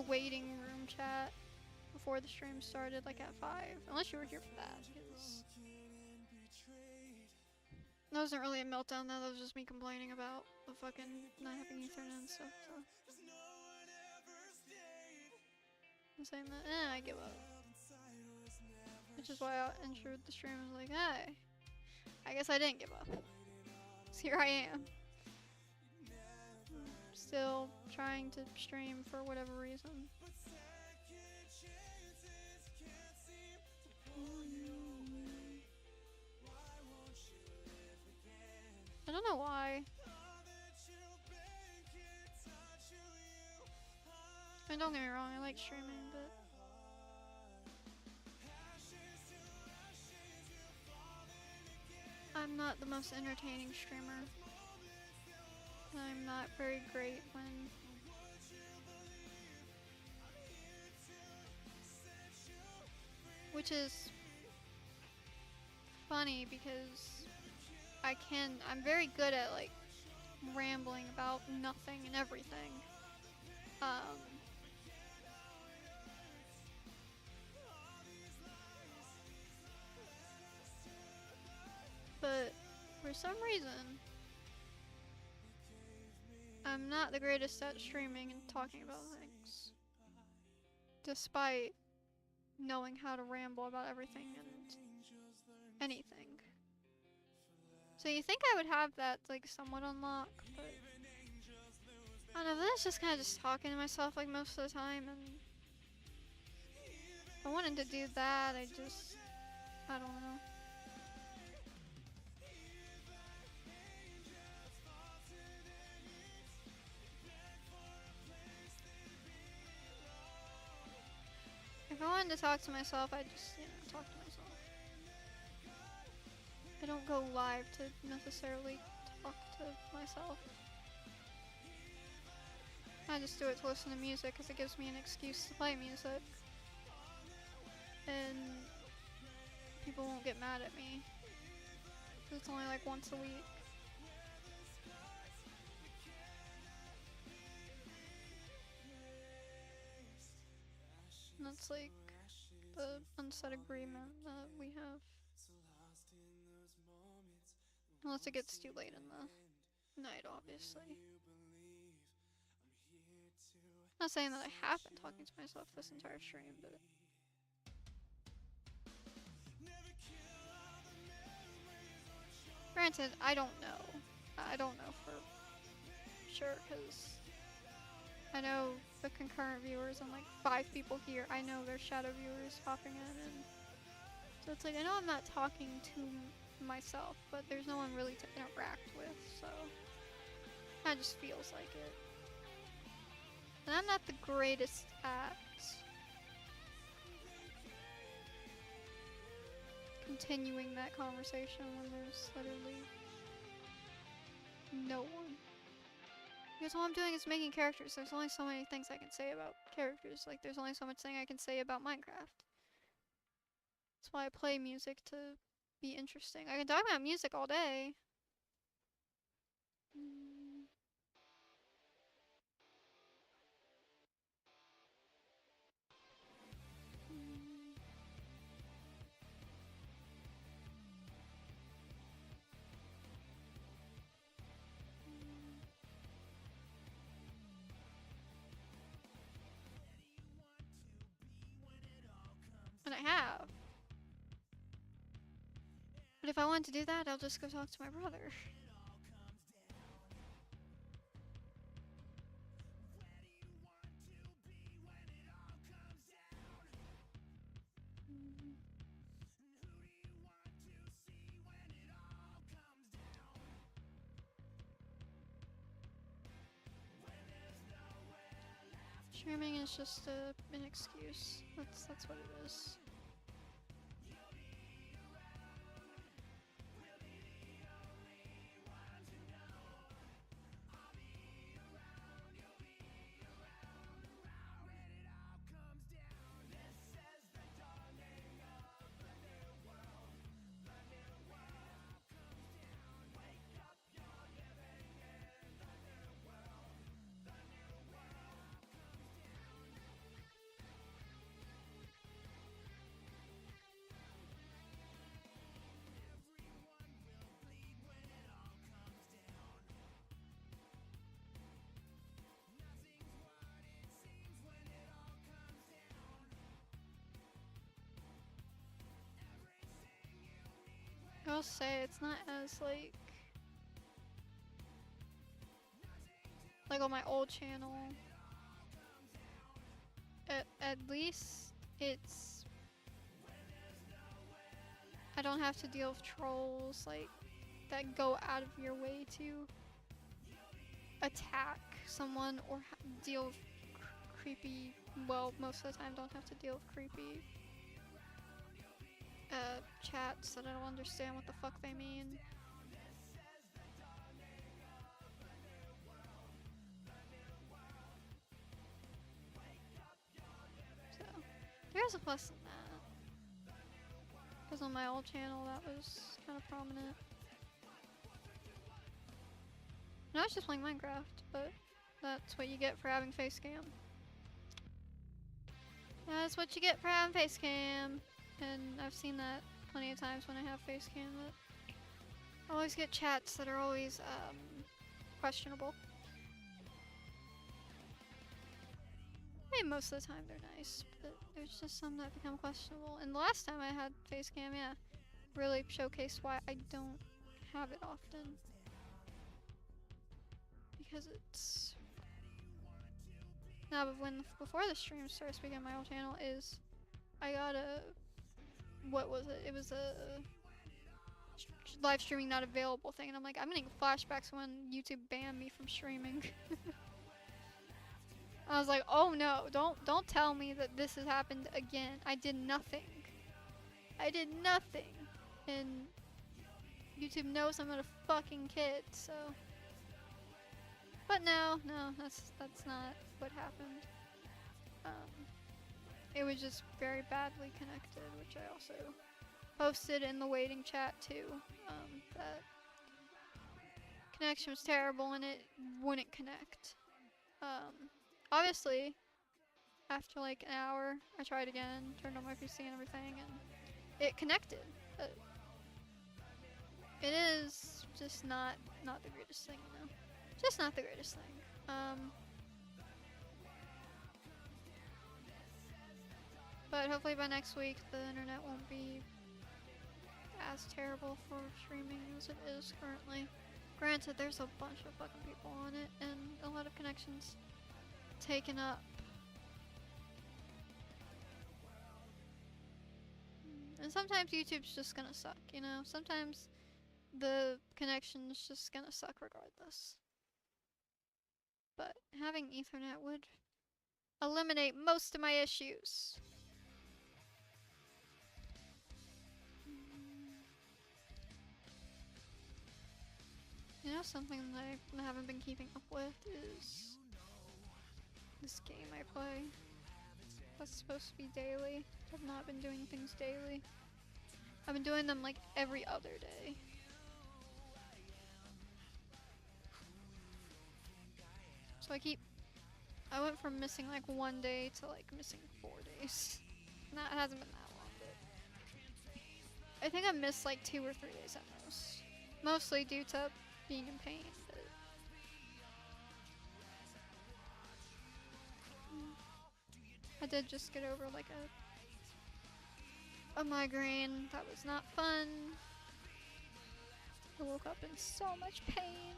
waiting room chat before the stream started, like at 5. Unless you were here for that, because that wasn't really a meltdown. That was just me complaining about the fucking not having Ethernet and stuff. So I'm saying that, I give up. Which is why I entered the stream and was like, hey, I guess I didn't give up. So here I am. Still trying to stream for whatever reason. I don't know why. And don't get me wrong, I like streaming, but I'm not the most entertaining streamer. I'm not very great when which is funny because I'm very good at like rambling about nothing and everything. But for some reason, I'm not the greatest at streaming and talking about things. Despite knowing how to ramble about everything and anything. So you think I would have that like somewhat unlocked, but I don't know, that's just kind of just talking to myself like most of the time, and if I wanted to do that, I don't know. If I wanted to talk to myself, I'd just, talk to myself. I don't go live to necessarily talk to myself. I just do it to listen to music because it gives me an excuse to play music. And people won't get mad at me. Because it's only like once a week. And that's like the unsaid agreement that we have. Unless it gets too late in the night, obviously. I'm not saying that I have been talking to myself this entire stream, but granted, I don't know. I don't know for sure, because I know the concurrent viewers and like 5 people here. I know there's shadow viewers popping in, and so it's like I know I'm not talking to myself, but there's no one really to interact with, so it just feels like it. And I'm not the greatest at continuing that conversation when there's literally no one. Because all I'm doing is making characters. There's only so many things I can say about characters. Like, there's only so much thing I can say about Minecraft. That's why I play music, to be interesting. I can talk about music all day, Mm. Mm. And I have. But if I want to do that, I'll just go talk to my brother. Mm. Streaming is just an excuse. That's what it is. I'll say it's not as like on my old channel. At least it's I don't have to deal with trolls like that go out of your way to attack someone or deal with creepy. Well, most of the time, don't have to deal with creepy chats that I don't understand what the fuck they mean. So there's a plus in that. Because on my old channel, that was kind of prominent. And I was just playing Minecraft, but that's what you get for having face cam. That's what you get for having face cam. And I've seen that plenty of times when I have face cam. That I always get chats that are always questionable. I mean, most of the time they're nice, but there's just some that become questionable. And the last time I had face cam, yeah, really showcased why I don't have it often. Because it's now, but before the stream starts speaking on my old channel is I got a what was it? It was a live streaming not available thing, and I'm like, I'm getting flashbacks when YouTube banned me from streaming. I was like, oh no, don't tell me that this has happened again. I did nothing. I did nothing, and YouTube knows I'm not a fucking kid, so. But no, that's not what happened. It was just very badly connected, which I also posted in the waiting chat too. That connection was terrible and it wouldn't connect. Obviously, after like an hour, I tried again, turned on my PC and everything, and it connected. It is just not the greatest thing, you know. Just not the greatest thing. But hopefully by next week the internet won't be as terrible for streaming as it is currently. Granted, there's a bunch of fucking people on it and a lot of connections taken up. And sometimes YouTube's just gonna suck, you know? Sometimes the connection's just gonna suck regardless. But having Ethernet would eliminate most of my issues. You know, something that I haven't been keeping up with is this game I play. That's supposed to be daily. I've not been doing things daily. I've been doing them like every other day. So I went from missing like 1 day to like missing 4 days. Not, it hasn't been that long, but I think I missed like 2 or 3 days at most. Mostly due to being in pain, but I did just get over like a migraine that was not fun. I woke up in so much pain.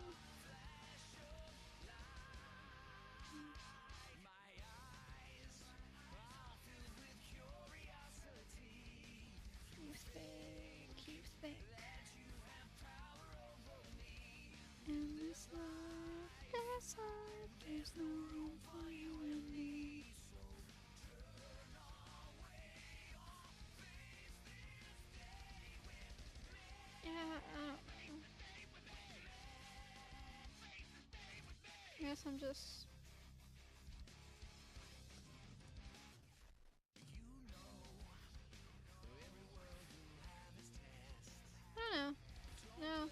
You think. In this life, there's no room for you and me. Yeah, I don't know. I guess I'm just. I don't know. No.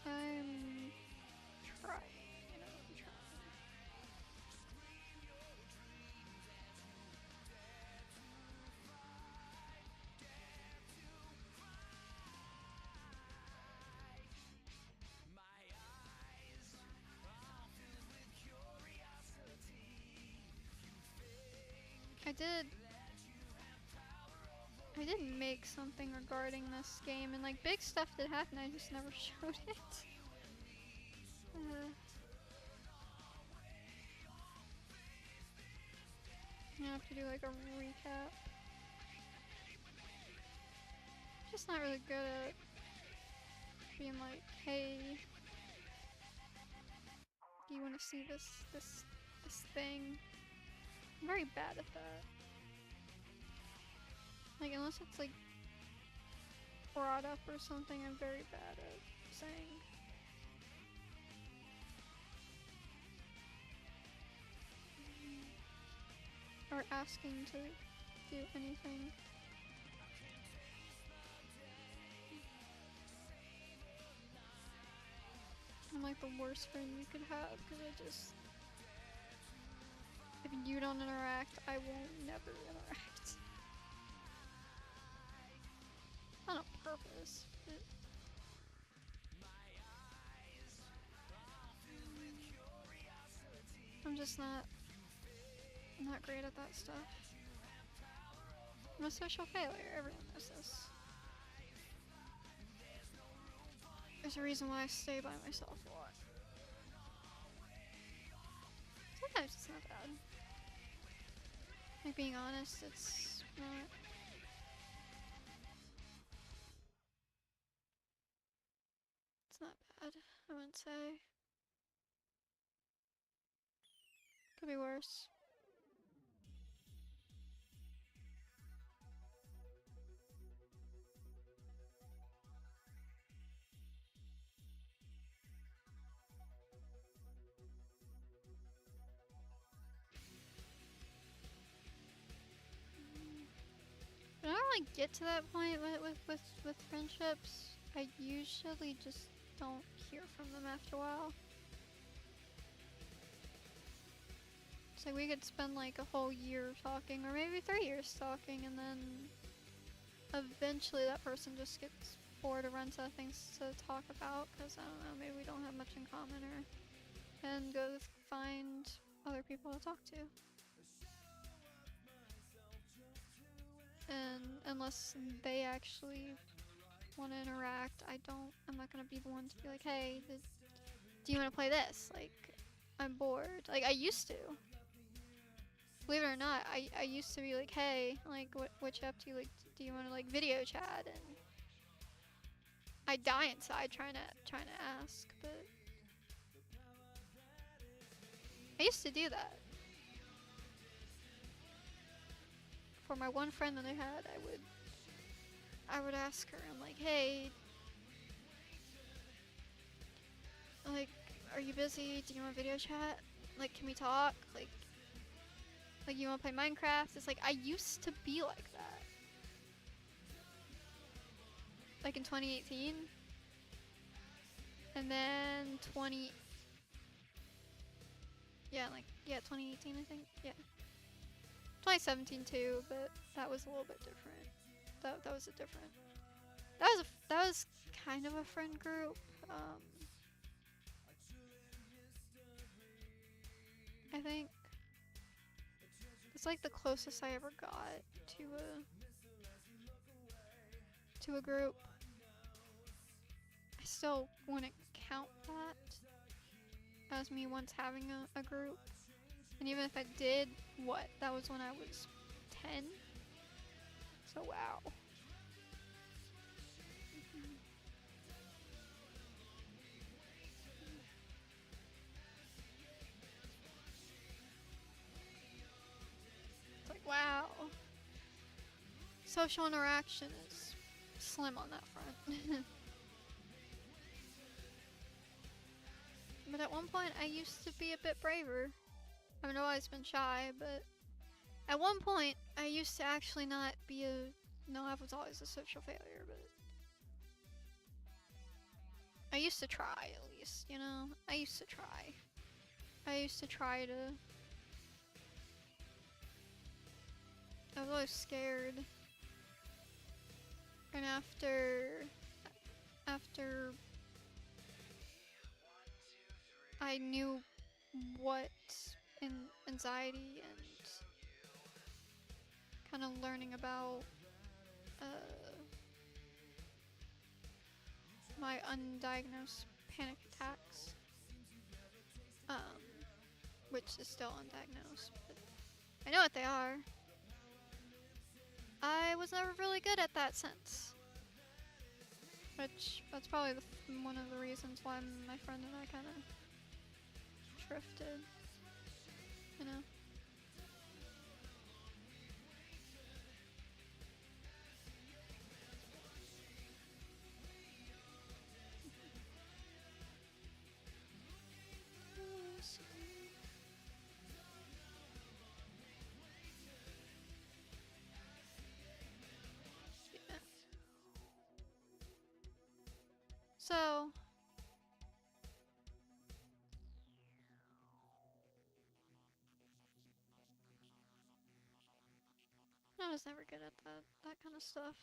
I'm trying. You know, I'm trying. I did. I did make something regarding this game, and like big stuff did happen. I just never showed it. I have to do like a recap. Just not really good at being like, hey, do you want to see this thing? I'm very bad at that. Like unless it's like brought up or something, I'm very bad at saying. Or asking to do anything. I'm like the worst friend you could have because I just. If you don't interact, I won't never interact. Not on purpose, but. I'm just not. I'm not great at that stuff. I'm a social failure, everyone knows this. There's a reason why I stay by myself a lot. Sometimes it's not bad. Like being honest, it's not. It's not bad, I wouldn't say. Could be worse. When I don't like get to that point with friendships, I usually just don't hear from them after a while. It's like we could spend like a whole year talking, or maybe 3 years talking, and then eventually that person just gets bored or runs out of things to talk about because I don't know, maybe we don't have much in common, and go find other people to talk to. And unless they actually want to interact, I'm not gonna be the one to be like, hey, do you want to play this? Like, I'm bored. Like, I used to. Believe it or not, I used to be like, hey, like, what you up to? Like, do you want to like video chat? And I die inside trying to ask, but I used to do that. For my one friend that I had, I would ask her, I'm like, hey, like, are you busy? Do you want video chat? Like, can we talk? Like you want to play Minecraft? It's like, I used to be like that. Like in 2018. And then 2018 I think. Yeah. 2017 too, but that was a little bit different. That was a different. That was kind of a friend group. I think it's like the closest I ever got to a group. I still wouldn't count that as me once having a group. And even if I did, that was when I was 10. So wow. It's like, wow. Social interaction is slim on that front. But at one point I used to be a bit braver. I've always been shy, but at one point I used to actually not be I was always a social failure, but I used to try at least, you know? I used to try. I was always scared. And after I knew what anxiety and kind of learning about my undiagnosed panic attacks, which is still undiagnosed, but I know what they are. I was never really good at that sense, which that's probably one of the reasons why my friend and I kind of drifted, you know. So, I was never good at that kind of stuff.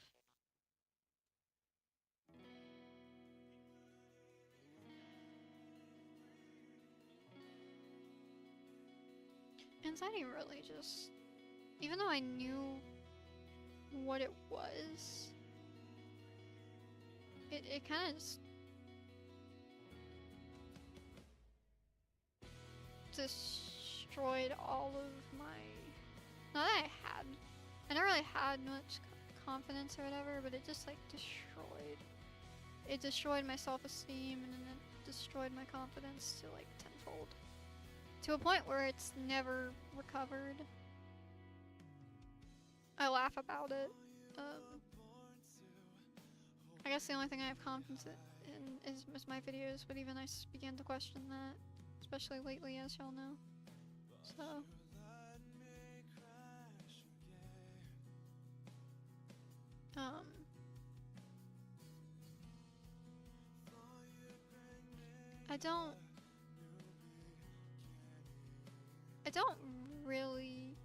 Anxiety really just, even though I knew what it was, it kind of just destroyed all of my, not that I never really had much confidence or whatever, but it just like destroyed my self-esteem, and then it destroyed my confidence to like tenfold. To a point where it's never recovered. I laugh about it. I guess the only thing I have confidence in is my videos, but even I began to question that, especially lately, as y'all know. So. I don't really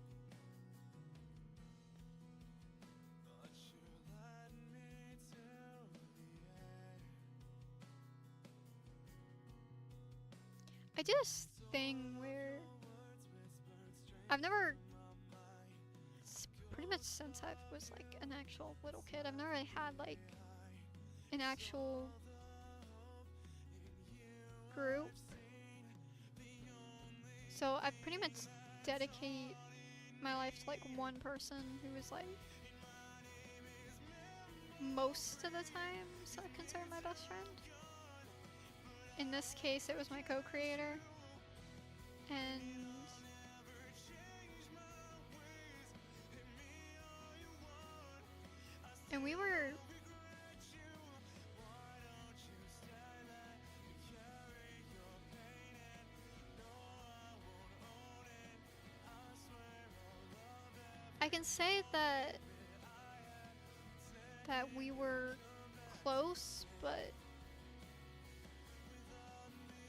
I do this thing where I've never, pretty much since I was like an actual little kid, I've never really had like an actual group. So I pretty much dedicate my life to like one person who is like most of the time so I consider my best friend. In this case, it was my co-creator, and we were I can say that we were close, but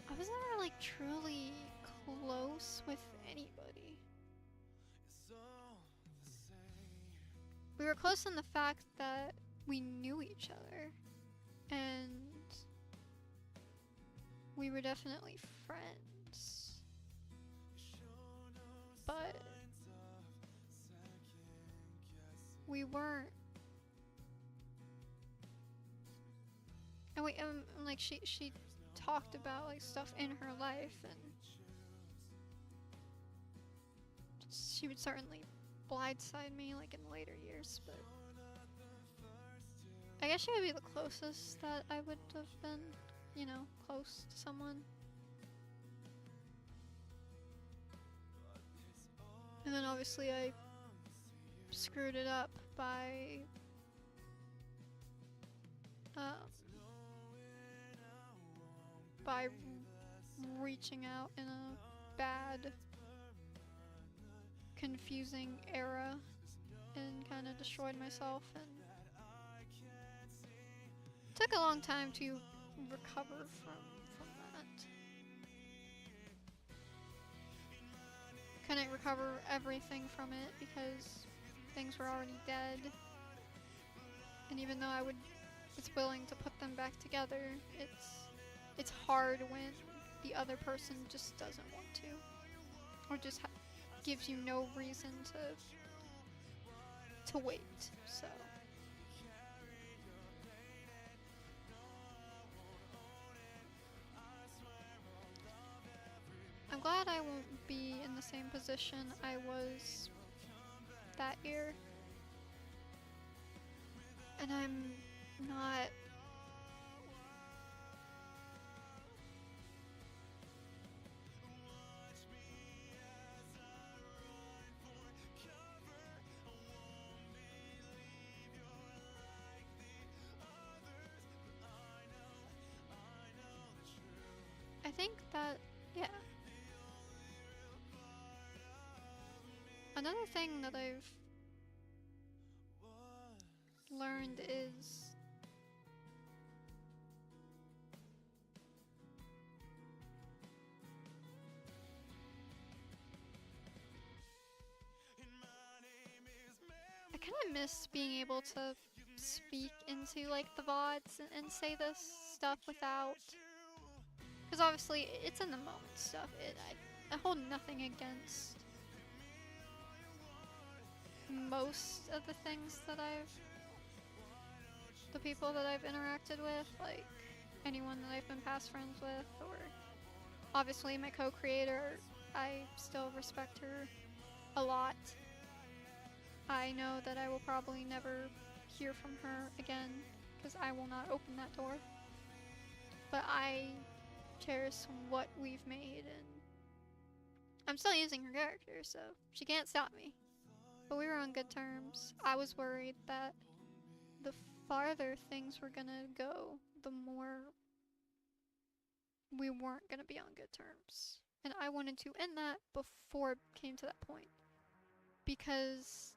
I was never like truly close with anybody. We were close in the fact that we knew each other and we were definitely friends. But we weren't. And like she talked about like stuff in her life, and she would certainly blindside me like in later years, but I guess she would be the closest that I would have been, you know, close to someone. And then obviously I screwed it up by by reaching out in a bad, confusing era and kind of destroyed myself, and took a long time to recover from that. Couldn't recover everything from it because things were already dead, and even though I was willing to put them back together, it's hard when the other person just doesn't want to, or just gives you no reason to wait. So I'm glad I won't be in the same position I was that year, and I'm not. I think that, yeah. Another thing that I've learned is I kind of miss being able to speak into like the VODs and say this stuff without, because obviously it's in the moment stuff. I hold nothing against most of the things that the people that I've interacted with, like anyone that I've been past friends with, or obviously my co-creator. I still respect her a lot. I know that I will probably never hear from her again because I will not open that door. But I cherish what we've made, and I'm still using her character, so she can't stop me. But we were on good terms. I was worried that the farther things were gonna go, the more we weren't gonna be on good terms. And I wanted to end that before it came to that point. Because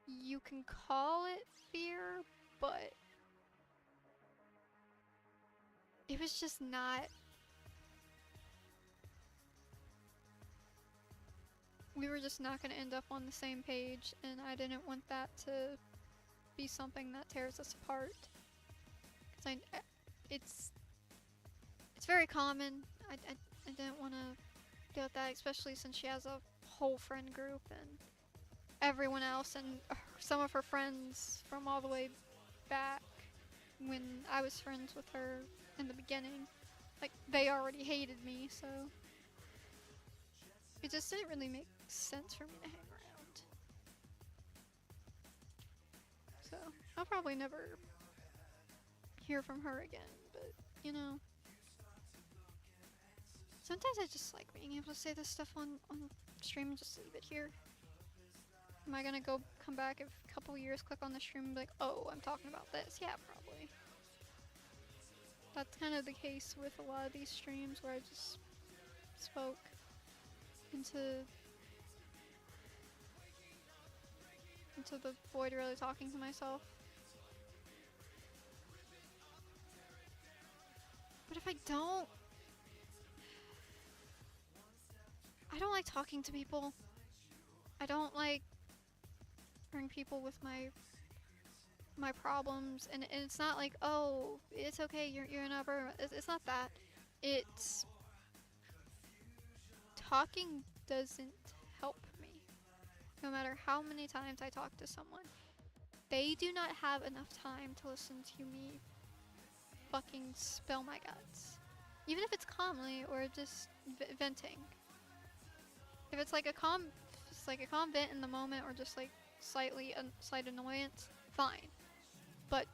you can call it fear, but it was just not. We were just not going to end up on the same page, and I didn't want that to be something that tears us apart. Because it's very common. I didn't want to deal with that, especially since she has a whole friend group and everyone else, and some of her friends from all the way back when I was friends with her in the beginning. Like, they already hated me, so it just didn't really make sense for me to hang around. So I'll probably never hear from her again, but you know, sometimes I just like being able to say this stuff on stream and just leave it here. Am I gonna come back in a couple years, click on the stream and be like, oh, I'm talking about this? Yeah, probably. That's kind of the case with a lot of these streams where I just spoke into into the void, really talking to myself. But if I don't like talking to people. I don't like bring people with my problems, and it's not like, oh, it's okay, you're not burden. It's not that. It's talking doesn't help me. No matter how many times I talk to someone, they do not have enough time to listen to me fucking spill my guts. Even if it's calmly or just venting. If it's like a calm vent in the moment, or just like slight annoyance, fine. But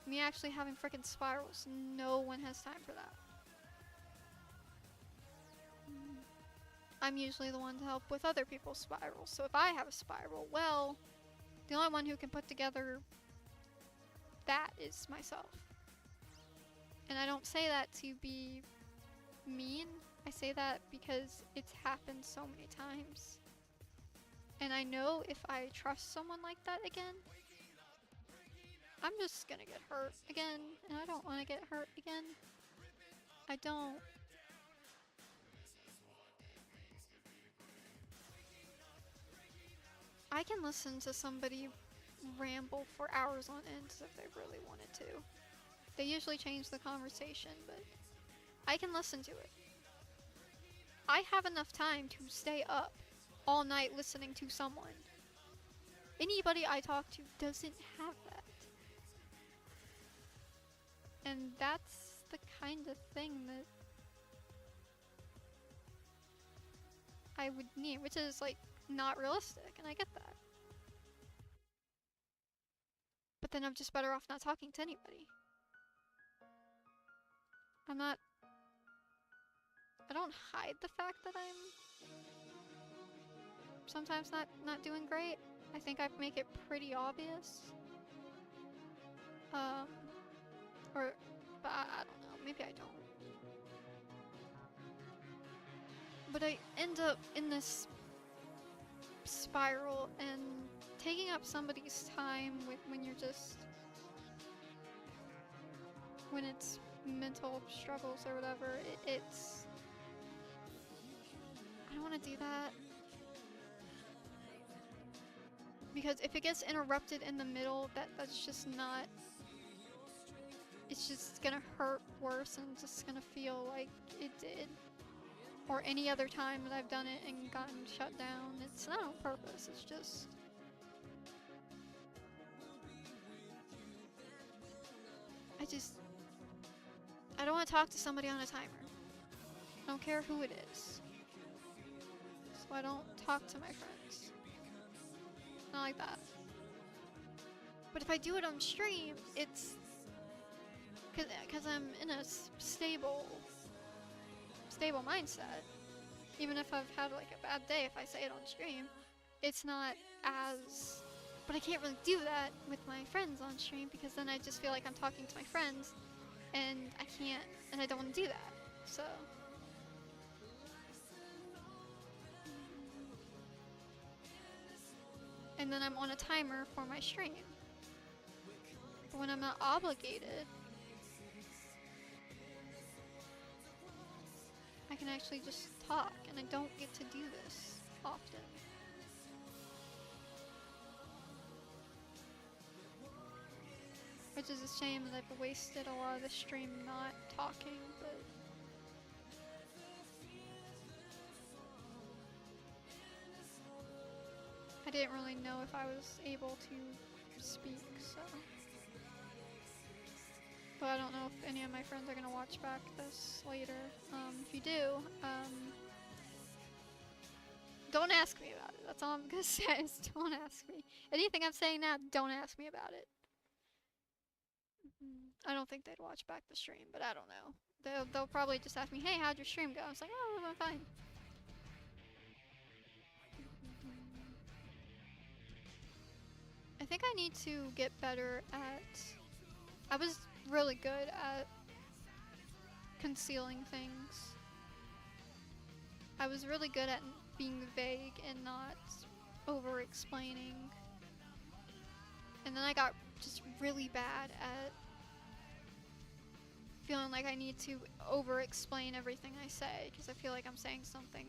me actually having freaking spirals, no one has time for that. I'm usually the one to help with other people's spirals. So if I have a spiral, well, the only one who can put together that is myself. And I don't say that to be mean. I say that because it's happened so many times. And I know if I trust someone like that again, I'm just gonna get hurt again. And I don't want to get hurt again. I don't. I can listen to somebody ramble for hours on end if they really wanted to. They usually change the conversation, but I can listen to it. I have enough time to stay up all night listening to someone. Anybody I talk to doesn't have that. And that's the kind of thing that I would need, which is like not realistic, and I get that. But then I'm just better off not talking to anybody. I don't hide the fact that I'm sometimes not doing great. I think I make it pretty obvious. But I don't know, maybe I don't. But I end up in this spiral and taking up somebody's time when you're just, when it's mental struggles or whatever, it's, I don't want to do that. Because if it gets interrupted in the middle, that's just not, it's just gonna hurt worse, and just gonna feel like it did. Or any other time that I've done it and gotten shut down. It's not on purpose, it's just, I don't want to talk to somebody on a timer. I don't care who it is. So I don't talk to my friends. Not like that. But if I do it on stream, it's because I'm in a stable mindset. Even if I've had like a bad day, if I say it on stream, it's not as, but I can't really do that with my friends on stream, because then I just feel like I'm talking to my friends, and I can't, and I don't want to do that. So and then I'm on a timer for my stream. But when I'm not obligated, I can actually just talk, and I don't get to do this often. Which is a shame that I've wasted a lot of the stream not talking, but I didn't really know if I was able to speak, so. But I don't know if any of my friends are gonna watch back this later. If you do, don't ask me about it. That's all I'm gonna say, is don't ask me. Anything I'm saying now, don't ask me about it. I don't think they'd watch back the stream, but I don't know. They'll probably just ask me, hey, how'd your stream go? I was like, oh, I'm fine. I think I need to get better at, I was really good at concealing things. I was really good at being vague and not over explaining. And then I got just really bad at feeling like I need to over explain everything I say because I feel like I'm saying something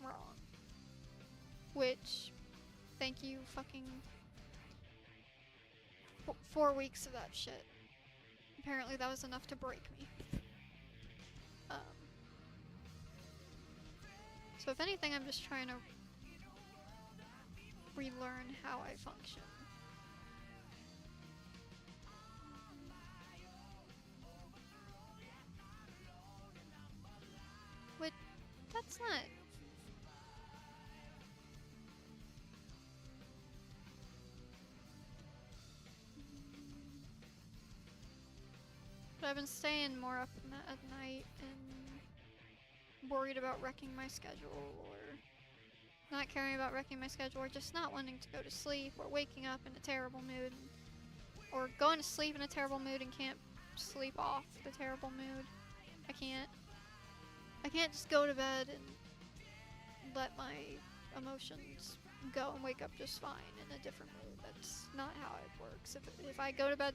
wrong. Which, thank you, fucking 4 weeks of that shit. Apparently that was enough to break me. So if anything, I'm just trying to relearn how I function. But that's not... But I've been staying more up at night and worried about wrecking my schedule, or not caring about wrecking my schedule, or just not wanting to go to sleep, or waking up in a terrible mood, or going to sleep in a terrible mood and can't sleep off the terrible mood. I can't just go to bed and let my emotions go and wake up just fine in a different mood. That's not how it works. If I go to bed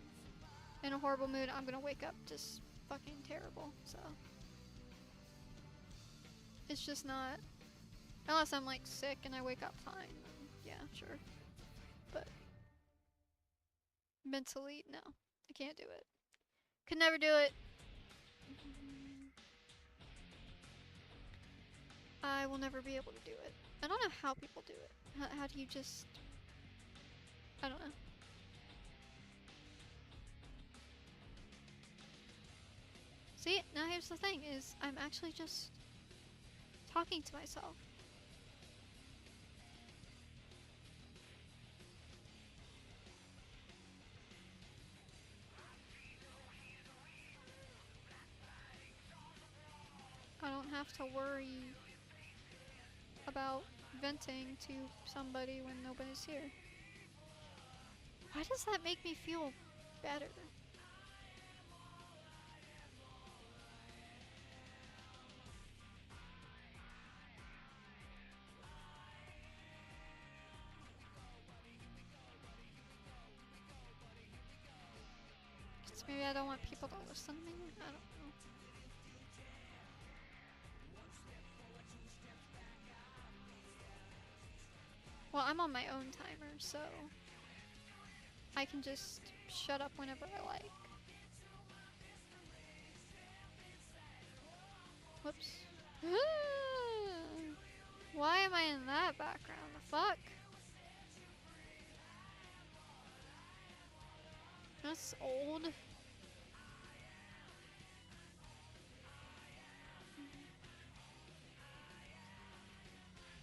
in a horrible mood, I'm gonna wake up just fucking terrible. So it's just not, unless I'm like sick and I wake up fine, then yeah, sure. But mentally, no, I can't do it. Could never do it. I will never be able to do it. I don't know how people do it. How do you just... I don't know. See, now here's the thing, is I'm actually just talking to myself. I don't have to worry about venting to somebody when nobody's here. Why does that make me feel better? Just maybe I don't want people to listen to me? I don't know. Well, I'm on my own timer, so I can just shut up whenever I like. Whoops. Why am I in that background? The fuck? That's old.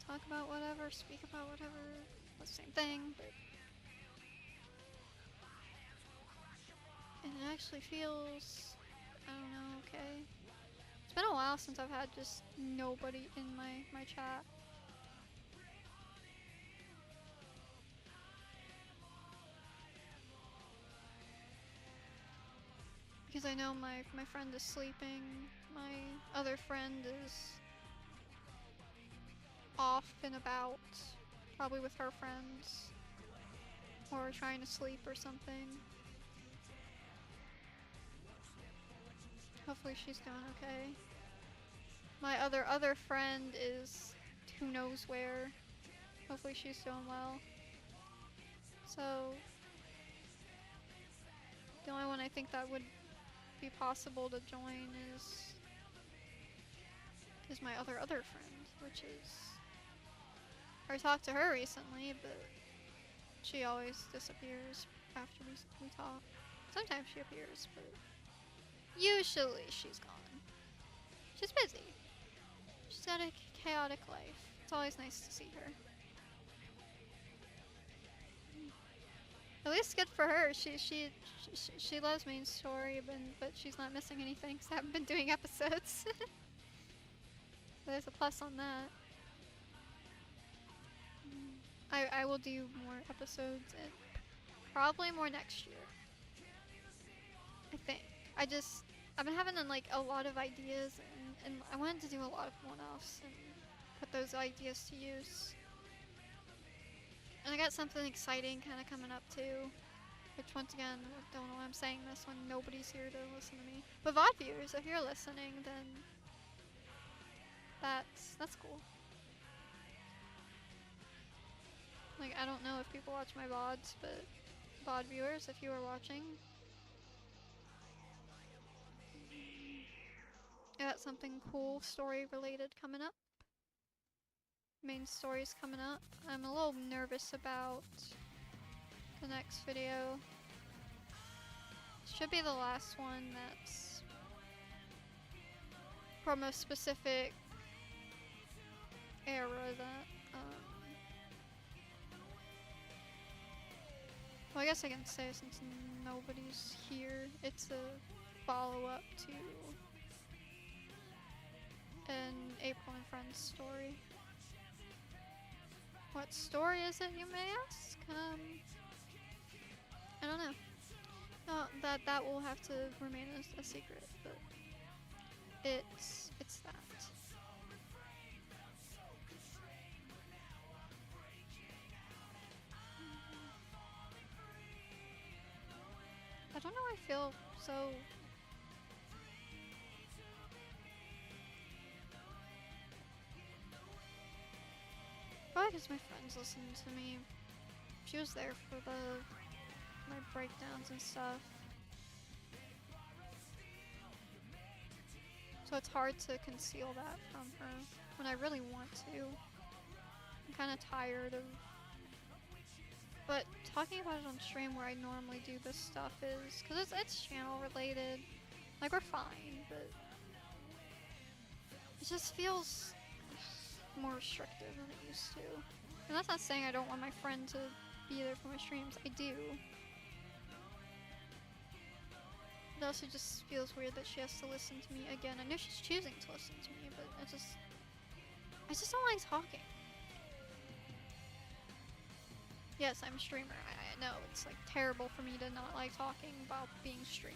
Talk about whatever, speak about whatever. The same thing, but and it actually feels, I don't know, okay. It's been a while since I've had just nobody in my chat. Because I know my friend is sleeping, my other friend is off and about, probably with her friends, or trying to sleep or something. Hopefully she's doing okay. My other friend is who knows where. Hopefully she's doing well. So the only one I think that would be possible to join is my other friend, which is, I talked to her recently, but she always disappears after we talk. Sometimes she appears, but usually she's gone. She's busy. She's got a chaotic life. It's always nice to see her. At least good for her. She loves Main Story, but she's not missing anything because I haven't been doing episodes. There's a plus on that. I will do more episodes and probably more next year. I think. I've been having like a lot of ideas and I wanted to do a lot of one-offs and put those ideas to use. And I got something exciting kind of coming up too. Which, once again, I don't know why I'm saying this when nobody's here to listen to me. But VOD viewers, if you're listening, then that's cool. Like, I don't know if people watch my VODs, but VOD viewers, if you are watching, I got something cool story related coming up. Main story's coming up. I'm a little nervous about the next video. Should be the last one that's from a specific era that, well, I guess I can say since nobody's here, it's a follow-up to an April and Friends story. What story is it, you may ask? I don't know. No, that will have to remain a secret, but it's that. I don't know why I feel so probably because my friends listened to me. She was there for my breakdowns and stuff. So it's hard to conceal that from her when I really want to. I'm kind of tired of. But talking about it on stream where I normally do this stuff is because it's channel related. Like, we're fine, but it just feels more restrictive than it used to. And that's not saying I don't want my friend to be there for my streams. I do. It also just feels weird that she has to listen to me again. I know she's choosing to listen to me, but I just don't like talking. Yes, I'm a streamer. I know it's like terrible for me to not like talking about being a streamer.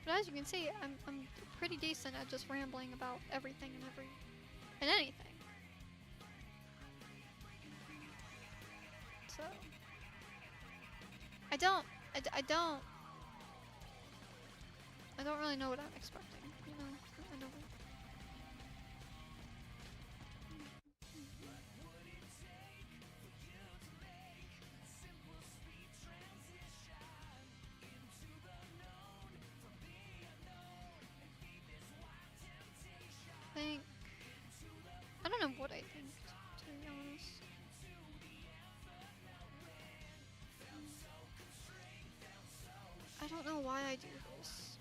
But as you can see, I'm pretty decent at just rambling about everything and anything. So I don't really know what I'm expecting, you know? I don't. I don't know what I think, to be honest. I don't know why I do this.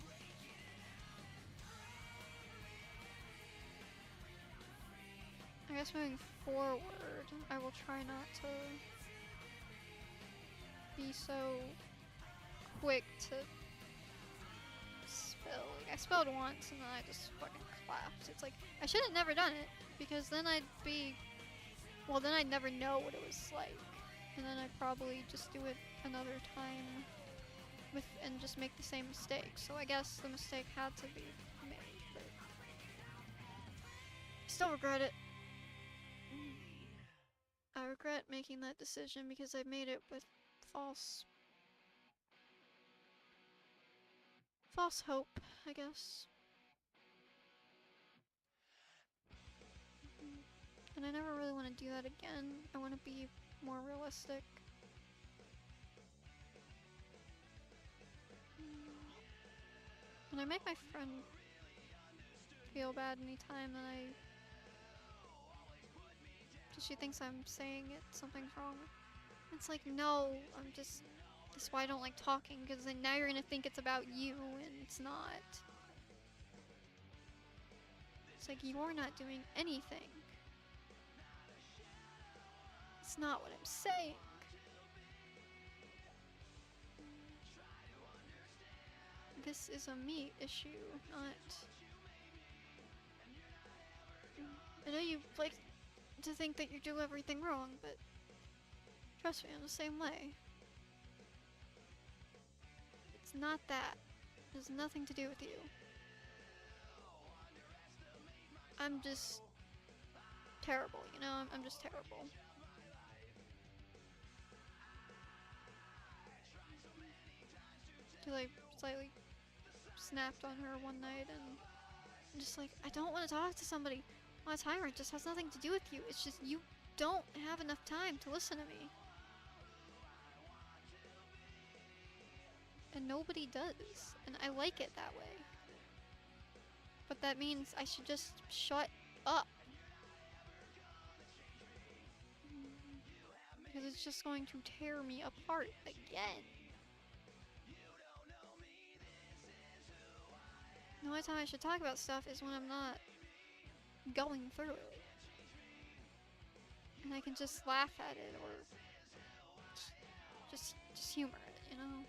I guess moving forward, I will try not to be so quick to spill. Like, I spilled once and then I just fucking clapped. It's like, I should have never done it, because then I'd never know what it was like. And then I'd probably just do it another time and just make the same mistake. So I guess the mistake had to be made, but I still regret it. I regret making that decision because I made it with false hope, I guess. And I never really want to do that again. I want to be more realistic. And I make my friend feel bad anytime that she thinks I'm saying something's wrong. It's like, no, that's why I don't like talking, because then now you're gonna think it's about you, and it's not. It's like, you're not doing anything. It's not what I'm saying. This is a me issue, not... I know you like to think that you do everything wrong, but trust me, I'm the same way. It's not that. It has nothing to do with you. I'm just terrible, you know? I'm just terrible. Because I slightly snapped on her one night and I'm just like, I don't want to talk to somebody on a timer. It just has nothing to do with you. It's just you don't have enough time to listen to me. And nobody does. And I like it that way. But that means I should just shut up. Because it's just going to tear me apart again. The only time I should talk about stuff is when I'm not going through it. And I can just laugh at it or just humor it, you know?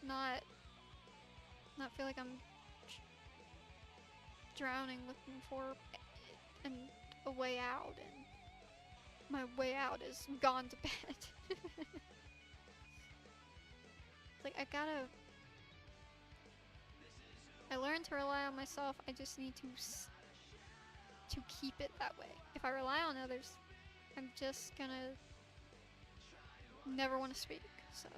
Not feel like I'm drowning looking for a way out, and my way out is gone to bed. Like, I learned to rely on myself. I just need to keep it that way. If I rely on others, I'm just gonna never want to speak, so.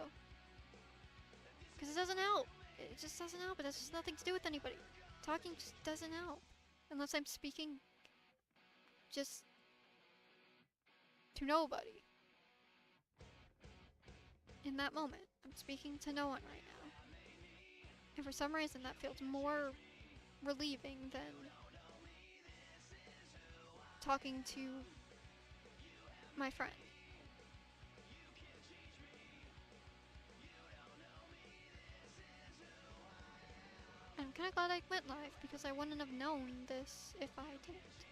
Because it doesn't help. It just doesn't help. It has just nothing to do with anybody. Talking just doesn't help. Unless I'm speaking just to nobody. In that moment, I'm speaking to no one right now. And for some reason that feels more relieving than talking to my friend. And I'm kinda glad I went live because I wouldn't have known this if I didn't.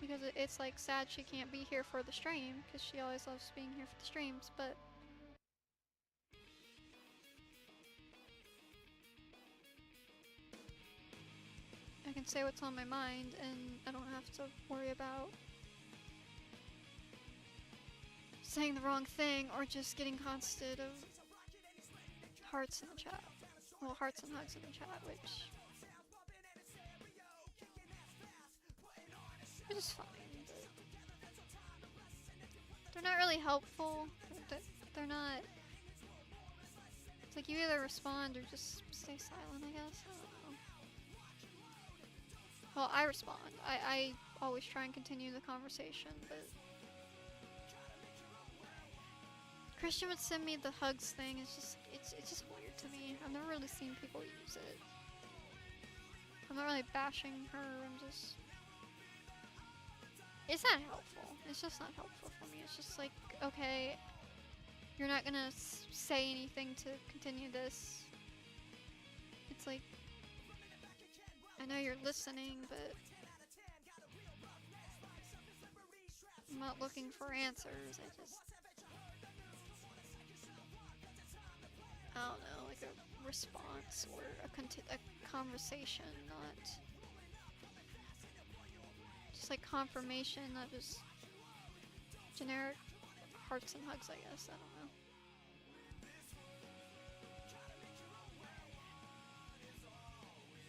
Because it's like sad she can't be here for the stream because she always loves being here for the streams, but I can say what's on my mind and I don't have to worry about saying the wrong thing or just getting constant of hearts in the chat. Well, hearts and hugs in the chat, which is fine, but they're not really helpful. They're not. It's like you either respond or just stay silent, I guess. I don't know. Well, I respond. I always try and continue the conversation, but Christian would send me the hugs thing. It's just weird to me. I've never really seen people use it. I'm not really bashing her. It's not helpful. It's just not helpful for me. It's just like, okay, you're not gonna say anything to continue this. It's like, I know you're listening, but I'm not looking for answers. I don't know, like a response or a conversation, not just like confirmation, not just generic hearts and hugs, I guess. I don't know.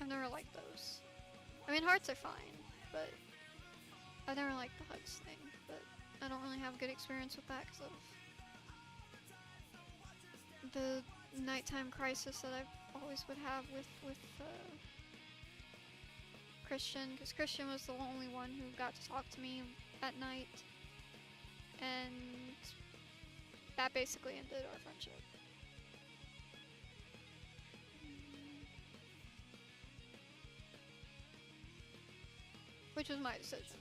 I've never liked those. I mean, hearts are fine, but I've never liked the hugs thing, but I don't really have a good experience with that because of the nighttime crisis that I always would have with Christian, because Christian was the only one who got to talk to me at night, and that basically ended our friendship. Which was my decision.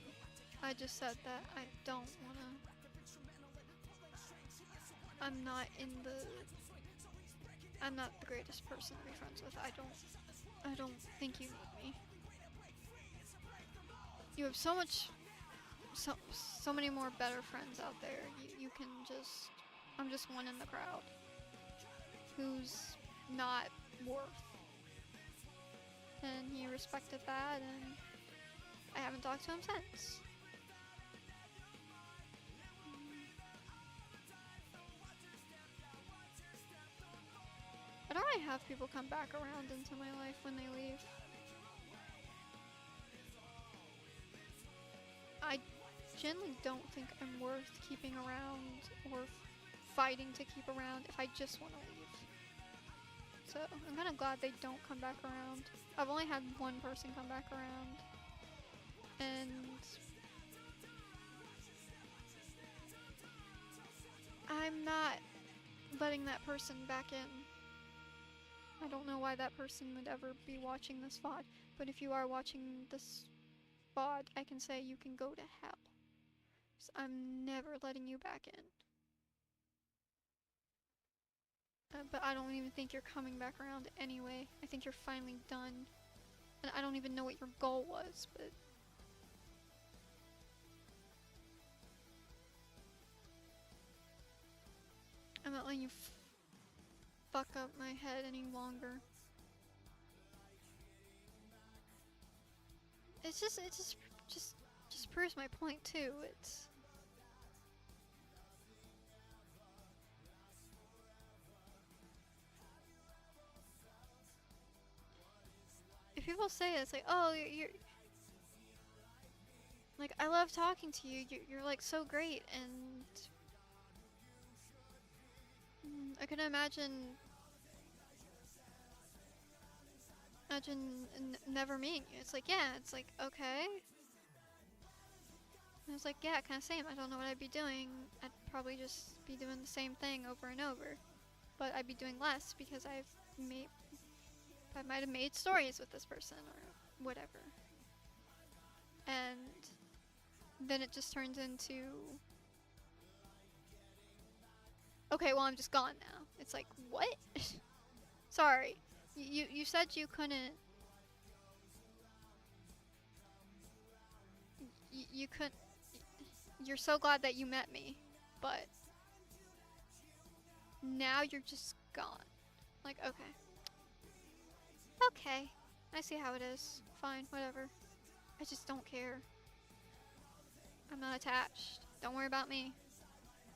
I just said that I don't wanna. I'm not the greatest person to be friends with. I don't think you need me. You have so many more better friends out there. You can just, I'm just one in the crowd who's not worth. And he respected that, and I haven't talked to him since. I don't really have people come back around into my life when they leave. I generally don't think I'm worth keeping around or fighting to keep around if I just want to leave. So I'm kind of glad they don't come back around. I've only had one person come back around, and I'm not letting that person back in. I don't know why that person would ever be watching this VOD, but if you are watching this VOD, I can say you can go to hell. So I'm never letting you back in. But I don't even think you're coming back around anyway. I think you're finally done. And I don't even know what your goal was, but... I'm not letting you fuck up my head any longer. It just proves my point too. It's... If people say it, it's like, oh, you're like, I love talking to you, you're like so great, and I can imagine never meeting you. It's like, yeah, it's like, okay. And I was like, yeah, kind of same. I don't know what I'd be doing. I'd probably just be doing the same thing over and over, but I'd be doing less because I might have made stories with this person or whatever. And then it just turns into, okay, well, I'm just gone now. It's like, what? Sorry. You said you couldn't. You couldn't. You're so glad that you met me, but now you're just gone. Like, okay. Okay. I see how it is. Fine, whatever. I just don't care. I'm not attached. Don't worry about me.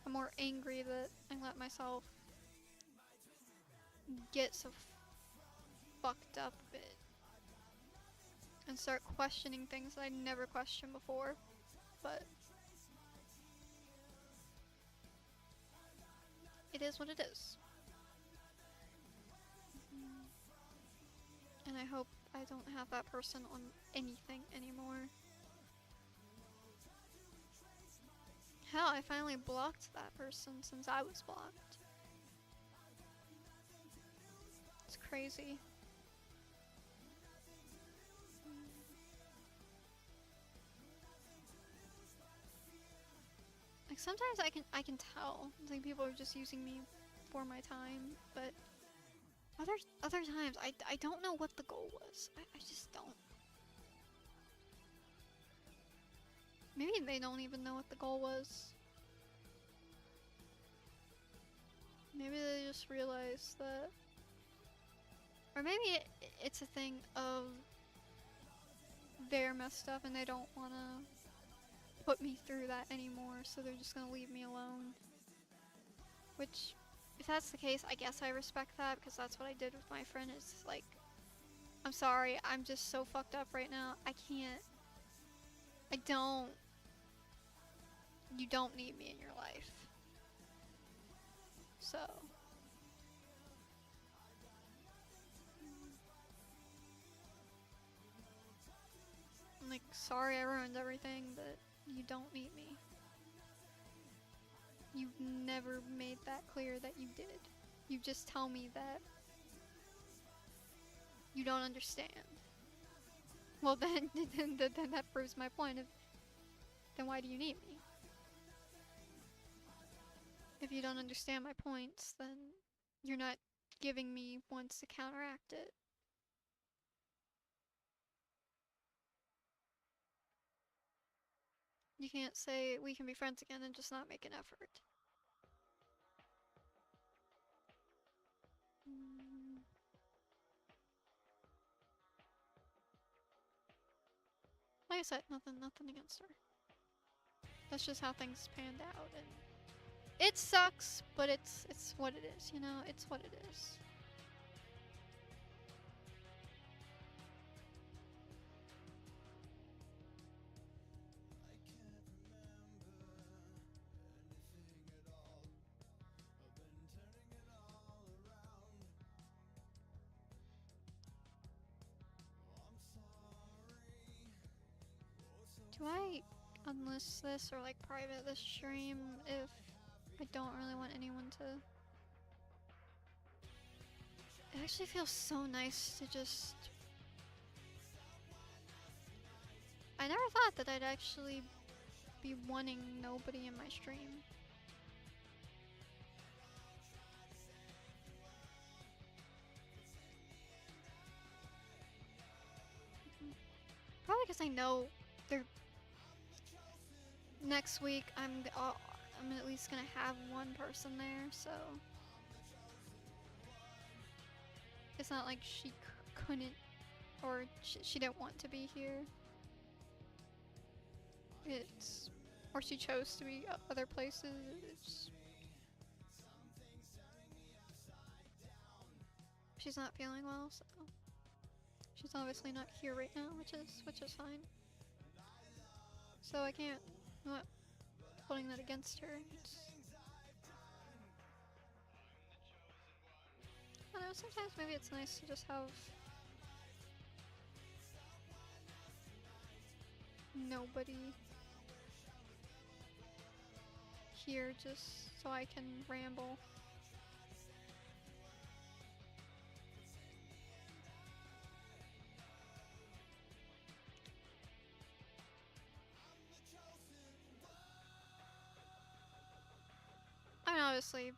I'm more angry that I let myself get so fucked up a bit and start questioning things that I never questioned before. But it is what it is. And I hope I don't have that person on anything anymore. Hell, I finally blocked that person since I was blocked. It's crazy. Like sometimes I can tell like people are just using me for my time, but other times I don't know what the goal was. I just don't. Maybe they don't even know what the goal was. Maybe they just realized that, or maybe it's a thing of they're messed up and they don't want to put me through that anymore, so they're just gonna leave me alone. Which, if that's the case, I guess I respect that, because that's what I did with my friend. It's like, I'm sorry, I'm just so fucked up right now. I can't. You don't need me in your life. So. I'm like, sorry I ruined everything, but you don't need me. You've never made that clear that you did. You just tell me that you don't understand. Well then that proves my point of, then why do you need me? If you don't understand my points, then you're not giving me ones to counteract it. You can't say we can be friends again and just not make an effort. Like I said, nothing against her. That's just how things panned out, and it sucks, but it's what it is, you know? It's what it is. Do I unlist this or like private this stream if I don't really want anyone to? It actually feels so nice to just. I never thought that I'd actually be wanting nobody in my stream. Probably because I know they're next week. I'm at least gonna have one person there, so it's not like she couldn't or she didn't want to be here. It's or she chose to be other places. It's, she's not feeling well, so she's obviously not here right now, which is fine. So I can't. I'm not putting that against her. I don't know. Sometimes maybe it's nice to just have nobody here, just so I can ramble. I mean, obviously,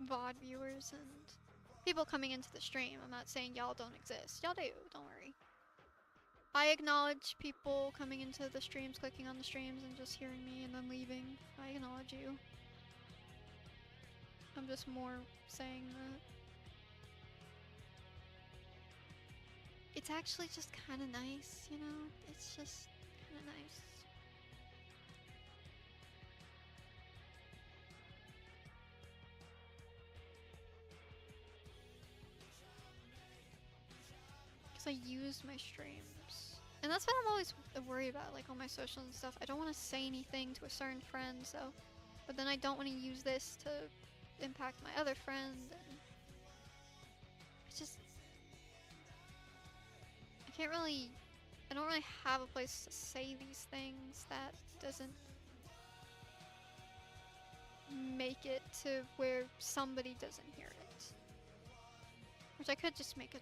VOD viewers and people coming into the stream. I'm not saying y'all don't exist. Y'all do, don't worry. I acknowledge people coming into the streams, clicking on the streams, and just hearing me and then leaving. I acknowledge you. I'm just more saying that it's actually just kind of nice, you know? It's just kind of nice. Because I use my streams. And that's what I'm always worried about, like on my socials and stuff. I don't want to say anything to a certain friend, so. But then I don't want to use this to impact my other friend. And it's just. I don't really have a place to say these things that doesn't make it to where somebody doesn't hear it. Which I could just make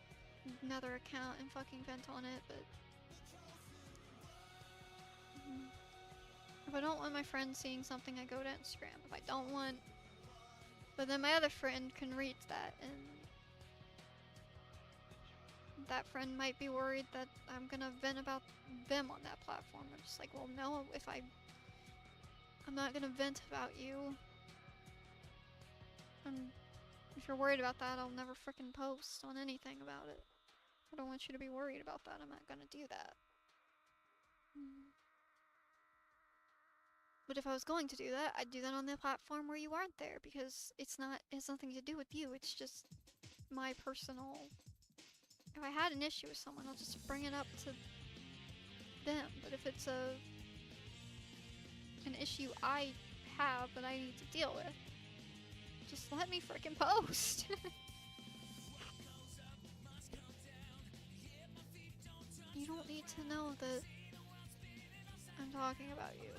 another account and fucking vent on it, but if I don't want my friend seeing something, I go to Instagram. If I don't want, but then my other friend can read that, and that friend might be worried that I'm gonna vent about them on that platform. I'm just like, well, no, I'm not gonna vent about you. If you're worried about that, I'll never frickin' post on anything about it. I don't want you to be worried about that. I'm not gonna do that. But if I was going to do that, I'd do that on the platform where you aren't there, because it has nothing to do with you. It's just my personal. If I had an issue with someone, I'll just bring it up to them. But if it's an issue I have that I need to deal with, just let me frickin' post. You don't need to know that I'm talking about you.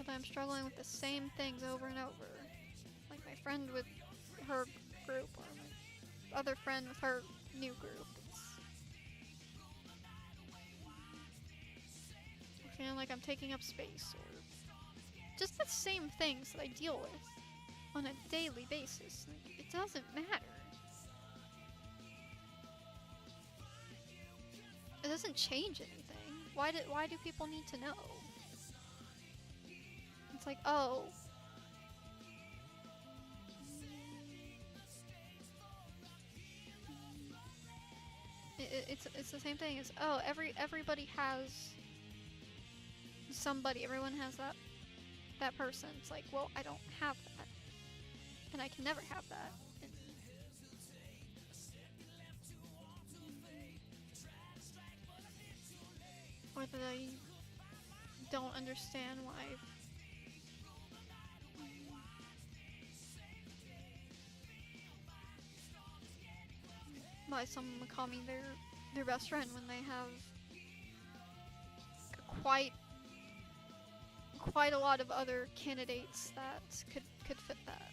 But I'm struggling with the same things over and over. Like my friend with her group, or my other friend with her new group. I feel like I'm taking up space, or just the same things that I deal with on a daily basis. Like, it doesn't matter. It doesn't change anything. Why do people need to know? It's like, oh. It's the same thing as, oh, everybody has somebody. Everyone has that person. It's like, well, I don't have that, and I can never have that. Or that I don't understand why someone would call me their their best friend when they have quite a lot of other candidates that could fit that.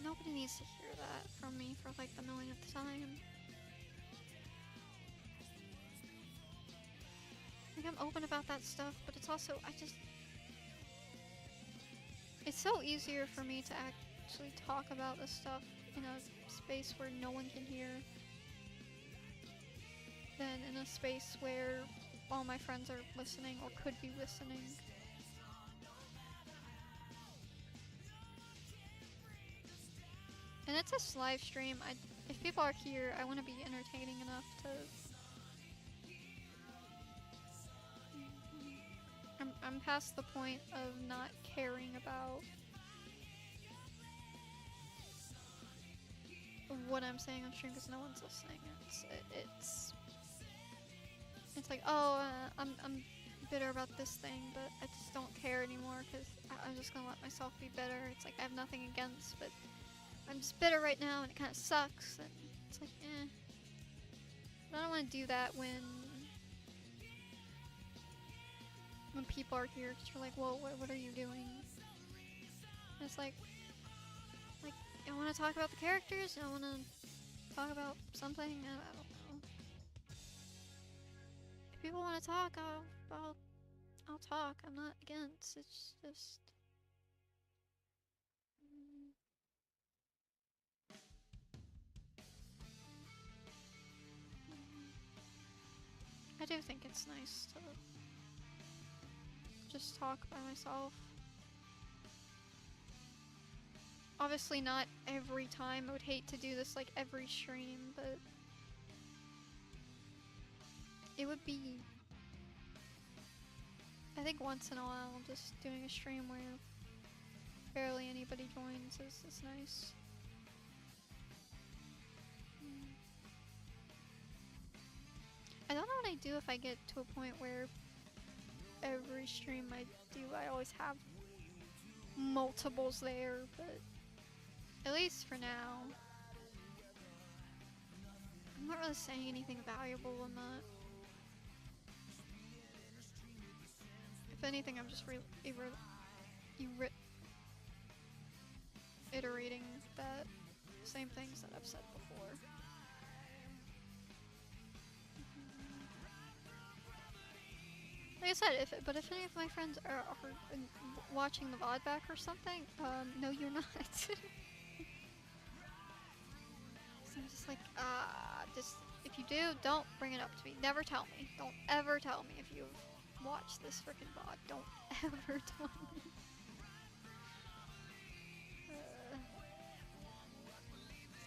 Nobody needs to hear that from me for like the millionth time. Like, I'm open about that stuff, but it's also, it's so easier for me to actually talk about this stuff in a space where no one can hear than in a space where all my friends are listening or could be listening. And it's a live stream. If people are here, I want to be entertaining enough to. I'm past the point of not caring about what I'm saying on stream because no one's listening. It's like, oh, I'm bitter about this thing, but I just don't care anymore because I'm just gonna let myself be bitter. It's like I have nothing against, but I'm just bitter right now, and it kind of sucks. And it's like, eh. But I don't want to do that when people are here because you're like, whoa, what are you doing? And it's like I want to talk about the characters. I want to talk about something. I don't know. If people want to talk, I'll talk. I'm not against. It's just. I do think it's nice to just talk by myself. Obviously not every time. I would hate to do this like every stream, but it would be, I think once in a while, just doing a stream where barely anybody joins is nice. I don't know what I do if I get to a point where every stream I do, I always have multiples there, but at least for now, I'm not really saying anything valuable in that. If anything, I'm just iterating that same things that I've said before. Like I said, if any of my friends are watching the VOD back or something, no, you're not. So I'm just like, just if you do, don't bring it up to me. Never tell me. Don't ever tell me if you've watched this freaking VOD. Don't ever tell me.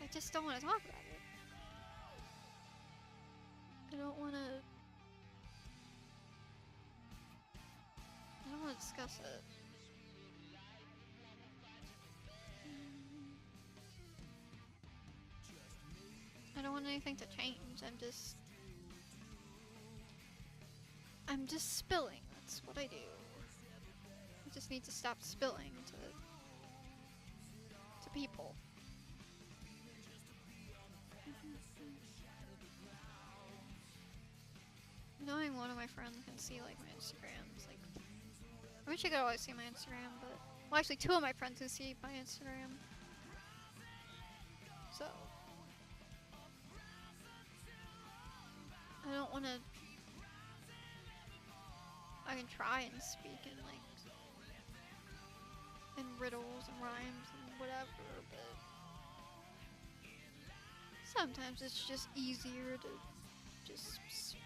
I just don't want to talk about it. I don't want to discuss it. I don't want anything to change. I'm just spilling. That's what I do. I just need to stop spilling to people. Knowing one of my friends can see like my Instagrams, like, I wish you could always see my Instagram, but well, actually, two of my friends can see my Instagram. So I don't want to. I can try and speak in like in riddles and rhymes and whatever, but sometimes it's just easier to just speak.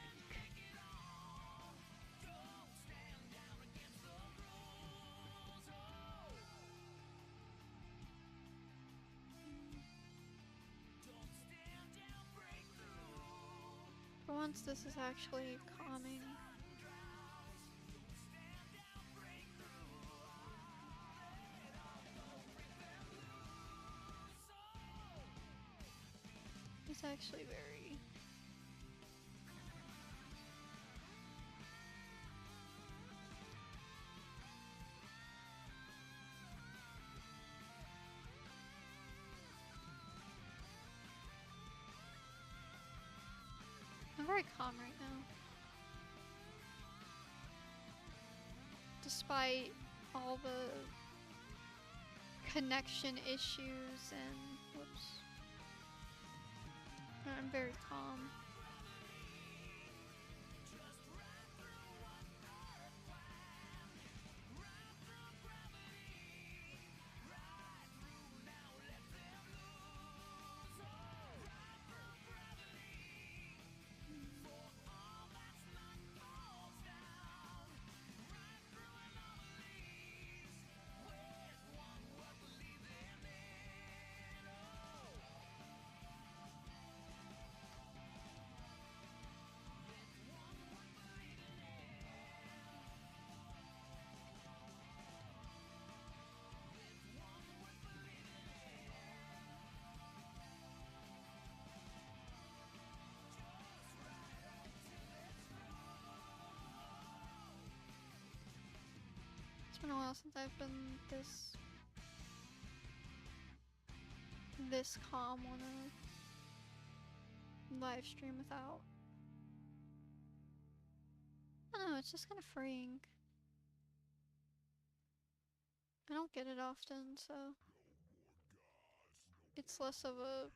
For once, this is actually calming. It's actually very... very calm right now. Despite all the connection issues and whoops. I'm very calm. It's been a while since I've been this calm on a live stream without. I don't know, it's just kind of freeing. I don't get it often, so it's less of a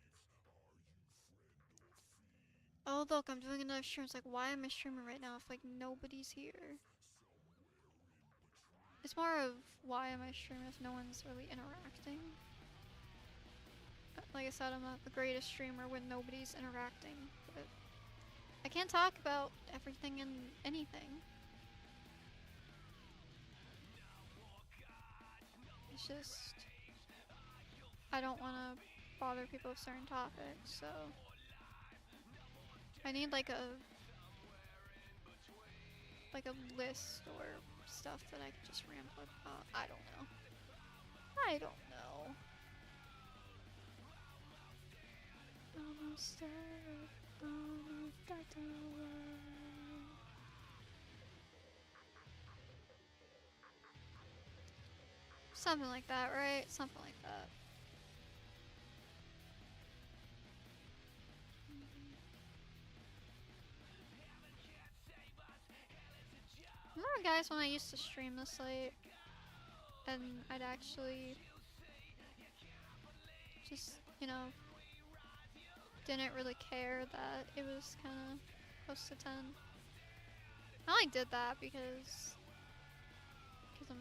oh look, I'm doing another stream. It's like, why am I streaming right now if like nobody's here? It's more of why am I streaming if no one's really interacting. Like I said, I'm not the greatest streamer when nobody's interacting, but I can't talk about everything and anything. It's just I don't want to bother people with certain topics, so I need like a list or stuff that I could just ramble about. I don't know. I don't know. Almost there, almost got to work. Something like that, right? Something like that. Remember guys when I used to stream this late and I'd actually just, you know, didn't really care that it was kind of close to 10. I only did that because of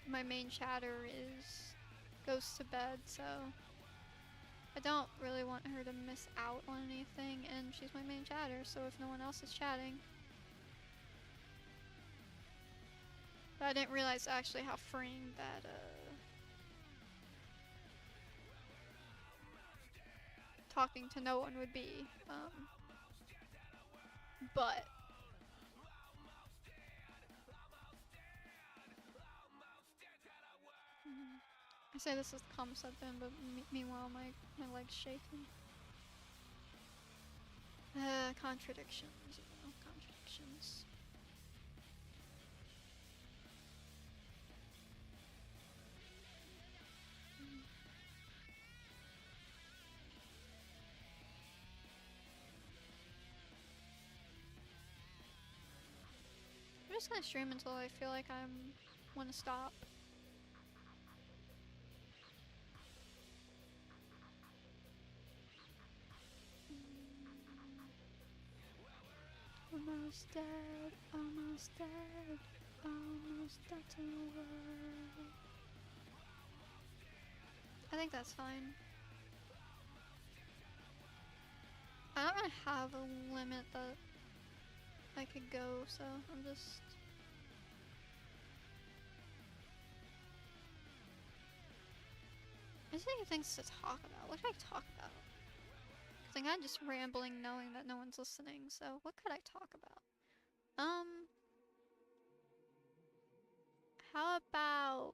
my main chatter goes to bed, so I don't really want her to miss out on anything, and she's my main chatter, so if no one else is chatting. But I didn't realize actually how freeing that talking to no one would be. But I say this is the calmest I've been, but meanwhile my leg's shaking. Contradictions, you know, contradictions. I'm just gonna stream until I feel like I want to stop. Almost dead, almost dead, almost dead to the world. I think that's fine. I don't really have a limit that I could go, so I'm just... I just need things to talk about. What could I talk about? Because I'm just rambling knowing that no one's listening, so what could I talk about? How about...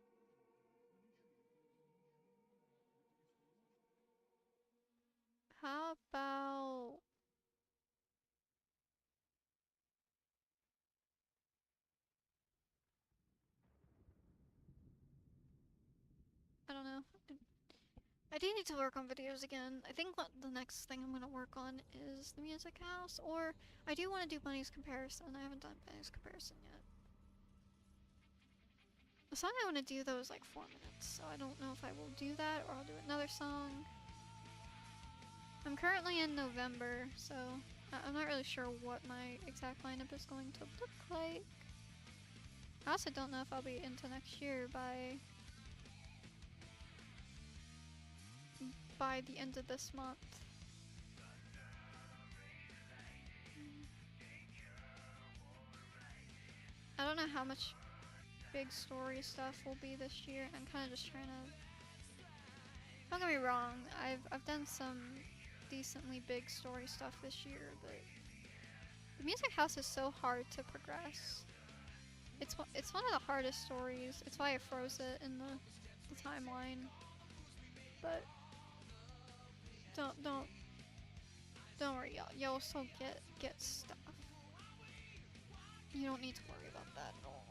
How about... I don't know. I do need to work on videos again. I think what the next thing I'm gonna work on is the music house, or I do want to do Bunny's comparison. I haven't done Bunny's comparison yet. The song I want to do though is like 4 minutes, so I don't know if I will do that or I'll do another song. I'm currently in November, so I'm not really sure what my exact lineup is going to look like. I also don't know if I'll be into next year by the end of this month. I don't know how much big story stuff will be this year. I'm kind of just trying to. Don't get me wrong. I've done some decently big story stuff this year, but the music house is so hard to progress. It's one of the hardest stories. It's why I froze it in the timeline. But don't worry, y'all. You'll still get stuff. You don't need to worry about that at all.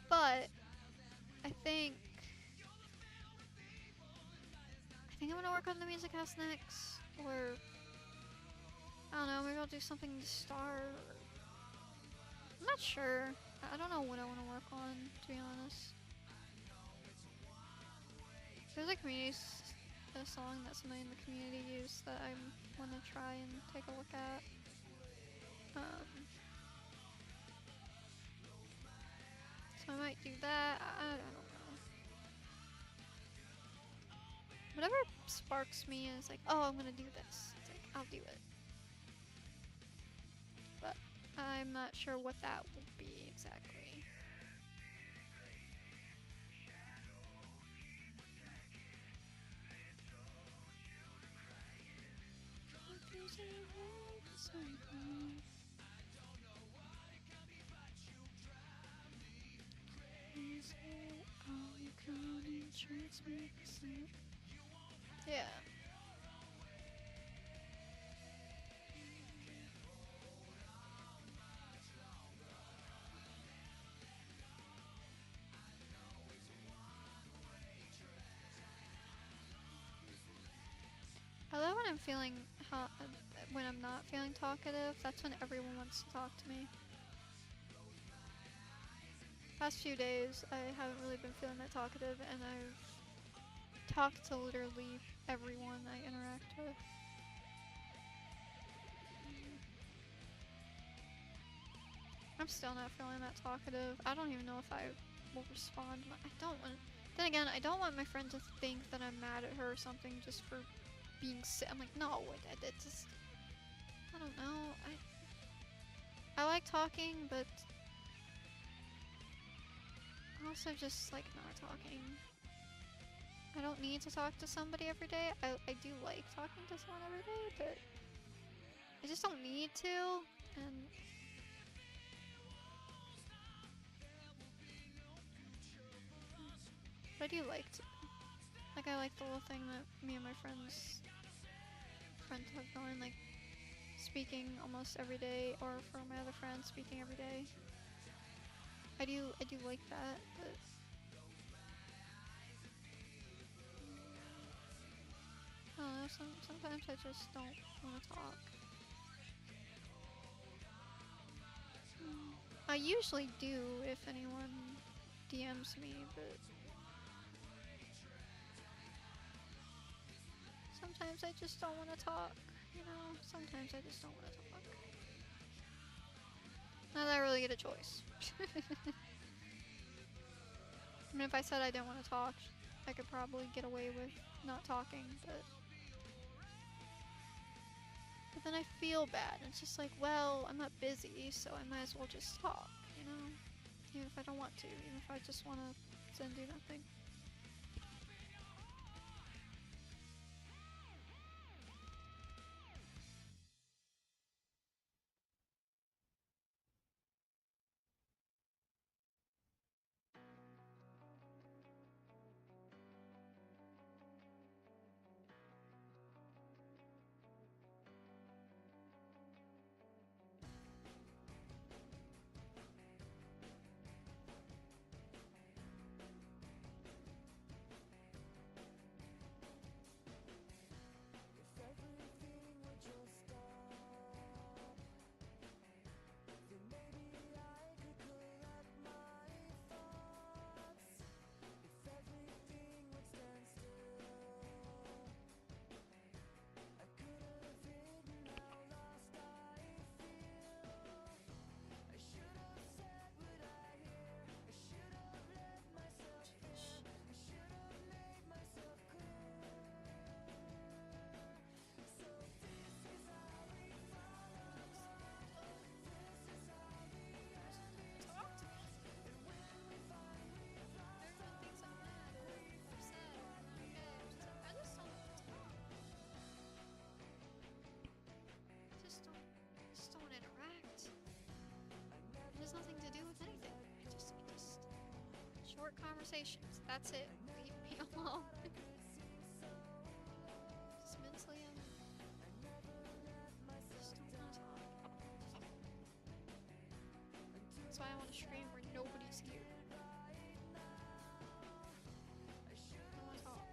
But I think I'm gonna work on the music house next, or I don't know. Maybe I'll do something to start. I'm not sure. I don't know what I want to work on, to be honest. There's a song that somebody in the community used that I want to try and take a look at. So I might do that. I don't know. Whatever sparks me is like, oh, I'm gonna do this. It's like, I'll do it. But I'm not sure what that will be exactly. Yeah. I love when I'm not feeling talkative. That's when everyone wants to talk to me. Past few days, I haven't really been feeling that talkative, and I've talked to literally everyone I interact with. I'm still not feeling that talkative. I don't even know if I will respond. I don't want. Then again, I don't want my friend to think that I'm mad at her or something just for being sick. I'm like, no, it just. I don't know. I like talking, but also just like not talking. I don't need to talk to somebody every day. I do like talking to someone every day, but I just don't need to. And but I do like to. Like, I like the little thing that me and my friends have going, like speaking almost every day, or for my other friends speaking every day. I do like that, but I don't know. Sometimes I just don't want to talk. I usually do if anyone DMs me, but sometimes I just don't want to talk. You know, sometimes I just don't want to talk. Not that I really get a choice. I mean, if I said I didn't want to talk, I could probably get away with not talking, but then I feel bad. It's just like, well, I'm not busy, so I might as well just talk, you know? Even if I don't want to, even if I just want to sit and do nothing. short conversations. That's it. Leave me alone. Just mentally, just don't want to talk. That's why I want to stream where nobody's here. I want to talk.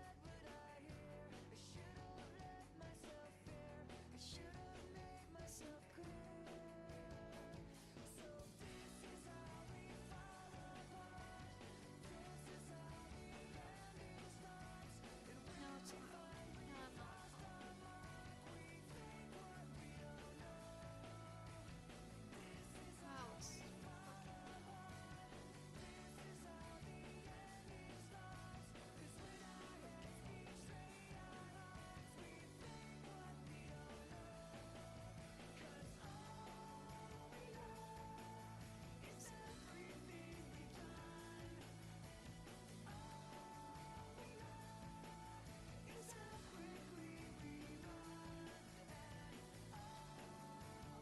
No, it's not. No, I'm not. Wow, it's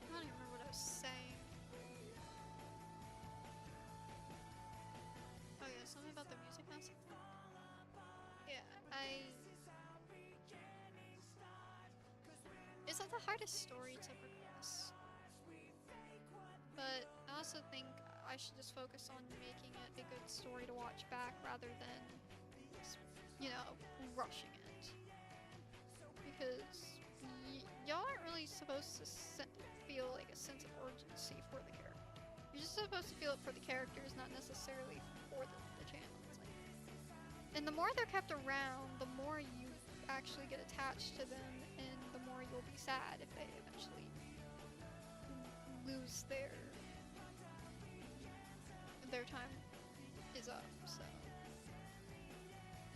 I don't even remember what I was saying. Oh yeah, something about the music master. Yeah, it's like the hardest story to progress. But I also think I should just focus on making it a good story to watch back rather than, you know, rushing it. Because y'all aren't really supposed to feel like a sense of urgency for the character. You're just supposed to feel it for the characters, not necessarily for the channel. And the more they're kept around, the more you actually get attached to them, and the more you'll be sad if they eventually lose their time is up. So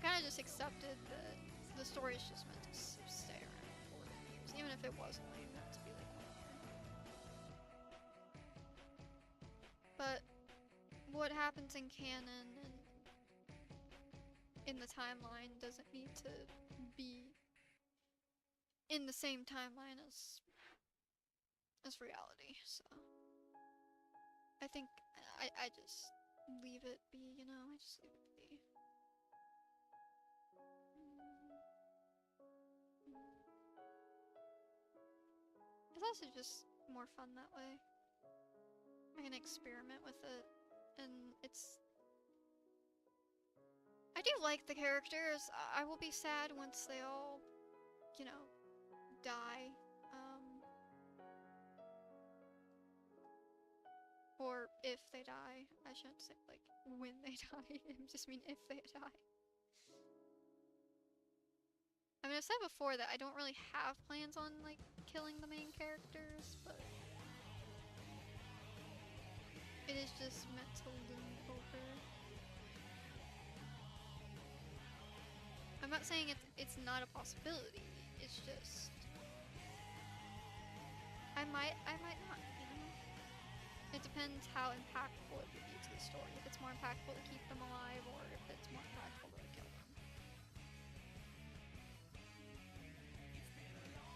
kind of just accepted that the story is just meant to stay around for years, even if it wasn't like meant to be like 1 year. But what happens in canon and in the timeline doesn't need to be in the same timeline as reality. So I think I just leave it be, you know, I just leave it be. It's also just more fun that way. I can experiment with it, and I do like the characters. I will be sad once they all, you know, die. Or if they die. I shouldn't say, like, when they die. I just mean if they die. I mean, I've said before that I don't really have plans on, like, killing the main characters, but it is just meant to loom over. I'm not saying it's not a possibility. It's just I might not, you know? It depends how impactful it would be to the story. If it's more impactful to keep them alive, or if it's more impactful to kill them.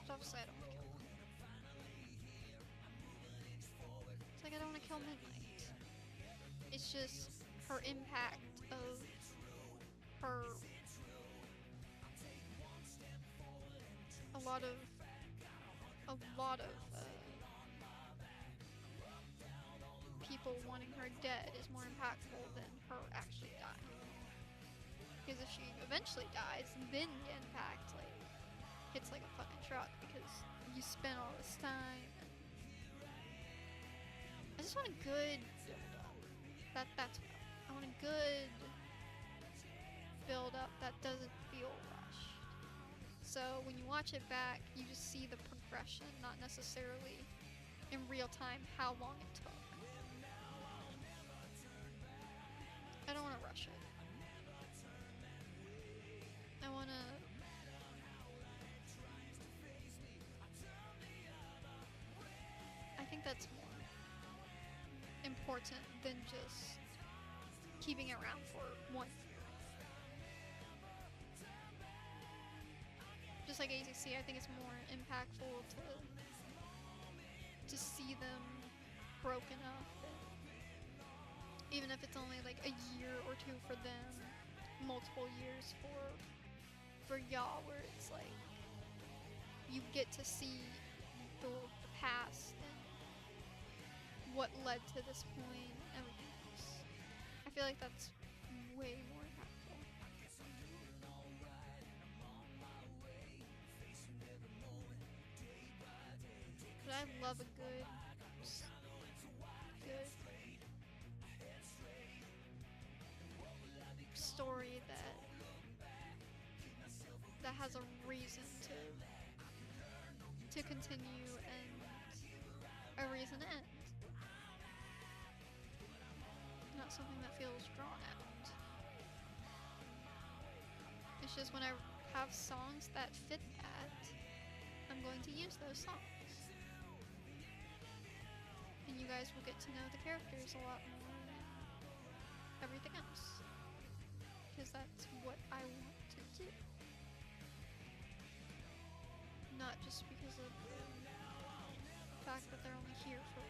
So obviously I don't want to kill them. It's like I don't want to kill Midnight. It's just her impact of her... A lot of people wanting her dead is more impactful than her actually dying. Because if she eventually dies, then the impact like hits like a fucking truck because you spent all this time. I just want a good build up. That's what I want a good build up that doesn't feel rushed. So when you watch it back, you just see the progression, not necessarily in real time how long it took. I don't want to rush it. I want to... I think that's more important than just keeping it around for 1 year. Just like AZC, I think it's more impactful to see them broken up even if it's only like a year or two for them, multiple years for y'all, where it's like you get to see the past and what led to this point and everything else. I feel like that's way more impactful. But I love a good story that has a reason to continue and a reason to end. Not something that feels drawn out. It's just when I have songs that fit that, I'm going to use those songs. And you guys will get to know the characters a lot more than everything else. Because that's what I want to do. Not just because of the fact that they're only here for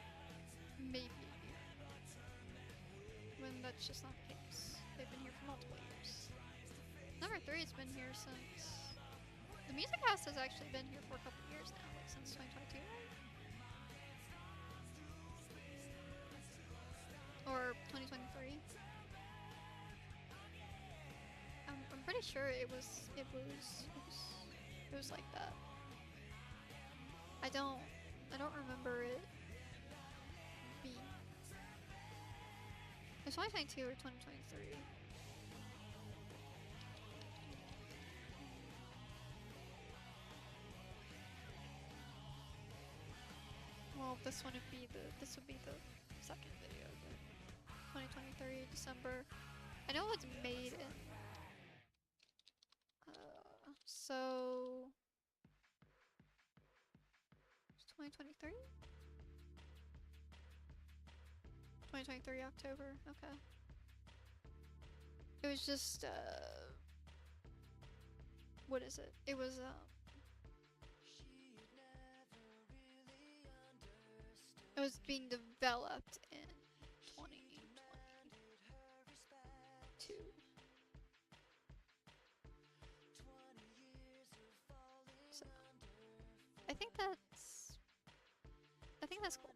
maybe a year. When that's just not the case. They've been here for multiple years. Number 3 has been here since... The Music House has actually been here for a couple years now, like since 2022, right? Or 2023. I'm pretty sure it was like that. I don't remember it being. It's 2022 or 2023. Well, this would be the second video. But 2023 December. I know it's made in. So. It's 2023. 2023 October. Okay. It was just what is it? It was it was being developed in 2022. So I think that's cool.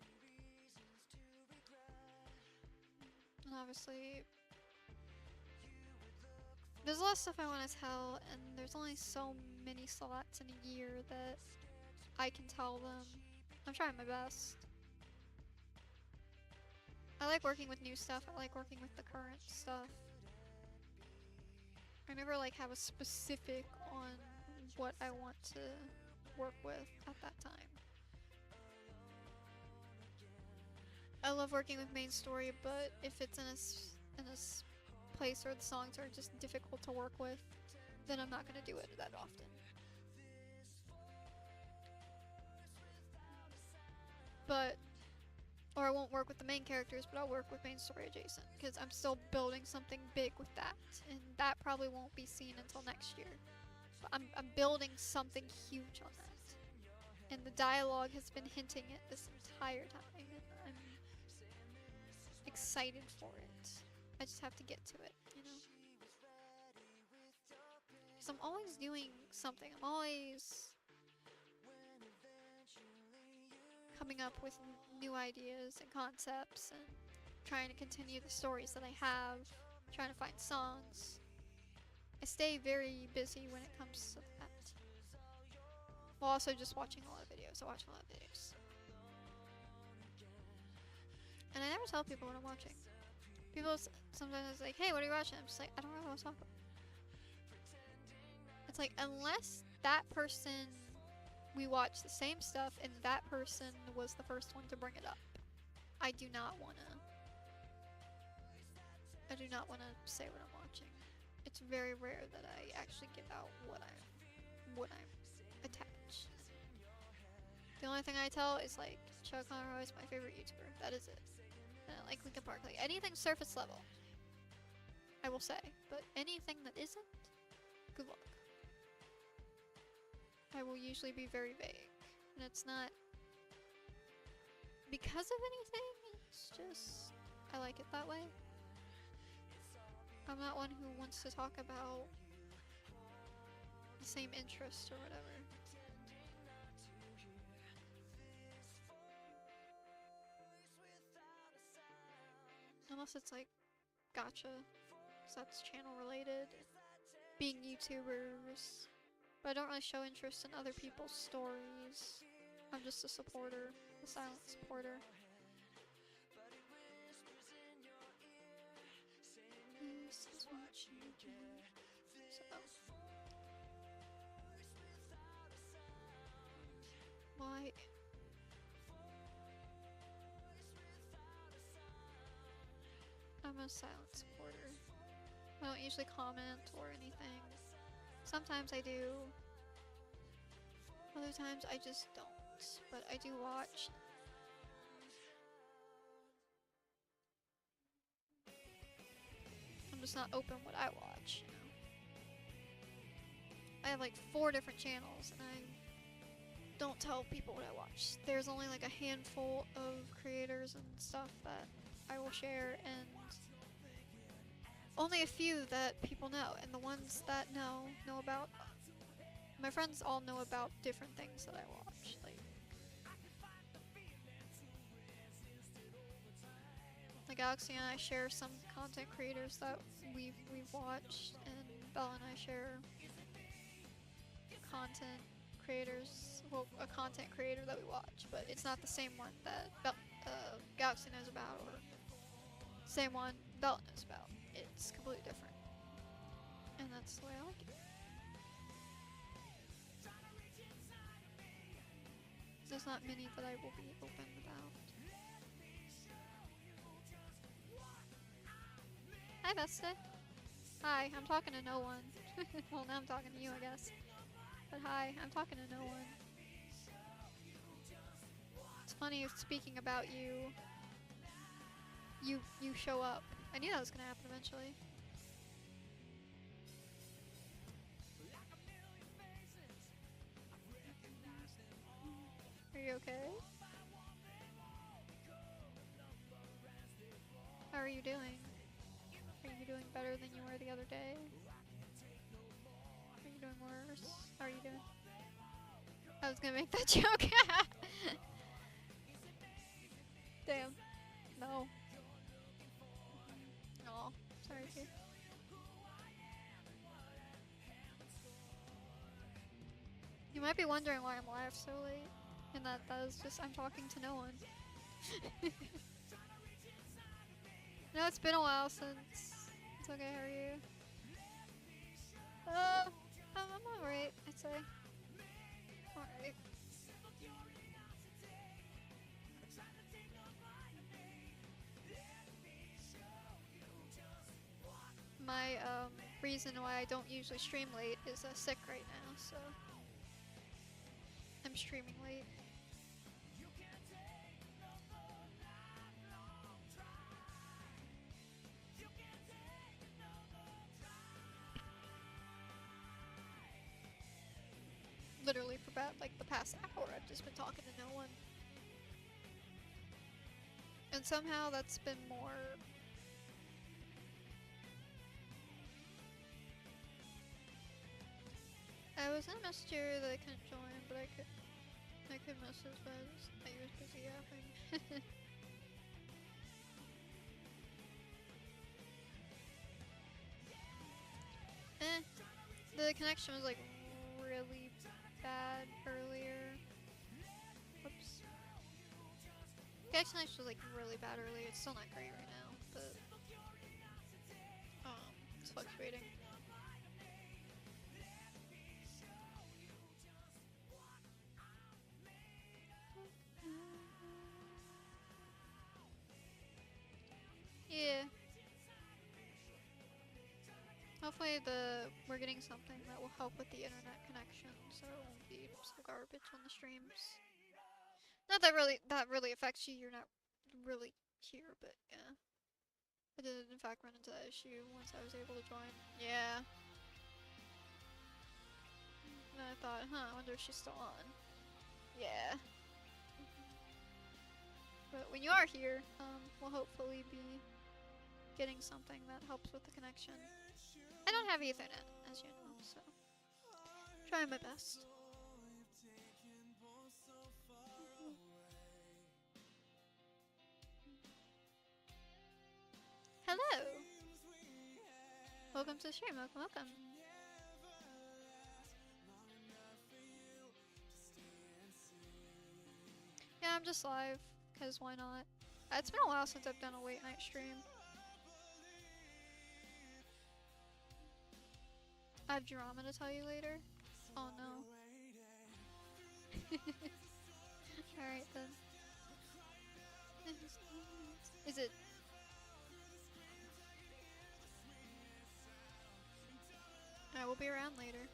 And obviously there's a lot of stuff I want to tell, and there's only so many slots in a year that I can tell them. I'm trying my best. I like working with new stuff. I like working with the current stuff. I never like have a specific on what I want to work with at that time. I love working with main story, but if it's in a place where the songs are just difficult to work with, then I'm not going to do it that often. Or I won't work with the main characters, but I'll work with main story adjacent, because I'm still building something big with that, and that probably won't be seen until next year. But I'm building something huge on that, and the dialogue has been hinting it this entire time, and I'm excited for it. I just have to get to it, you know? Because I'm always doing something. I'm always coming up with new ideas and concepts and trying to continue the stories that I have, trying to find songs. I stay very busy when it comes to that. While also just watching a lot of videos. I watch a lot of videos. And I never tell people what I'm watching. People sometimes like, hey, what are you watching? I'm just like, I don't really want to talk about it. It's like, unless that person, we watch the same stuff and that person was the first one to bring it up, I do not want to say what I'm watching. It's very rare that I actually give out what I'm attached. The only thing I tell is like, Chuck Conroy is my favorite YouTuber. That is it. And I like Linkin Park. Like anything surface level, I will say. But anything that isn't, good luck. I will usually be very vague. And it's not because of anything, it's just, I like it that way. I'm not one who wants to talk about the same interest or whatever. Unless it's like Gacha, so that's channel related. Being YouTubers. But I don't really show interest in other people's stories. I'm just a supporter, a silent supporter. This is what you do. So. Why? I'm a silent supporter. I don't usually comment or anything. Sometimes I do. Other times I just don't. But I do watch. I'm just not open what I watch, you know. I have like 4 different channels and I don't tell people what I watch. There's only like a handful of creators and stuff that I will share, and only a few that people know, and the ones that know about. My friends all know about different things that I watch. Like Galaxy and I share some content creators that we've watched, and Bella and I share content creators. Well, a content creator that we watch, but it's not the same one that Galaxy knows about, or same one Bella knows about. It's completely different, and that's the way I like it. There's not many that I will be open about. Hi, Vesta. Hi, I'm talking to no one. Well, now I'm talking to you, I guess. But hi, I'm talking to no one. It's funny, speaking about you, you show up. I knew that was gonna happen eventually. Are you okay? How are you doing? Are you doing better than you were the other day? Are you doing worse? How are you doing? I was gonna make that joke. Damn. No. Aw. Sorry, kid. You might be wondering why I'm live so late. And that is just, I'm talking to no one. No, it's been a while since. It's okay, how are you? I'm alright, I'd say. Alright. My, reason why I don't usually stream late is sick right now, so I'm streaming late. Literally for about like the past hour I've just been talking to no one. And somehow that's been more I was in a message area that I couldn't join, but I could message, but I was busy yapping. The connection was like really bad earlier. Whoops. The connection was like really bad earlier. It's still not great right now, but it's fluctuating. Yeah. Hopefully we're getting something that will help with the internet connection, so it won't be so garbage on the streams. Not that really affects you. You're not really here, but yeah. I did in fact run into that issue once I was able to join. Yeah. And I thought, I wonder if she's still on. Yeah. But when you are here, we'll hopefully be getting something that helps with the connection. I don't have Ethernet, as you know, so trying my best. Hello! Welcome to the stream, welcome. Yeah, I'm just live, because why not? It's been a while since I've done a late night stream. I have drama to tell you later. Oh no. Alright then. Is it? I will be around later.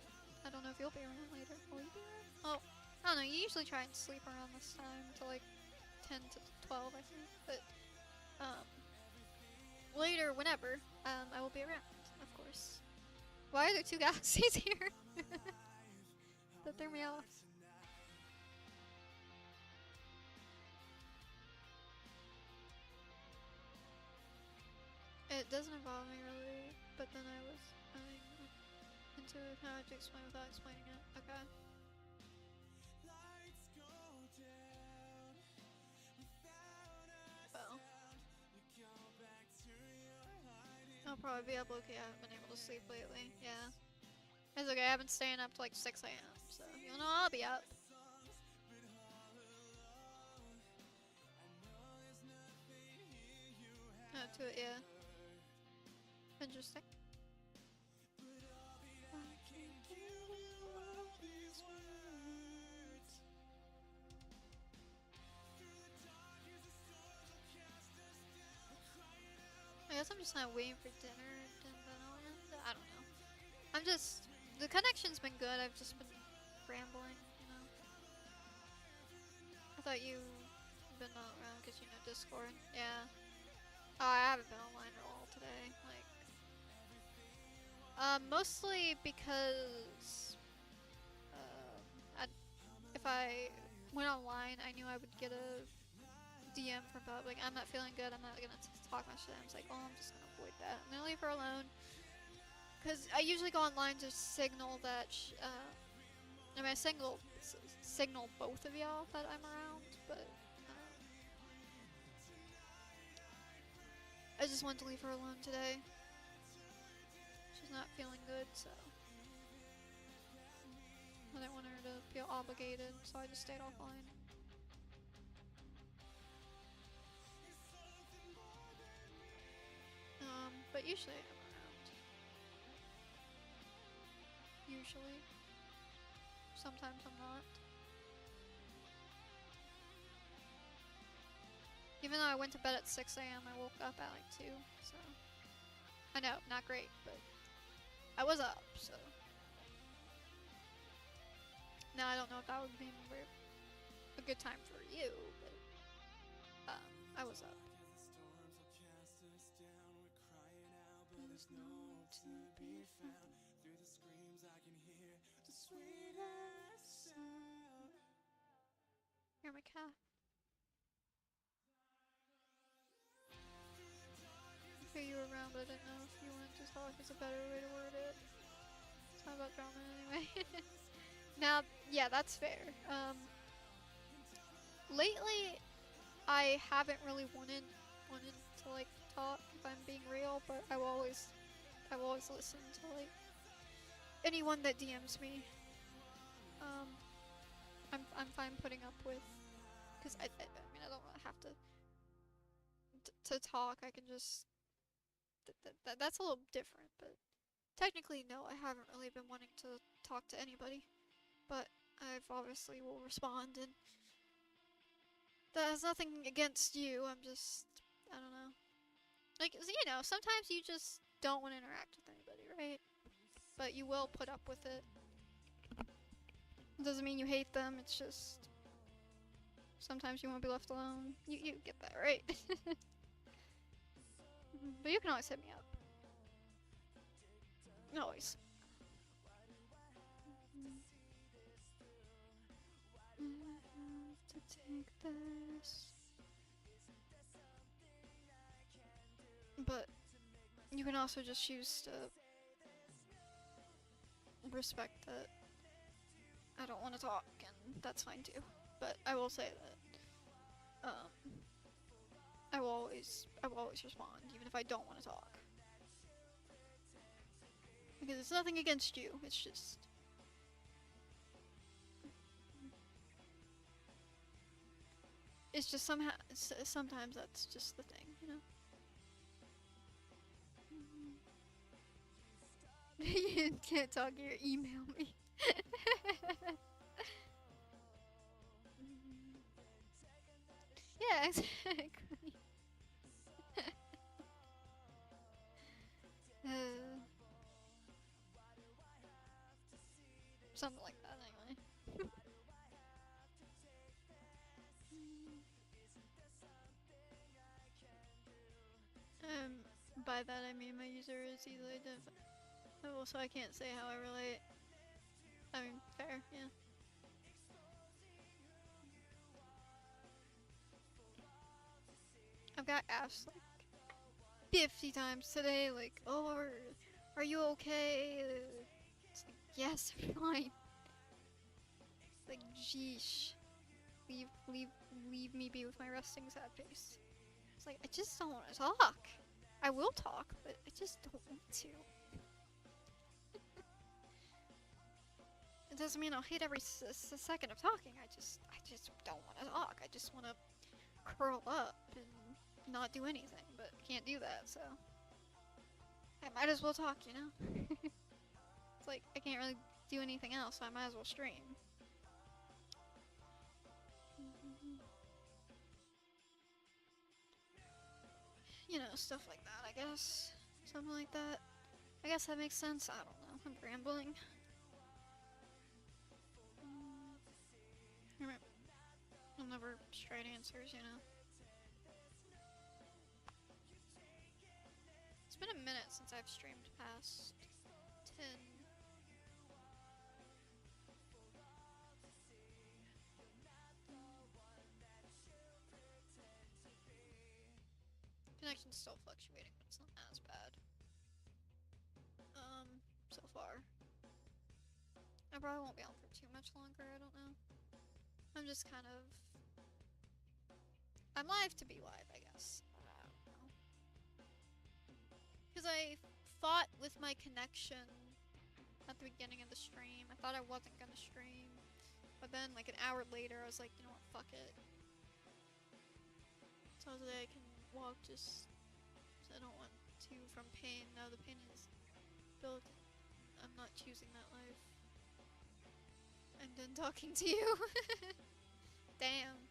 I don't know if you'll be around later. Will you be around? Oh, I don't know. You usually try and sleep around this time to like 10 to 12, I think. But later, whenever, I will be around, of course. Why are there two galaxies here? That threw me off. It doesn't involve me really, but then I was into how to explain without explaining it. Okay. Well, I'll probably be up. Okay, I haven't been able to sleep lately. Yeah. It's okay, I've been staying up to like 6 a.m. So, you know, I'll be up. To it, yeah. Interesting. I guess I'm just kind of waiting for dinner and then I'll end. I don't know. I'm just... The connection's been good, I've just been rambling, you know. I thought you'd been not around because you know Discord. Yeah. Oh, I haven't been online at all today. Like... mostly because... if I went online, I knew I would get a DM from Bob, like, I'm not feeling good, I'm not gonna talk much to them. It's like, oh, I'm just gonna avoid that. I'm gonna leave her alone. Because I usually go online to signal that, I mean, I signal both of y'all that I'm around, but, I just wanted to leave her alone today. She's not feeling good, so. I didn't want her to feel obligated, so I just stayed offline. But usually I'm around. Usually. Sometimes I'm not. Even though I went to bed at 6 a.m., I woke up at like 2, so. I know, not great, but I was up, so. Now I don't know if that would be a good time for you, but I was up. There's no to be found. Through the screams I can hear the sweetest sound. Hear my calf. Okay, you were around, but I didn't know if you wanted to talk. Is a better way to word it. It's not about drama anyway. Now, yeah, that's fair. Lately, I haven't really wanted to like talk if I'm being real, but I will always listen to like anyone that DMs me. I'm fine putting up with, because I mean I don't have to talk. I can just that's a little different, but technically no, I haven't really been wanting to talk to anybody, but I've obviously will respond, and that has nothing against you. I'm just, I don't know. Like, you know, sometimes you just don't want to interact with anybody, right? But you will put up with it. It doesn't mean you hate them, it's just sometimes you want to be left alone. You get that, right? But you can always hit me up. Always. I have to take this. But you can also just choose to respect that I don't want to talk, and that's fine too. But I will say that I will always respond, even if I don't want to talk, because it's nothing against you. It's just somehow sometimes that's just the thing, you know. You can't talk here. Email me. Yeah, exactly. uh, something like that, anyway. By that I mean my user is easily identifiable, so I can't say how I relate. I mean, fair, yeah. I've got asked like 50 times today, like, oh, are you okay? It's like, yes, I'm fine. It's like, jeesh. Leave me be with my resting sad face. It's like, I just don't want to talk. I will talk, but I just don't want to. It doesn't mean I'll hate every second of talking. I just don't want to talk. I just want to curl up and not do anything, but I can't do that, so I might as well talk, you know? It's like, I can't really do anything else, so I might as well stream. You know, stuff like that, I guess. Something like that. I guess that makes sense. I don't know. I'm rambling. I'll never straight answers, you know? It's been a minute since I've streamed past 10. Connection's still fluctuating, but it's not as bad. So far. I probably won't be on for too much longer, I don't know. I'm just kind of... I'm live to be live, I guess. I don't know. Because I fought with my connection at the beginning of the stream. I thought I wasn't gonna stream. But then, like, an hour later, I was like, you know what, fuck it. So today I can walk just... I don't want to from pain. No, the pain is built. I'm not choosing that life. I'm done talking to you. Damn.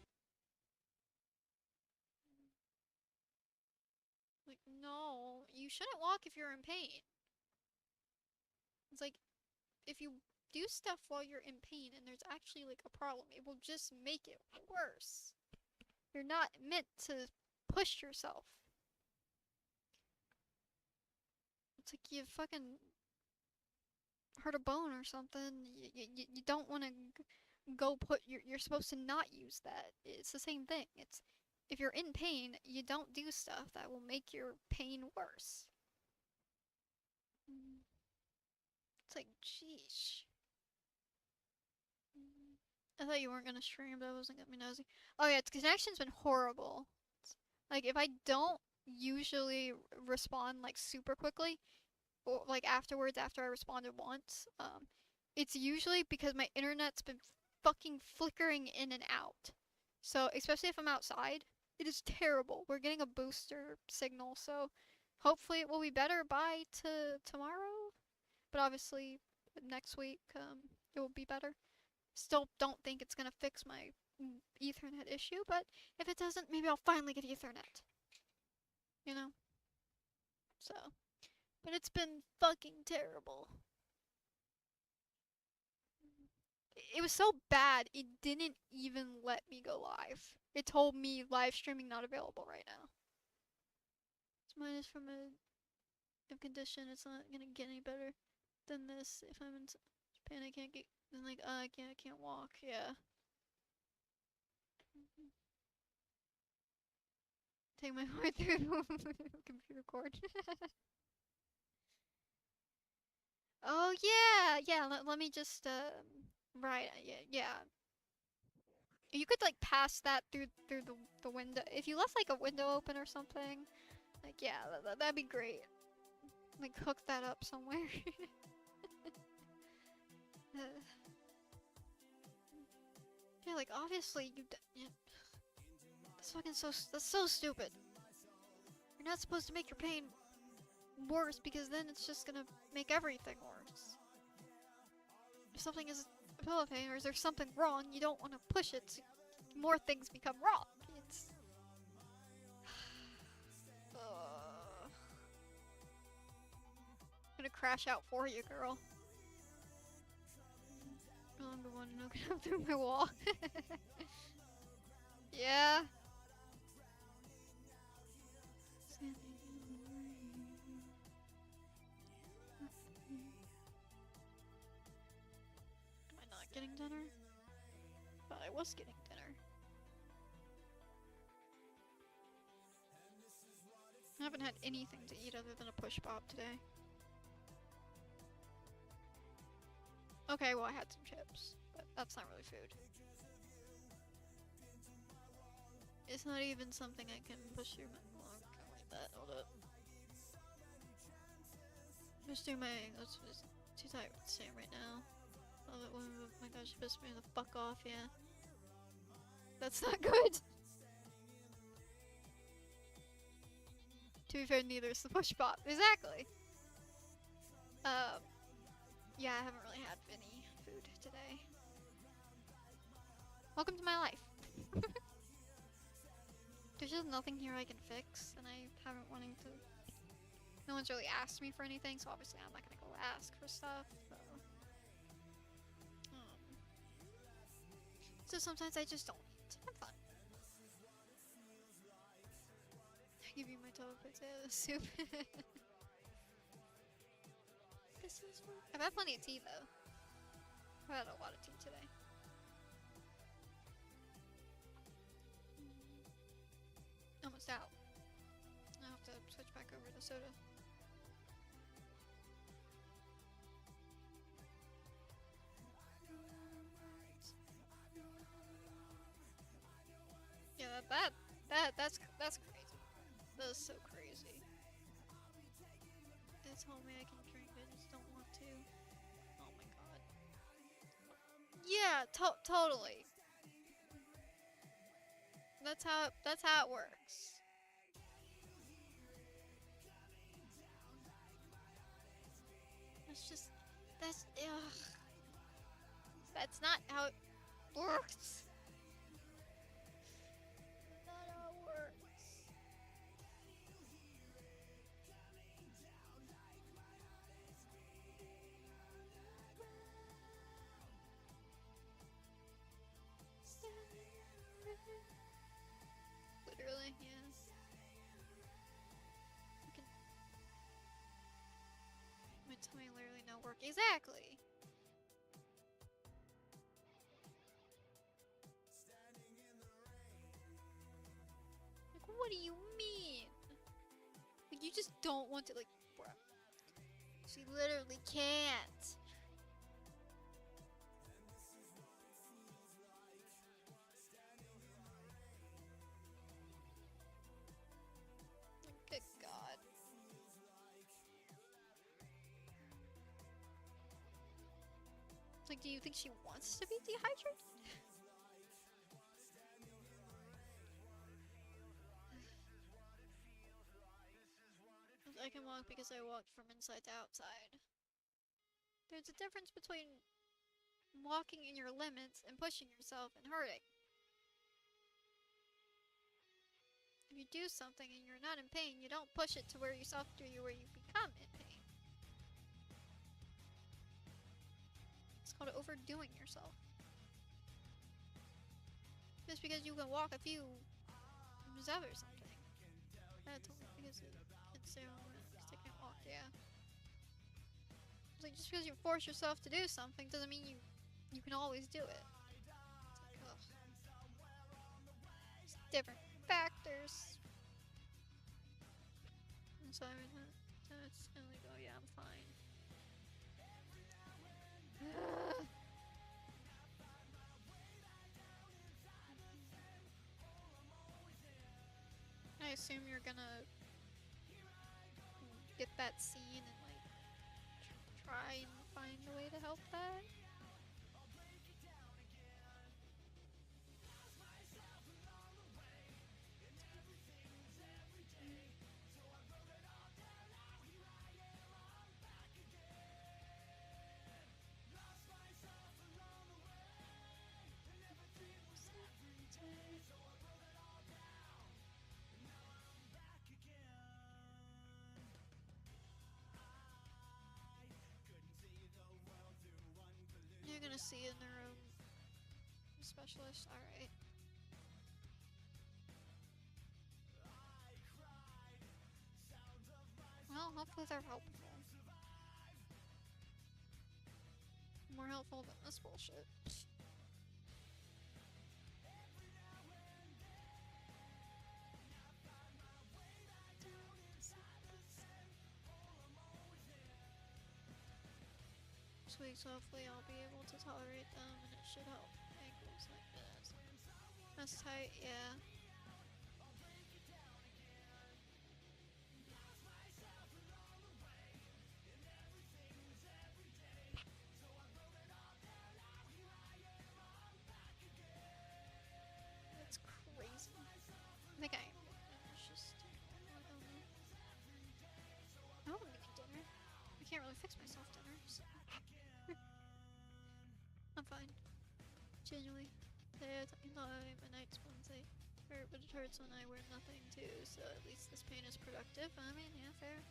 Like, no, you shouldn't walk if you're in pain. It's like, if you do stuff while you're in pain and there's actually like a problem, it will just make it worse. You're not meant to push yourself. It's like you fucking hurt a bone or something. You don't want to go put. You're supposed to not use that. It's the same thing. It's if you're in pain, you don't do stuff that will make your pain worse. It's like, jeez. I thought you weren't gonna stream, but I wasn't gonna be nosy. Oh yeah, its connection's been horrible. Like if I don't usually respond like super quickly, or like afterwards after I responded once, it's usually because my internet's been fucking flickering in and out. So especially if I'm outside, it is terrible. We're getting a booster signal, so hopefully it will be better by tomorrow. But obviously next week it will be better. Still don't think it's gonna fix my Ethernet issue, but if it doesn't, maybe I'll finally get Ethernet. You know? So. But it's been fucking terrible. It was so bad, it didn't even let me go live. It told me live streaming not available right now. It's minus from a condition, it's not gonna get any better than this. If I'm in Japan, I can't get. Then like, I can't walk. Yeah. Take my way through the computer cord. Oh yeah, yeah. Let me just right. Yeah, yeah. You could like pass that through the window if you left like a window open or something. Like yeah, that'd be great. Like hook that up somewhere. uh, yeah, like obviously yeah, that's fucking that's so stupid. You're not supposed to make your pain worse because then it's just gonna make everything worse. If something is a pillow pain or is there something wrong, you don't want to push it so more things become wrong. It's I'm gonna crash out for you, girl. I'm the one looking up through my wall. Yeah. Am I not getting dinner? But I was getting dinner. I haven't had anything to eat other than a push pop today. Okay, well I had some chips, but that's not really food. It's not even something I can push through my. Oh, I can't read that. Hold up. Just do my. That's just too tired to say right now. Oh my gosh, you pissed me the fuck off. Yeah, that's not good. To be fair, neither is the push pop. Exactly. Yeah, I haven't really had any food today. Welcome to my life. There's just nothing here I can fix, and I haven't wanting to. No one's really asked me for anything, so obviously I'm not gonna go ask for stuff. So sometimes I just don't eat. I'm fine. I give you my total potato soup. This is what I've had plenty of tea though. I've had a lot of tea today. Almost out. I'll have to switch back over to soda. Yeah, that's crazy. That is so crazy. They told me I can drink, I just don't want to. Oh my god. Yeah, totally. That's how it works. That's just that's ugh. That's not how it works. Not how it works. Literally, yeah. Can, my tummy literally no work. Exactly. Like, what do you mean? Like, you just don't want to, like, bruh. She literally can't. Good god. Like, do you think she wants to be dehydrated? I can walk because I walked from inside to outside. There's a difference between walking in your limits and pushing yourself and hurting. If you do something and you're not in pain, you don't push it to where you where you become in pain. It's called overdoing yourself. Just because you can walk a few steps or something. That's only because it's because they can't walk, yeah. It's like just because you force yourself to do something doesn't mean you can always do it. It's like, it's different factors. And so it's kind of like, oh yeah, I'm fine. I assume you're gonna get that scene and like try and find a way to help that. You're gonna see a neuro specialist, alright. Well, hopefully they're helpful. More helpful than this bullshit. Sweet, so hopefully I'll be able to tolerate them and it should help ankles like this. That's tight, yeah. That's crazy. I think I am. It's just, I don't know. I hope I'm making dinner. I can't really fix myself dinner, so. I'm fine. Genuinely. My nights once they hurt, but it hurts when I wear nothing too, so at least this pain is productive. I mean, yeah, fair.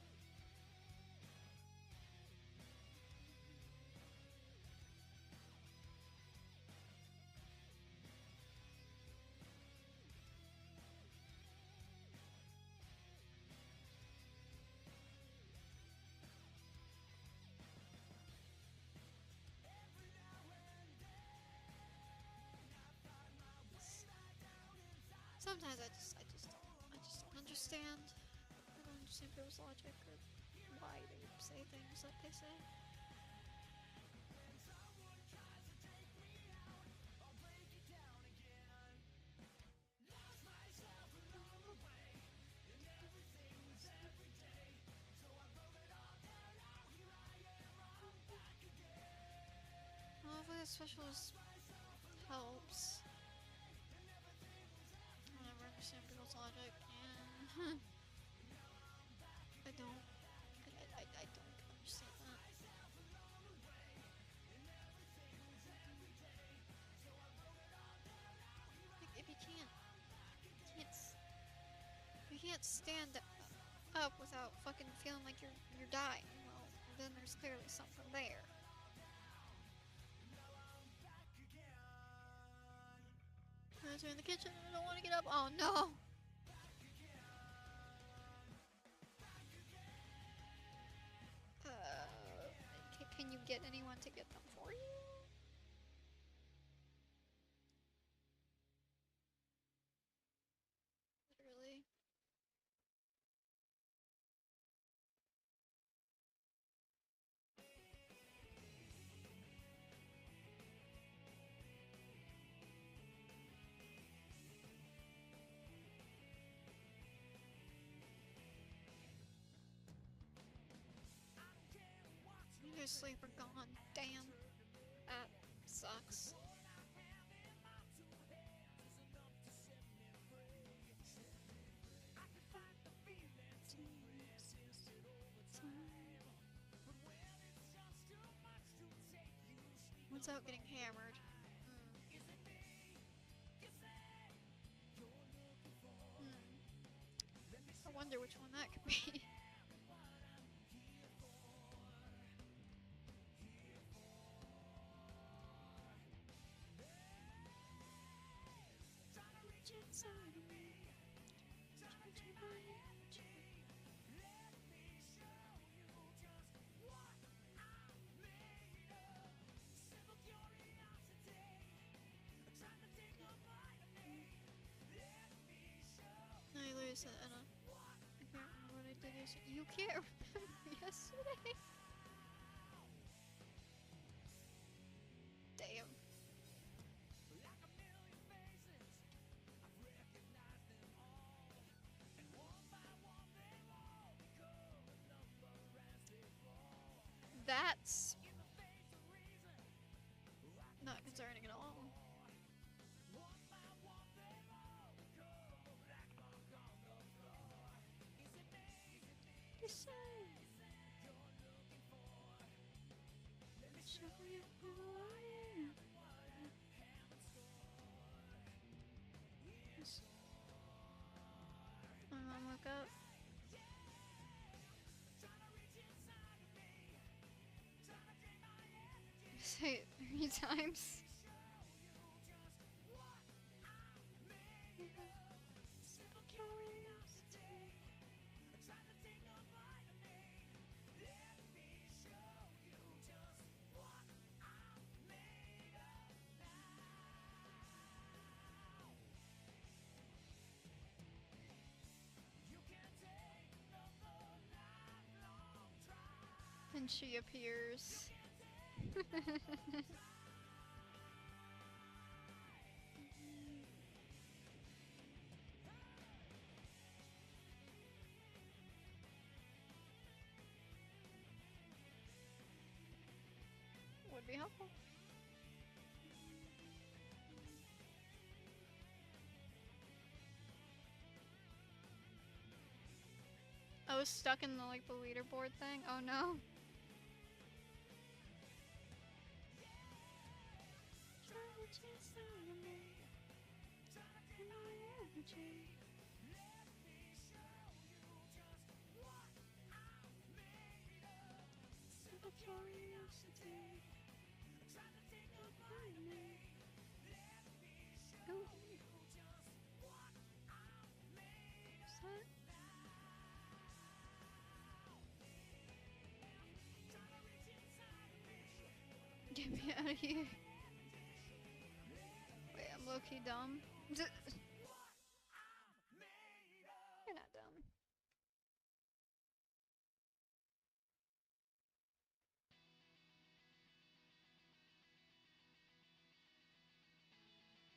Sometimes I just don't understand. I don't understand people's logic or why they say things like they say. Well, hopefully the specialist helps. I never understand people's logic, and I don't. I don't understand that. Like, if you can't stand up without fucking feeling like you're dying, well, then there's clearly something there. I'm in the kitchen and I don't want to get up. Oh no! Can you get anyone to get them for you? Literally. Your sleep are gone. Damn. That sucks. Without getting hammered. I wonder which one that could be. No, I literally said, I can't remember what I did yesterday. You can't remember yesterday? That's not concerning at all. Show you who I am. My mom woke up. Say it 3 times. And she appears. Would be helpful. I was stuck in the the leaderboard thing. Oh no. Get me out of here. Wait, I'm low-key dumb. You're not dumb.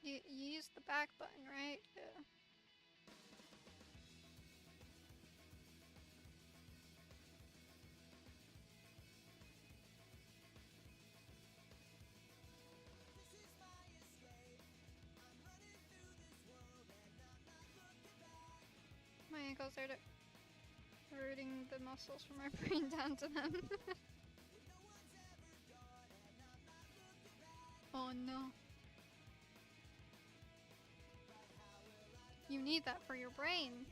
You use the back button, right? Yeah. My ankles are rooting the muscles from my brain down to them. Oh no. You need that for your brain.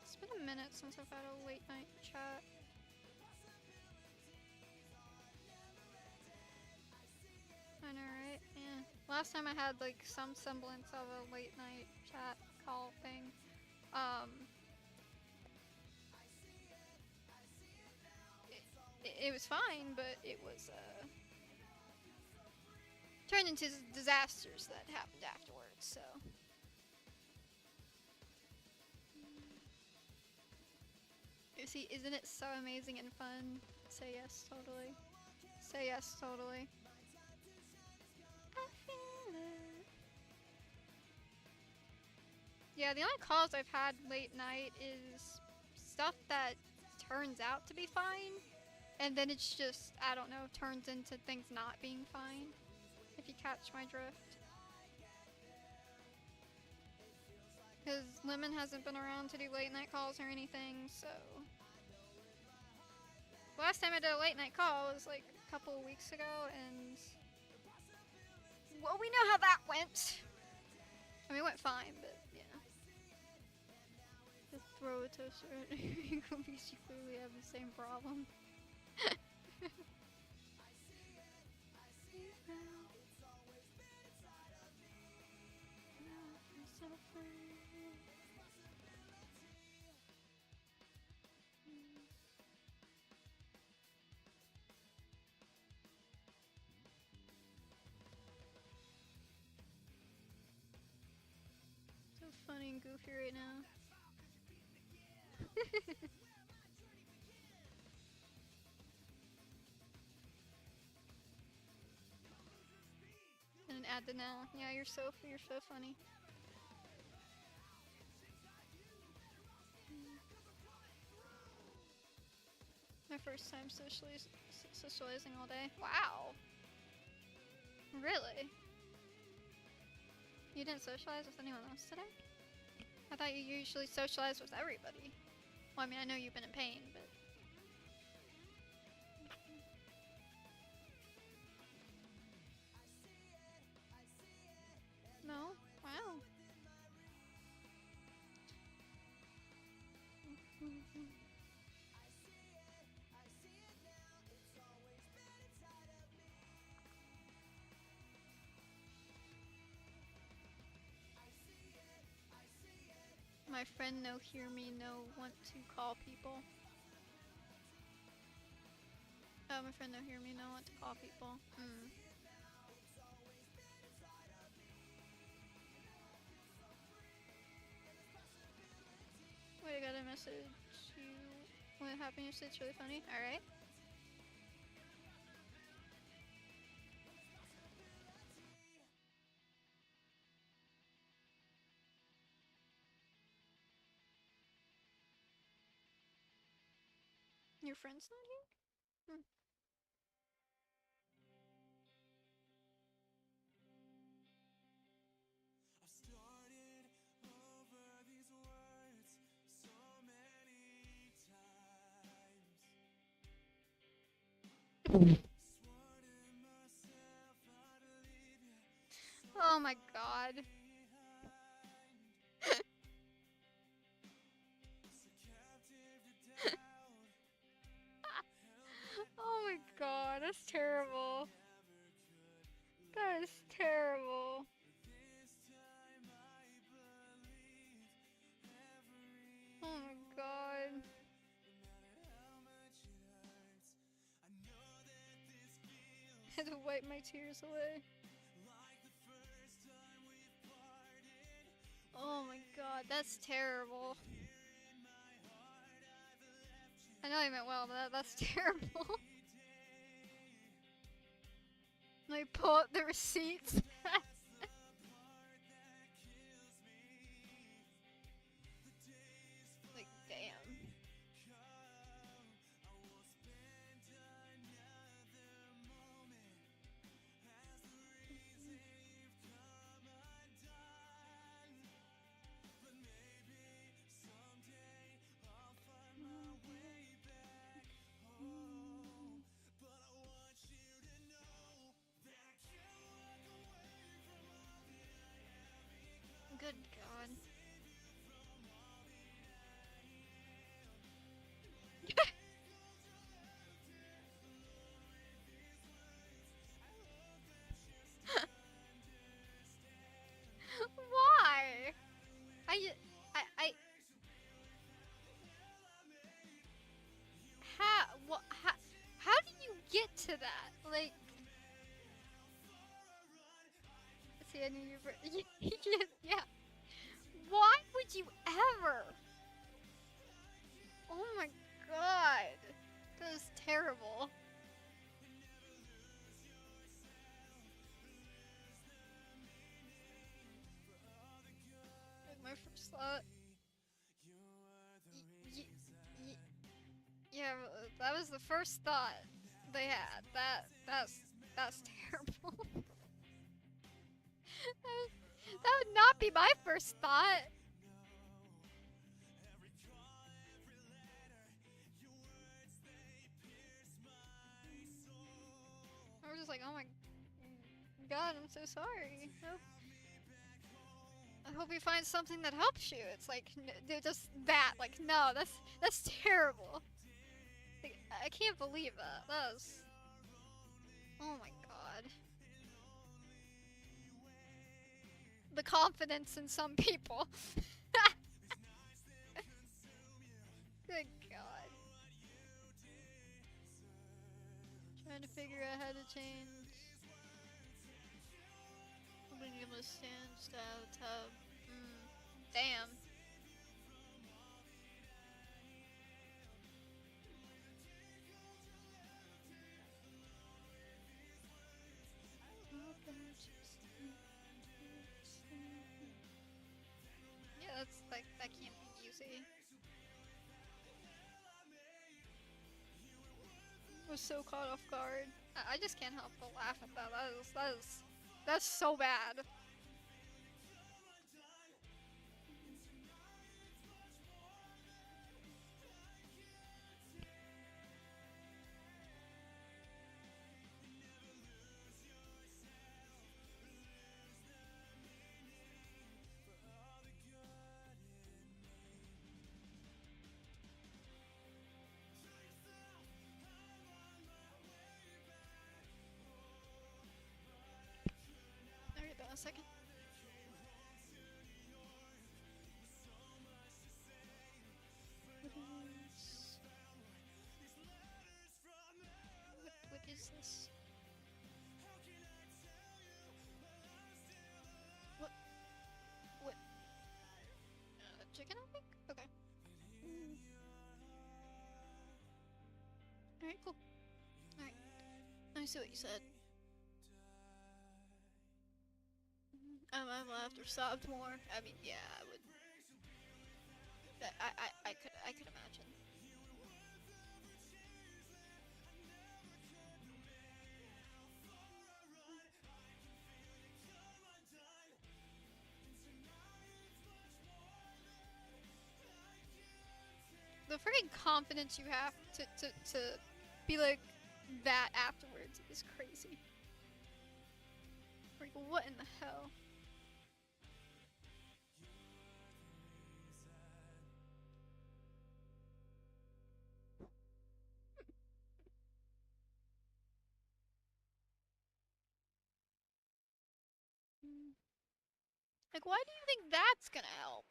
It's been a minute since I've had a late night chat. I know, right? Yeah. Last time I had some semblance of a late night chat call thing. It was fine, but it was turned into disasters that happened afterwards. So. You see, isn't it so amazing and fun? Say yes, totally. Say yes, totally. I feel it. Yeah, the only calls I've had late night is stuff that turns out to be fine, and then it's just, I don't know, turns into things not being fine, if you catch my drift. Because Lemon hasn't been around to do late night calls or anything, so. Last time I did a late night call was a couple of weeks ago, and. Well, we know how that went. I mean, it went fine, but yeah. Just throw a toaster at you because you clearly have the same problem. So funny and goofy right now. And add the now. Yeah, you're so funny. My first time socializing all day. Wow. Really? You didn't socialize with anyone else today? I thought you usually socialize with everybody. Well, I mean, I know you've been in pain, but... No? Wow. My friend no hear me no want to call people. Oh, my friend no hear me no want to call people. Wait, I got a message. You... What happened yesterday? It's really funny. Alright. Your friend's not here? I've started over these words so many times. Swore to myself I'd leave you Oh my god. so captive to doubt. Oh my god, that's terrible. That is terrible. This time I believe every Oh my god. no matter how much it hurts. I know that this feels I had to wipe my tears away. like the first time we parted. Oh my god, that's terrible. Here in my heart I've left you I know I meant well, but that's terrible. every day. Let me pull up the receipts. That's the part that kills me. The days Like, damn. come, I will spend another moment as the reason you've come undone. But maybe someday I'll find my way back home. But I want you to know that I can't walk away from all that I have become. Good god. Why? How did you get to that? Like, see, I knew you were, yeah. Why would you ever? Oh my god. That is terrible. Like my first thought. Yeah, that was the first thought they had. That's terrible. That would not be my first thought. I was just like, oh my god, I'm so sorry. I hope you find something that helps you. It's like, just that. Like, no, that's terrible. Like, I can't believe that. That was... Oh my god. The confidence in some people. Good god. Trying to figure out how to change. Being able to stand style tub. Damn. Yeah, that's like, that can't be easy. was so caught off guard. I just can't help but laugh at that. That's so bad. Alright, that a second. What is this? What? What? Chicken, I think? Okay. Alright, cool. Alright. I see what you said. I laughed or sobbed more. I mean, yeah, I would. I could imagine. The freaking confidence you have to be like that afterwards is crazy. Like, what in the hell? Like, why do you think that's gonna help?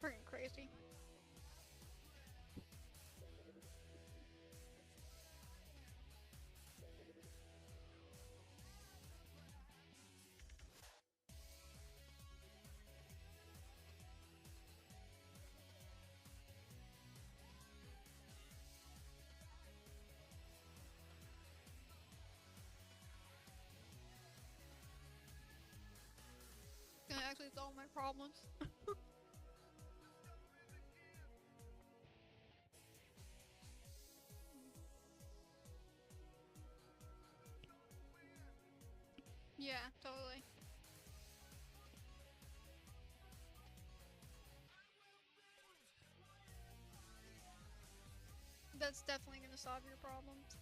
Freaking crazy. Gonna actually solve my problems. Yeah, totally. That's definitely gonna solve your problems.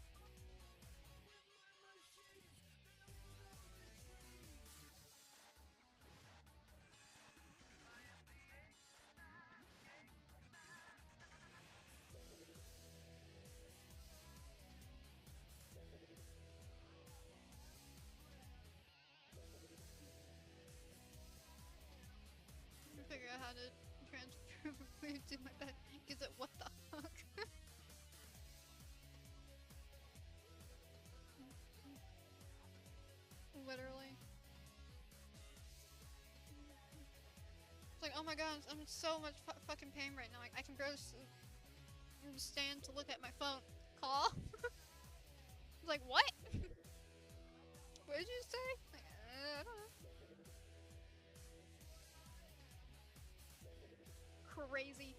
Figure out how to transfer food to my bed. Cause it, what the fuck? Literally. It's like, oh my god, I'm in so much fucking pain right now. I can barely stand to look at my phone. Call? Like, what? What did you say? Like, I don't know. Crazy.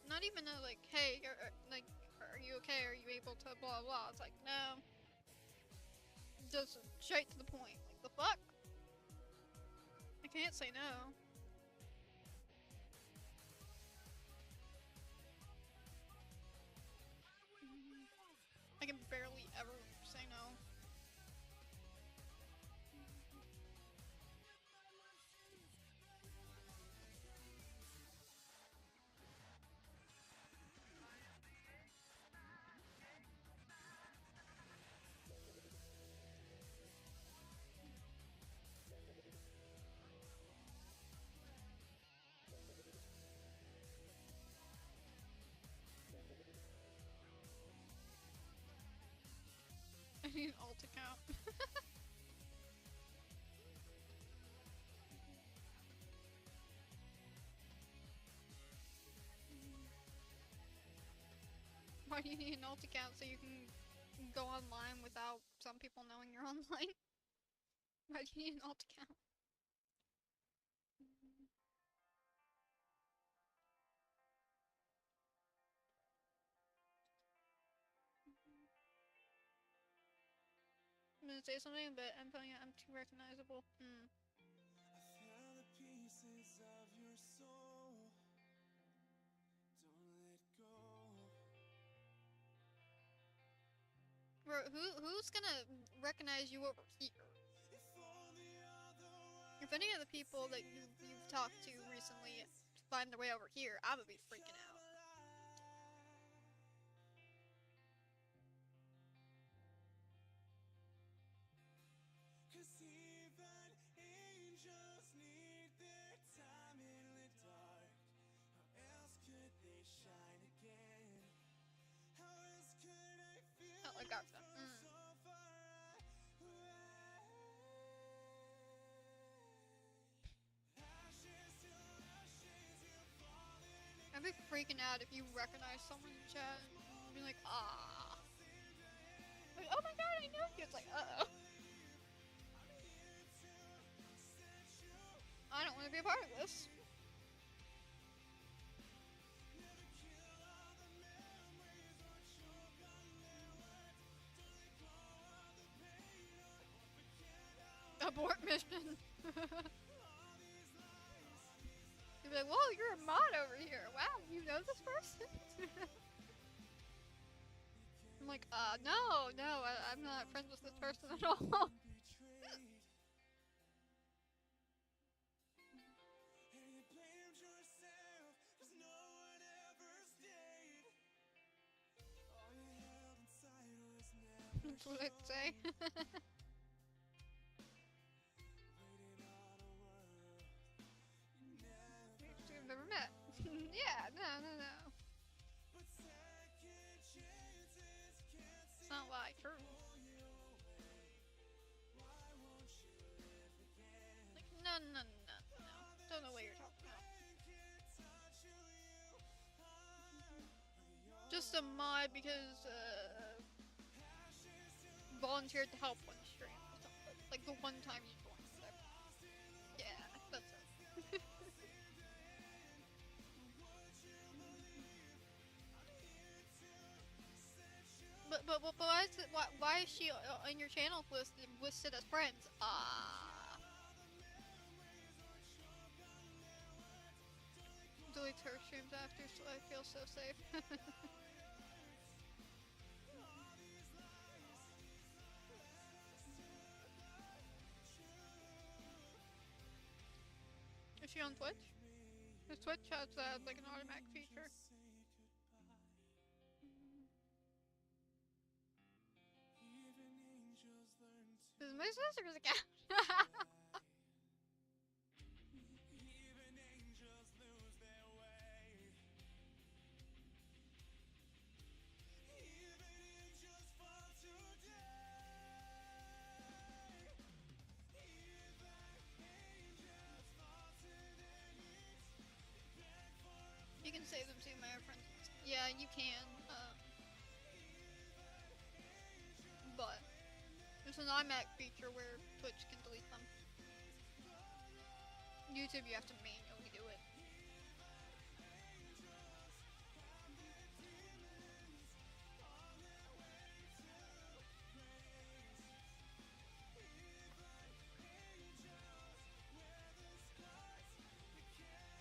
Not even a like, hey, like, are you okay? Are you able to blah blah? It's like, no, just straight to the point. Like, the fuck? I can't say no. I can barely ever say no. alt account. Why do you need an alt account so you can go online without some people knowing you're online? Why do you need an alt account? I'm gonna say something, but I'm telling you, I'm too recognizable. I found the pieces of your soul. Don't let go. Bro, who's gonna recognize you over here? If any of the people that you've talked to recently find their way over here, I would be freaking out. Cause even angels need their time in the dark. How else could they shine again? How else could I feel Oh, like Gacha. so far away? Ashes to ashes, you falling. I'd be freaking out if you recognize someone in chat and be like, ah. Like, oh my god, I know you. It's like, uh-oh. I don't want to be a part of this. Abort mission. You'd be like, whoa, you're a mod over here. Wow, you know this person? I'm like, no, I'm not friends with this person at all. And you blamed yourself, cause no one ever stayed. All you held inside was never That's what I'd say. waiting on a world you never We've never met. Yeah, no. But second chances can't It's not like her. pull you away. Why won't you live again? Like, no. Don't know what you're talking about. Just a mod because, volunteered to help one stream or something. Like the one time you joined. Whatever. Yeah, that's it. But why is she in your channel listed as friends? Deletes her streams after, so I feel so safe. Is she on Twitch? Because Twitch has like an automatic feature. This is my sister's account. Even angels lose their way. Even angels fall today. Even angels fall to their knees. Beg for a You can save them to my friends. Yeah, you can. But there's an automatic feature where Twitch can delete them. YouTube, you have to manually do it.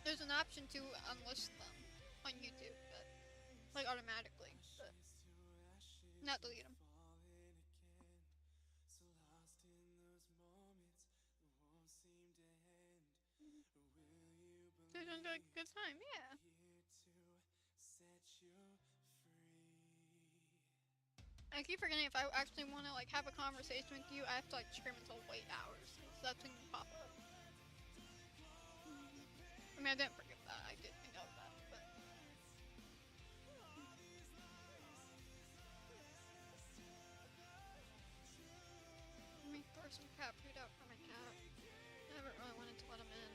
There's an option to unlist them on YouTube, but like automatically, but not delete them. falling again. So lost in those moments that won't seem to end. Or will you They're believe doing a good time, yeah. here to set you free? I keep forgetting if I actually want to like have a conversation with you, I have to like stream until late hours. So that's when you pop up. I mean, I didn't forget that. I know that, but pour some cat food out for my cat. I haven't really wanted to let him in.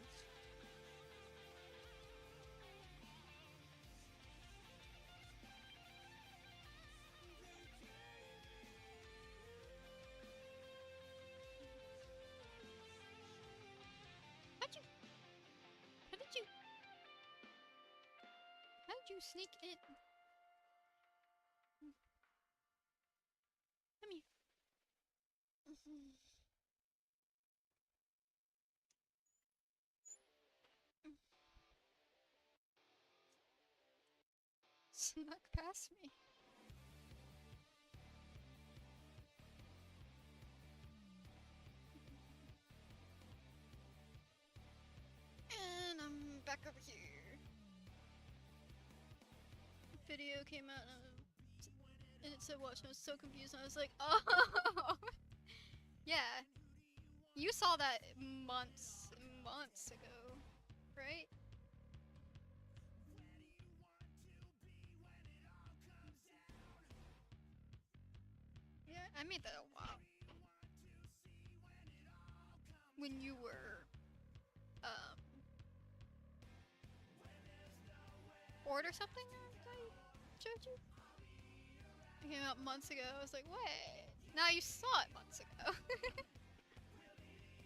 How did you sneak in? Come here. Snuck past me. And I'm back over here. Video came out and it said watch, and I was so confused, and I was like, oh! Yeah. You saw that months ago, right? Yeah, I made that a while. When you were, bored or something? I showed you? It came out months ago. I was like, wait. Now you saw it months ago.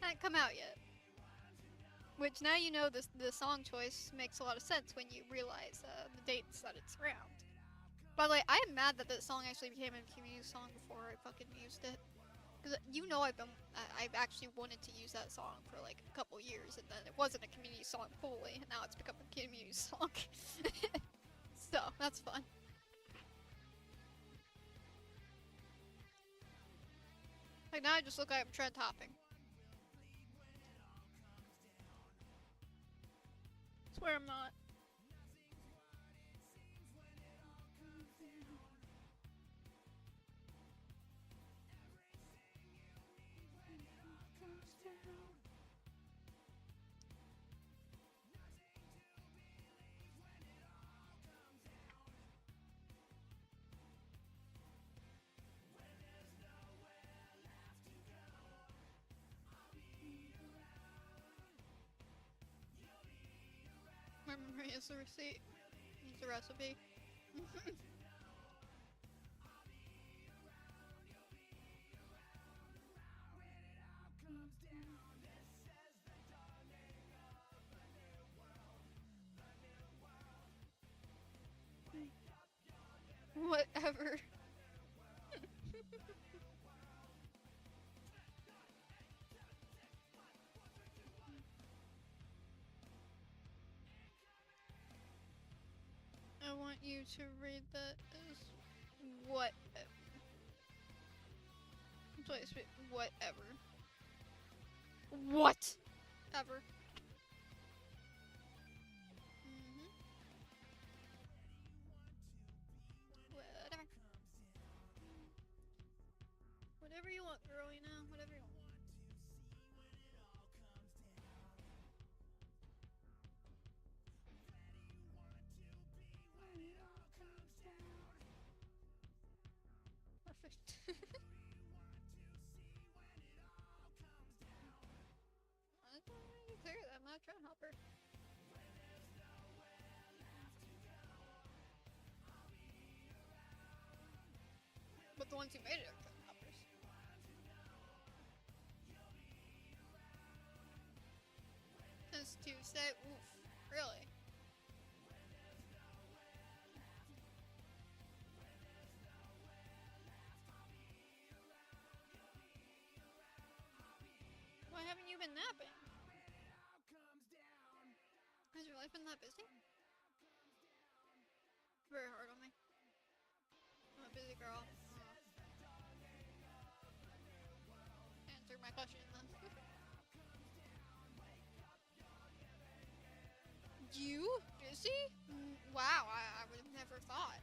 Hadn't come out yet. Which now you know the song choice makes a lot of sense when you realize the dates that it's around. By the way, I am mad that song actually became a community song before I fucking used it. Because you know I've actually wanted to use that song for like a couple years, and then it wasn't a community song fully, and now it's become a community song. So, that's fun. Like now I just look like I'm trend hopping. Swear I'm not. My memory is the receipt. It's the recipe. Whatever. I want you to read that as whatever. Please, whatever. What? Ever. Whatever. Whatever you want, girl, you know? Whatever you want. Perfect. I just want to make it clear that I'm not a trend hopper. But the ones who made it are trend hoppers. Since Tuesday, oof, really? Why haven't you been napping? Has your life been that busy? Very hard on me. I'm a busy girl. Answer my question then. You? Busy? Wow, I would have never thought.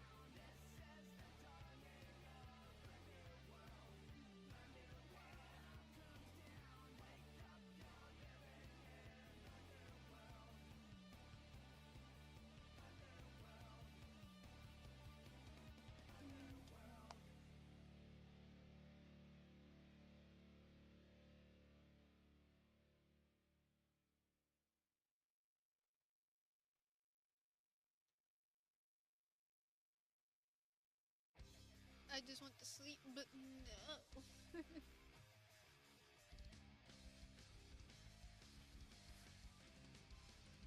I just want to sleep, but no.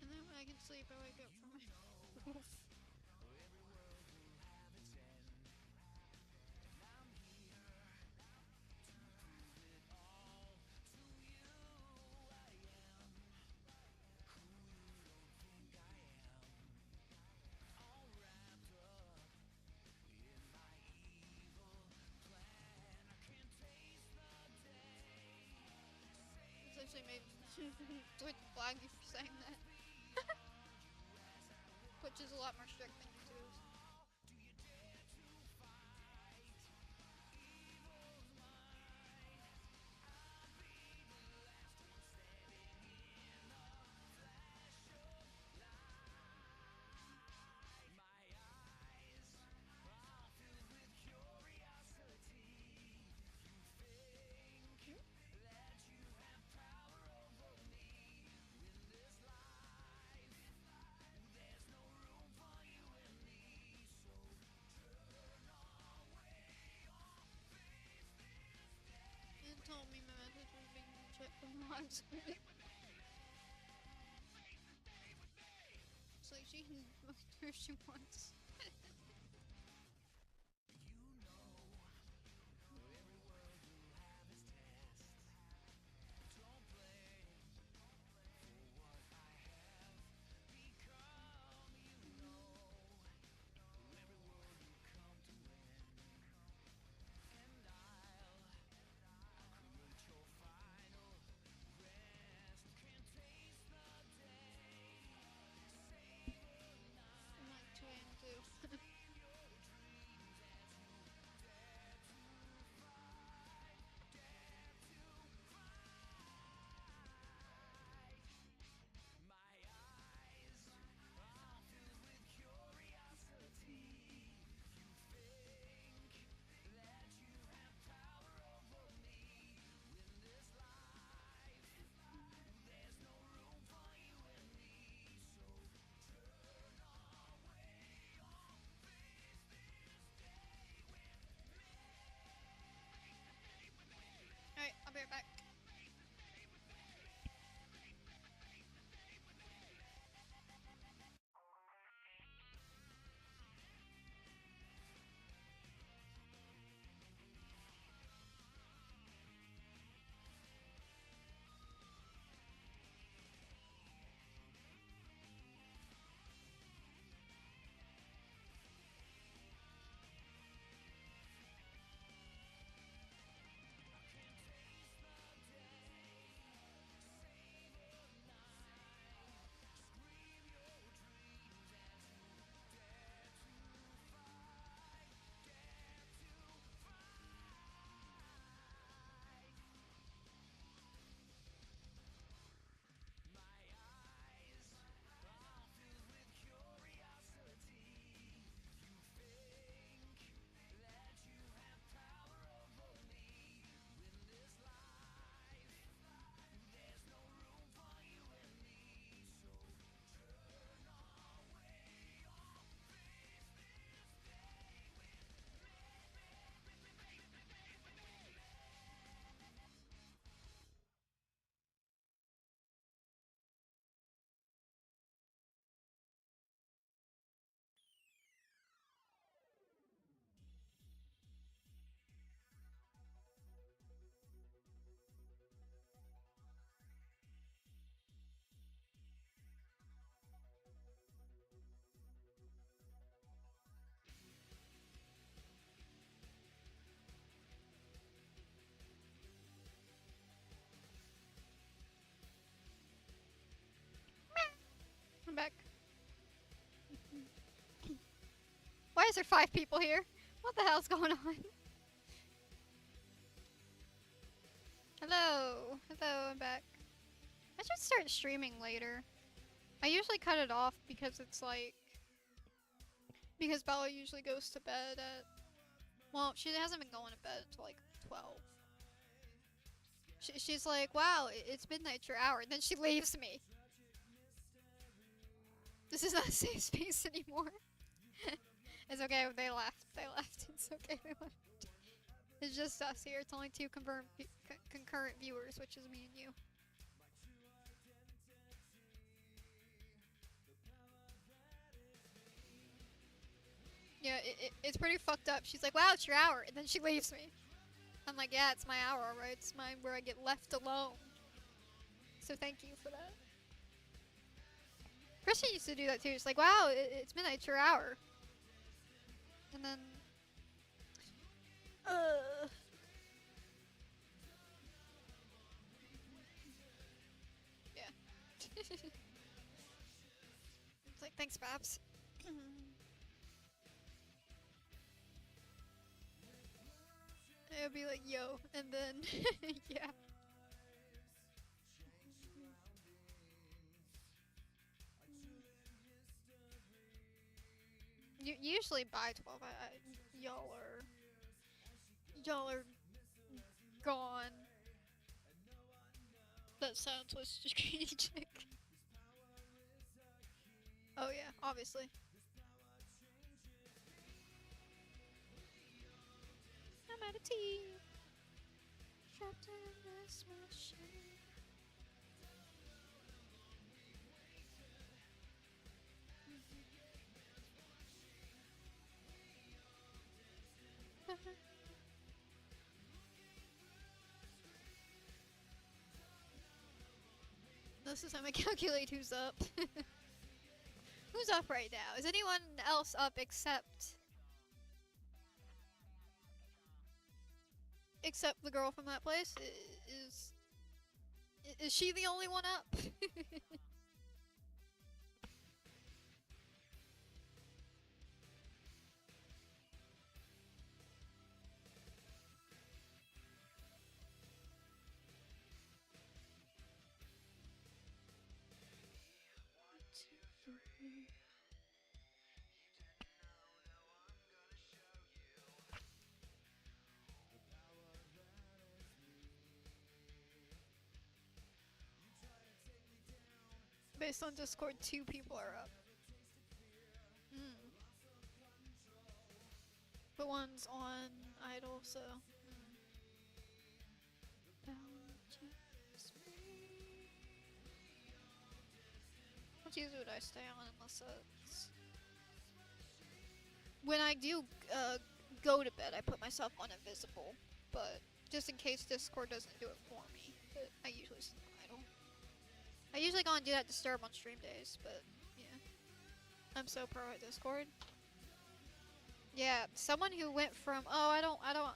And then when I can sleep, I wake up from my poof. It's actually made Twitch flag me for saying that. Which is a lot more strict than YouTube is. It told me my message was being checked on live screen. It's like she can fuck do if she wants. I'm like 2 a.m. too. Alright, I'll be right back. I'm back. Why is there 5 people here? What the hell's going on? Hello. Hello, I'm back. I should start streaming later. I usually cut it off because it's like... Because Bella usually goes to bed at... Well, she hasn't been going to bed until like 12. She's like, wow, it's midnight, your hour. And then she leaves me. This is not a safe space anymore. It's okay. They left. They left. It's okay. They left. It's just us here. It's only two concurrent viewers, which is me and you. Yeah, it's pretty fucked up. She's like, wow, it's your hour. And then she leaves me. I'm like, yeah, it's my hour, alright? It's mine where I get left alone. So thank you for that. Christian used to do that too. It's like, wow, it's midnight, it's your hour. And then... Yeah. It's like, thanks, Babs. It'll be like, yo, and then, yeah. Usually by 12, y'all are gone. That sounds was strategic. Oh yeah, obviously. I'm out of tea. Trapped in this machine. This is time I calculate who's up. Who's up right now? Is anyone else up except the girl from that place? Is she the only one up? Based on Discord, 2 people are up. But one's on idle, so. What user would I stay on unless it's... When I do go to bed, I put myself on invisible, but just in case Discord doesn't do it for me, but I usually stay on idle. I usually go and do that disturb on stream days, but yeah. I'm so pro at Discord. Yeah, someone who went from, oh, I don't want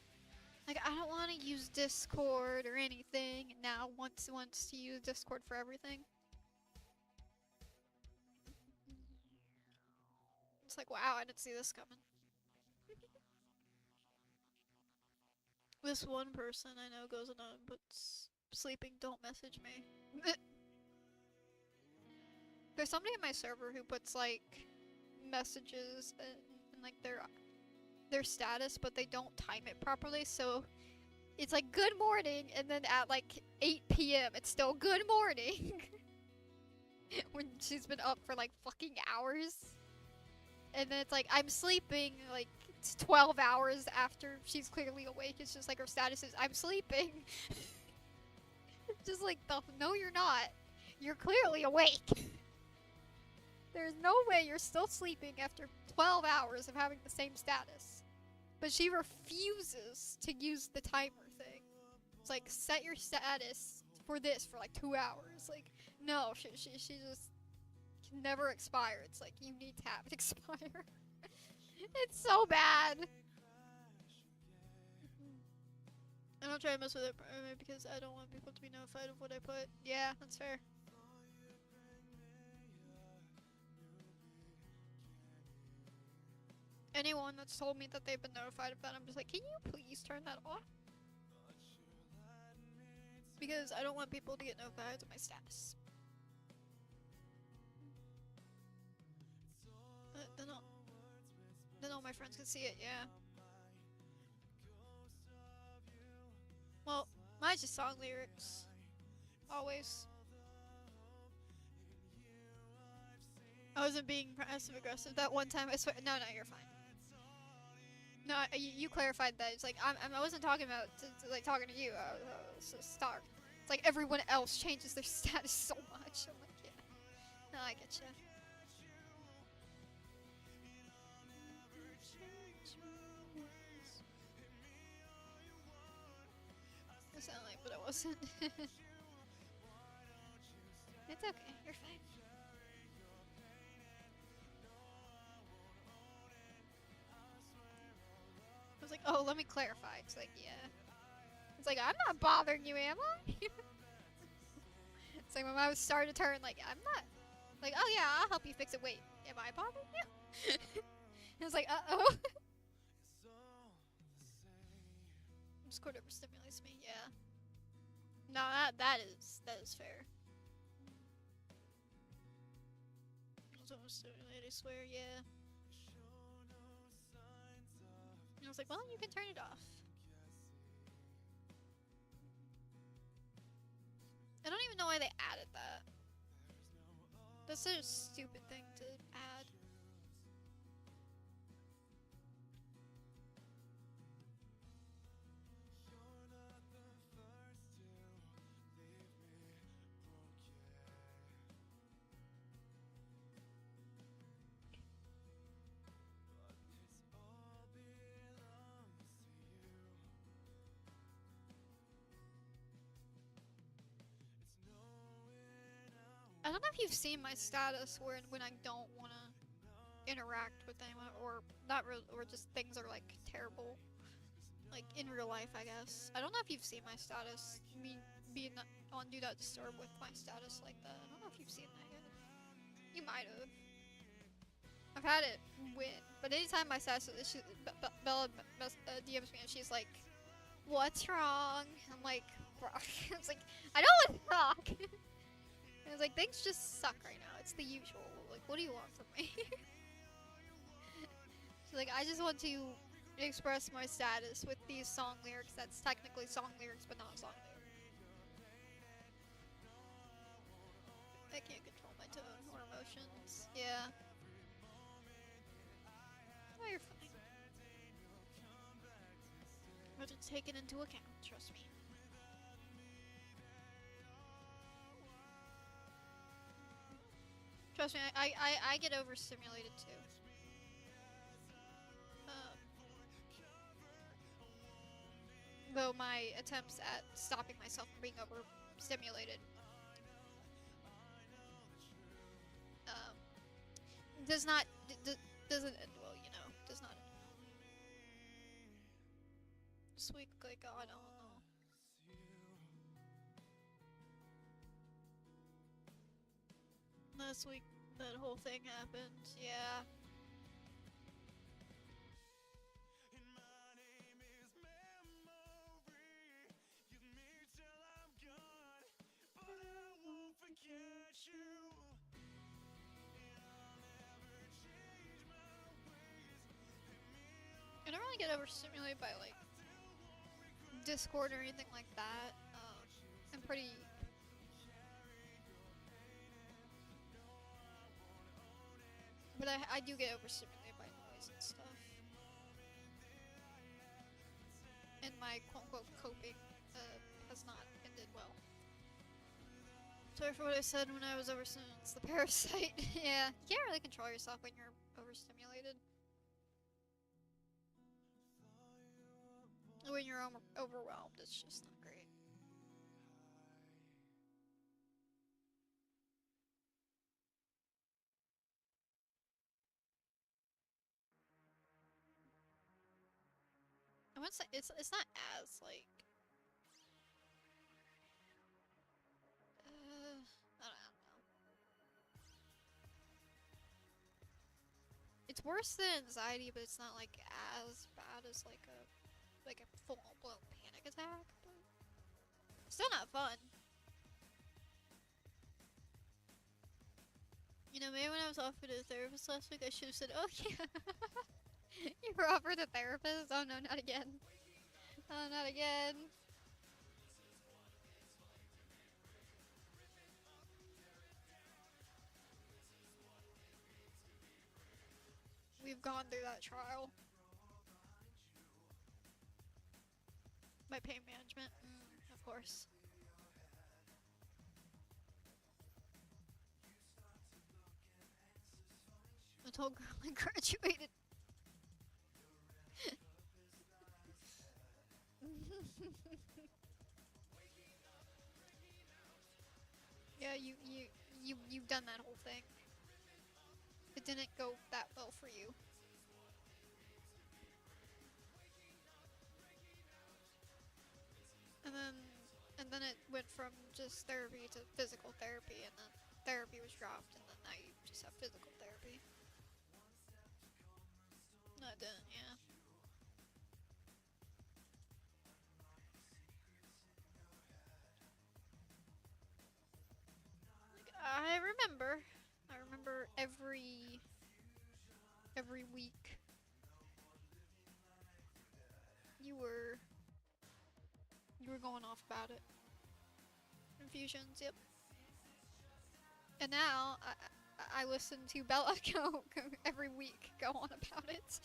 to use Discord or anything, and now wants to use Discord for everything. It's like, wow, I didn't see this coming. This one person I know goes on but sleeping, don't message me. There's somebody in my server who puts like messages and like their status, but they don't time it properly, so it's like good morning, and then at like 8 p.m. it's still good morning. When she's been up for like fucking hours. And then it's like, I'm sleeping, like, it's 12 hours after she's clearly awake. It's just like her status is, I'm sleeping. Just like, no you're not. You're clearly awake. There's no way you're still sleeping after 12 hours of having the same status. But she refuses to use the timer thing. It's like, set your status for this for like 2 hours. Like, no, she just can never expire. It's like, you need to have it expire. It's so bad. I don't try to mess with it because I don't want people to be notified of what I put. Yeah, that's fair. Anyone that's told me that they've been notified of that, I'm just like, can you please turn that off? Because I don't want people to get notified of my status. Then all my friends can see it, yeah. Well, mine's just song lyrics. Always. I wasn't being passive aggressive that one time, I swear. No, you're fine. No, you clarified that. It's like I wasn't talking about like talking to you. Star. It's like everyone else changes their status so much. I'm like, yeah. No, I get you. It sounded like, but I wasn't. It's okay. You're fine. I was like, oh, let me clarify. It's like, yeah. It's like, I'm not bothering you, am I? It's like when I was starting to turn, like, I'm not. Like, oh yeah, I'll help you fix it. Wait, am I bothering you? It was like, uh-oh. Discord overstimulates me, yeah. No, that is fair. It's overstimulated, I swear, yeah. And I was like, well, you can turn it off. I don't even know why they added that. That's such a stupid thing to add. I don't know if you've seen my status when I don't want to interact with anyone, or not really, or just things are like terrible, like in real life, I guess. I don't know if you've seen my status. Me being on Do Not Disturb with my status like that. I don't know if you've seen that yet. You might have. I've had it win, but anytime my status, Bella DMs me and she's like, "What's wrong?" I'm like, I was like, I don't want to talk. I was like, things just suck right now. It's the usual. Like, what do you want from me? So, like, I just want to express my status with these song lyrics that's technically song lyrics, but not song lyrics. I can't control my tone or emotions. Yeah. Oh, you're fine. But it's taken into account, trust me. Trust me, I get overstimulated too. Though my attempts at stopping myself from being overstimulated does not doesn't end well, you know. Does not. This week, like, oh, I don't know. Last week, that whole thing happened. Yeah. I don't really get overstimulated by like Discord or anything like that. I'm pretty. But I do get overstimulated by noise and stuff. And my quote unquote coping has not ended well. Sorry for what I said when I was overstimulated. It's the parasite. Yeah, you can't really control yourself when you're overstimulated. When you're overwhelmed, it's just not great. I wouldn't say it's not as like I don't know. It's worse than anxiety, but it's not like as bad as like a full blown panic attack. But still not fun. You know, maybe when I was offered a therapist last week, I should have said, "Oh yeah, you were offered a therapist." Oh no, not again. Oh, not again. We've gone through that trial. My pain management, of course. The tall girl I graduated. Yeah, you've done that whole thing. It didn't go that well for you. And then it went from just therapy to physical therapy, and then therapy was dropped, and then now you just have physical therapy. No, it didn't, yeah. Like, I remember every week you were you were going off about it. Infusions, yep. And now I listen to Bella go every week go on about it.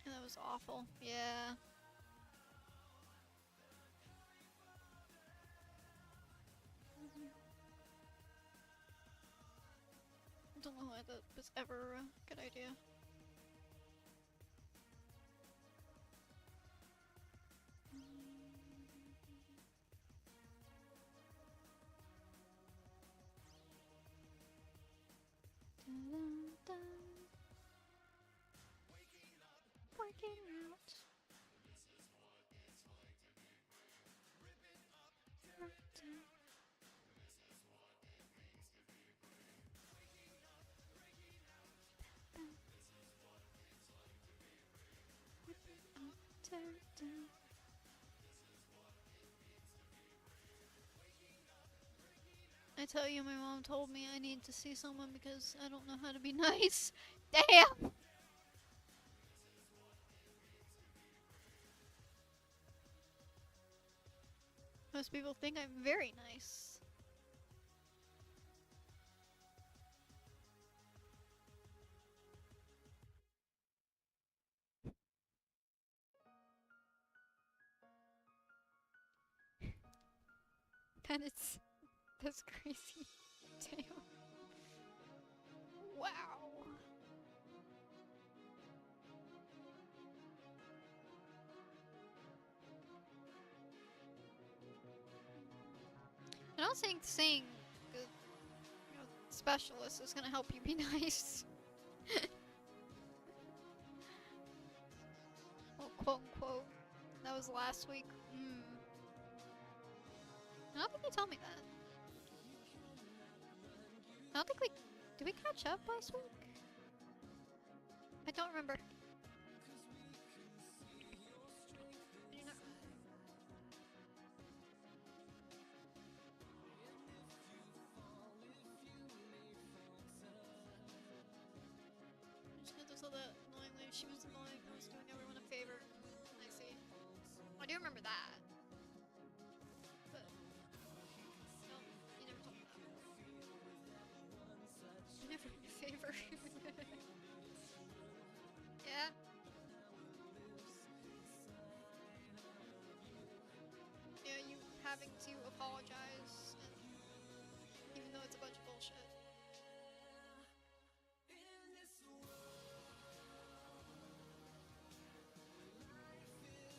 And that was awful. Yeah. I don't know why that was ever a good idea. Working out. I tell you, my mom told me I need to see someone because I don't know how to be nice. Damn! Most people think I'm very nice. That's crazy. Damn. Wow. I don't think saying good, specialist is gonna help you be nice. Well, quote unquote. That was last week. I don't think you told me that. I don't think we... Did we catch up last week? I don't remember. I just noticed all that annoyingly. She was annoying. I was doing everyone a favor. I see. I do remember that. But... No, you never told me that. You never did a favor. Yeah? Yeah, you having to apologize, even though it's a bunch of bullshit.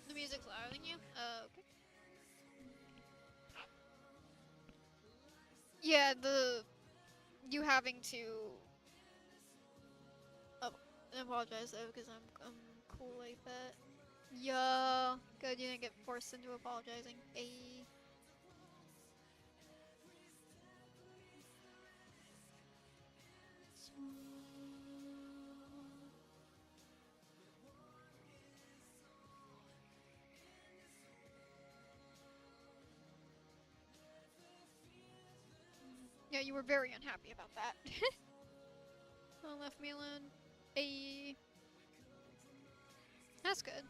The music's louder than you? Okay. Yeah, you having to apologize though, because I'm cool like that. Yeah, good, you didn't get forced into apologizing. Hey. Yeah, you were very unhappy about that. Well, left me alone. Hey. That's good.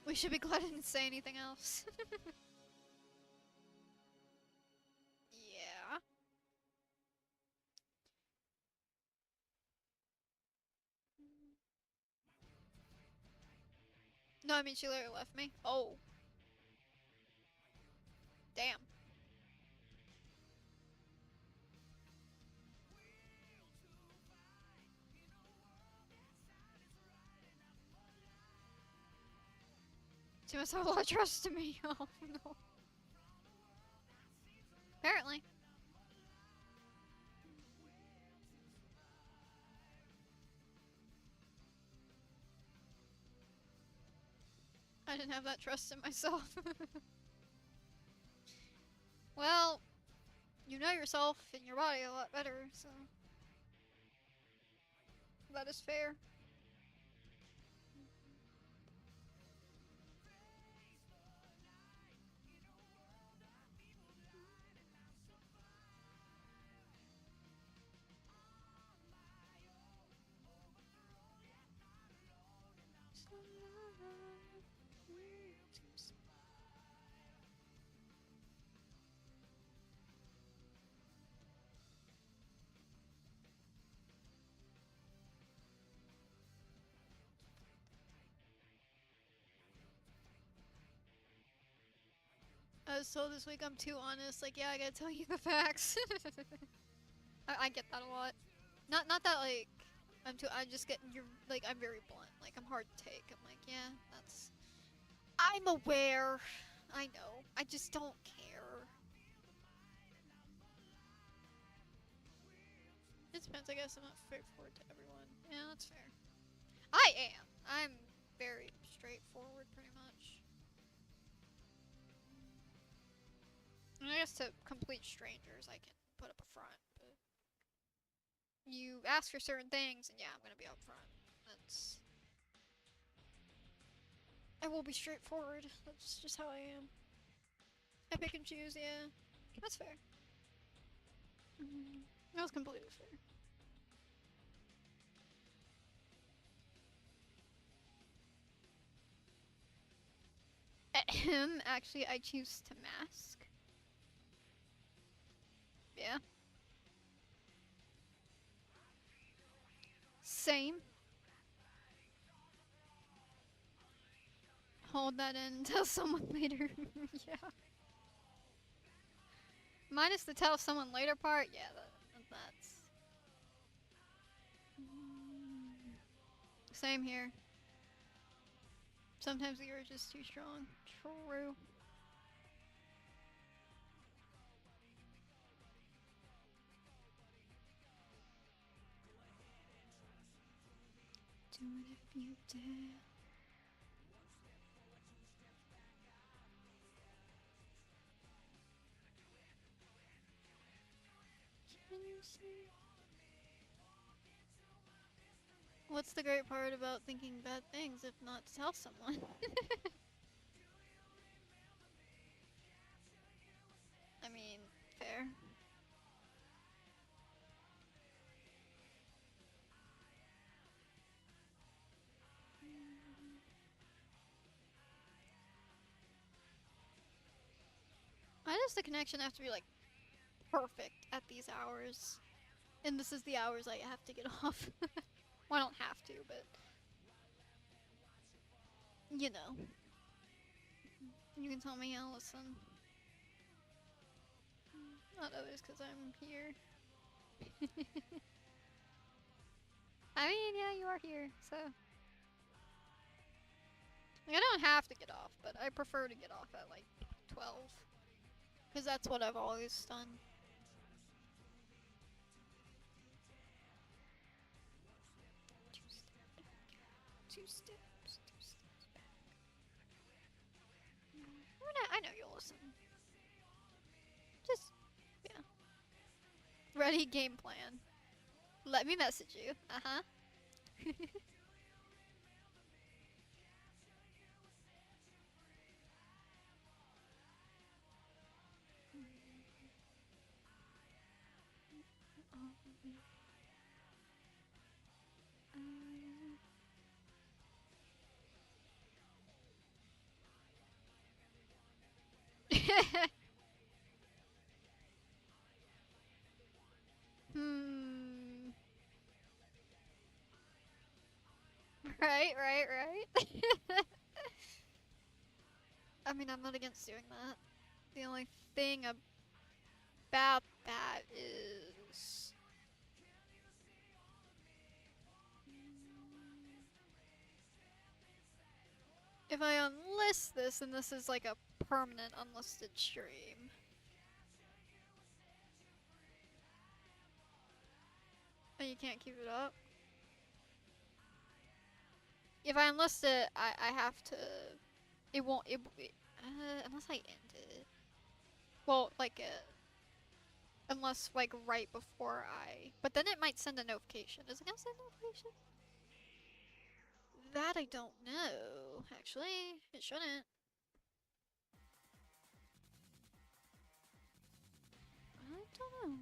We should be glad I didn't say anything else. Yeah. No, I mean, she literally left me. Oh. Damn. She must have a lot of trust in me. Oh, no. Apparently. I didn't have that trust in myself. Well, you know yourself and your body a lot better, so that is fair. I was told this week I'm too honest. Like, yeah, I gotta tell you the facts. I get that a lot. Not that like I'm too. I just get you're like I'm very blunt. Like I'm hard to take. I'm like, yeah, that's. I'm aware. I know. I just don't care. It depends. I guess I'm not straightforward to everyone. Yeah, that's fair. I am. I'm very straightforward, pretty much. And I guess to complete strangers, I can put up a front, but you ask for certain things, and yeah, I'm gonna be upfront. That's. I will be straightforward. That's just how I am. I pick and choose, yeah. That's fair. That was completely fair. Ahem, actually, I choose to mask. Yeah. Same. Hold that in, tell someone later. Yeah. Minus the tell someone later part, yeah, that's. Same here. Sometimes the urge is too strong. True. Do it if you dare. Can you see? What's the great part about thinking bad things if not to tell someone? I mean, fair. Why does the connection have to be like perfect at these hours? And this is the hours I have to get off. Well, I don't have to, but you know. You can tell me I'll listen. Not always because I'm here. I mean, yeah, you are here, so. Like, I don't have to get off, but I prefer to get off at like 12. Because that's what I've always done. Two steps back. I know you'll listen. Just, yeah. Ready, game plan. Let me message you. Uh-huh. Hmm. Right. I mean, I'm not against doing that. The only thing about that is... if I unlist this, then this is like a permanent unlisted stream. And you can't keep it up. If I enlist it, I have to... It won't... unless I end it. Well, like, unless, like, right before I... But then it might send a notification. Is it gonna send a notification? That I don't know. Actually, it shouldn't. I don't know.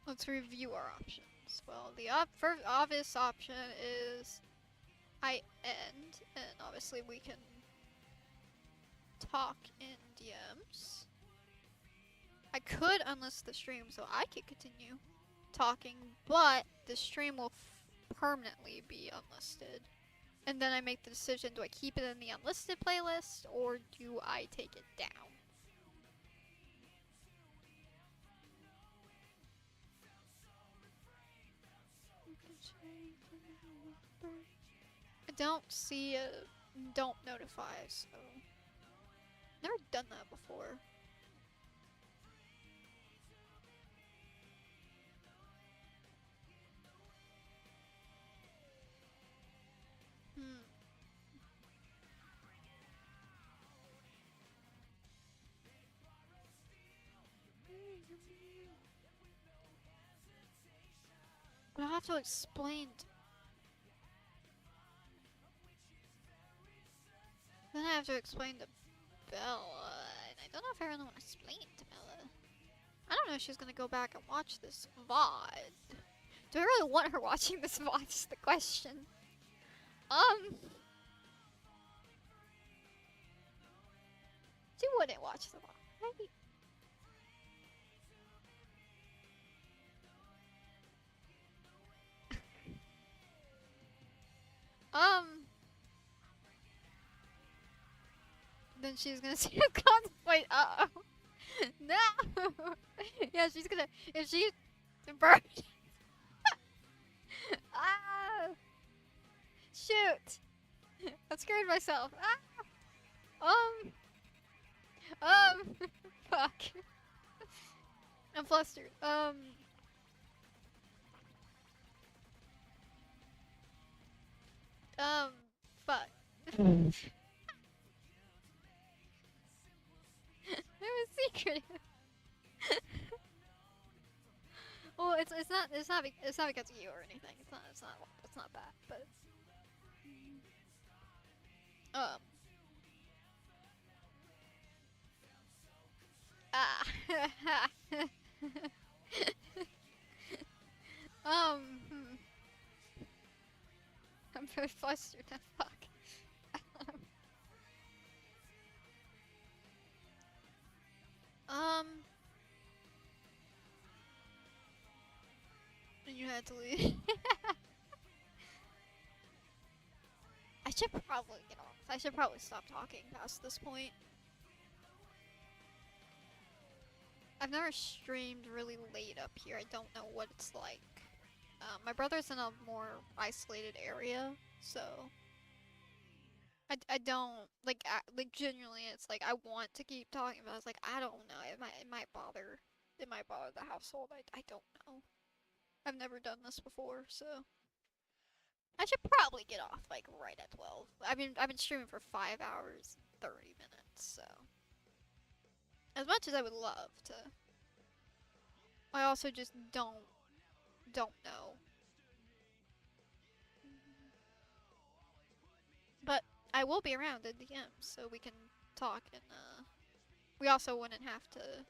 Let's review our options. Well, the first obvious option is I end, and obviously we can talk in DMs. I could unlist the stream so I could continue talking, but the stream will permanently be unlisted. And then I make the decision, do I keep it in the unlisted playlist or do I take it down? I don't see a don't notify, so never done that before. But I have to explain. Then I have to explain to Bella, and I don't know if I really want to explain it to Bella. I don't know if she's gonna go back and watch this VOD. Do I really want her watching this VOD is the question. She wouldn't watch the VOD, right? Then she's gonna see a contemplate. Uh oh. No! Yeah, she's gonna. If she. Burn. Ah! Shoot! I scared myself. Ah! Fuck. I'm flustered. Fuck. It was secret. Well, it's not because of you or anything. It's not bad, but um ah hmm. I'm very flustered now. Fuck. um you had to leave. I should probably get off. I should probably stop talking past this point. I've never streamed really late up here. I don't know what it's like. My brother's in a more isolated area, so I don't like genuinely. It's like I want to keep talking, but I was like I don't know. It might bother the household. I don't know. I've never done this before, so I should probably get off like right at 12. I've been streaming for 5 hours 30 minutes, so as much as I would love to, I also just don't know. But I will be around in DMs, so we can talk, and we also wouldn't have to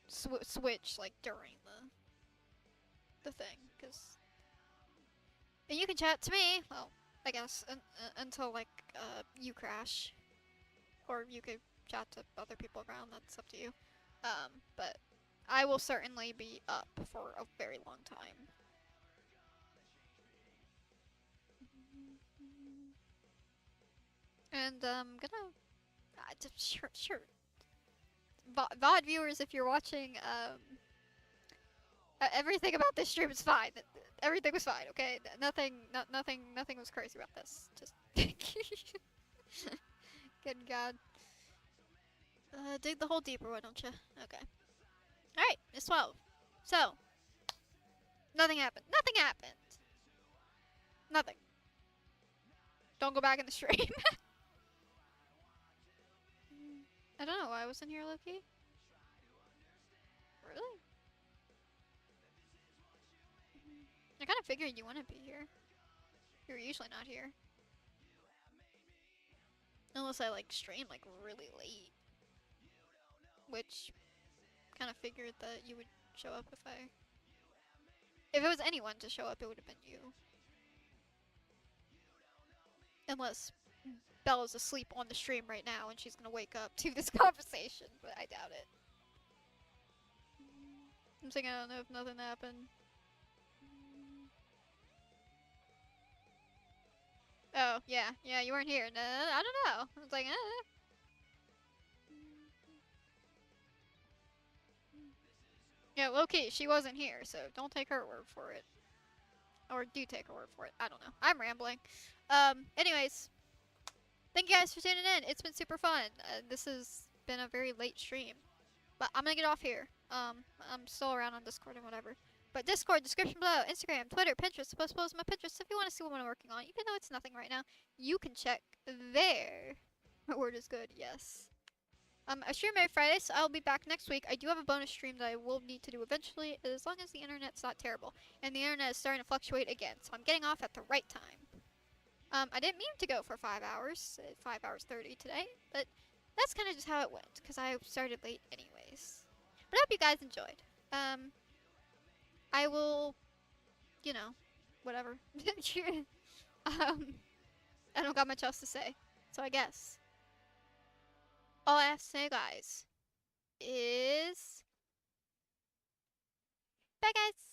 switch like during the thing, cause and you can chat to me. Well, I guess until like you crash, or you could chat to other people around. That's up to you. But I will certainly be up for a very long time. And I'm gonna, sure. VOD viewers, if you're watching, everything about this stream is fine. Everything was fine. Okay, nothing was crazy about this. Just, good God. Dig the hole deeper, why don't you? Okay. All right, it's 12. So nothing happened. Nothing happened. Nothing. Don't go back in the stream. I don't know why I was in here, Loki. Really? I kind of figured you wouldn't be here. You're usually not here. Unless I like stream like really late. Which kind of figured that you would show up if I... If it was anyone to show up, it would have been you. Unless Bella's asleep on the stream right now and she's gonna wake up to this conversation, but I doubt it. I'm saying I don't know if nothing happened. Oh, yeah, you weren't here. No, I don't know. I was like, Yeah, low-key, she wasn't here, so don't take her word for it. Or do take her word for it. I don't know. I'm rambling. Anyways, thank you guys for tuning in. It's been super fun. This has been a very late stream. But I'm gonna get off here. I'm still around on Discord and whatever. But Discord, description below, Instagram, Twitter, Pinterest, supposed to post my Pinterest if you want to see what I'm working on. Even though it's nothing right now, you can check there. My word is good, yes. I stream every Friday, so I'll be back next week. I do have a bonus stream that I will need to do eventually, as long as the internet's not terrible. And the internet is starting to fluctuate again, so I'm getting off at the right time. I didn't mean to go for 5 hours, 5 hours 30 today, but that's kind of just how it went, because I started late anyways. But I hope you guys enjoyed. I will, you know, whatever. I don't got much else to say, so I guess all I have to say, guys, is bye, guys.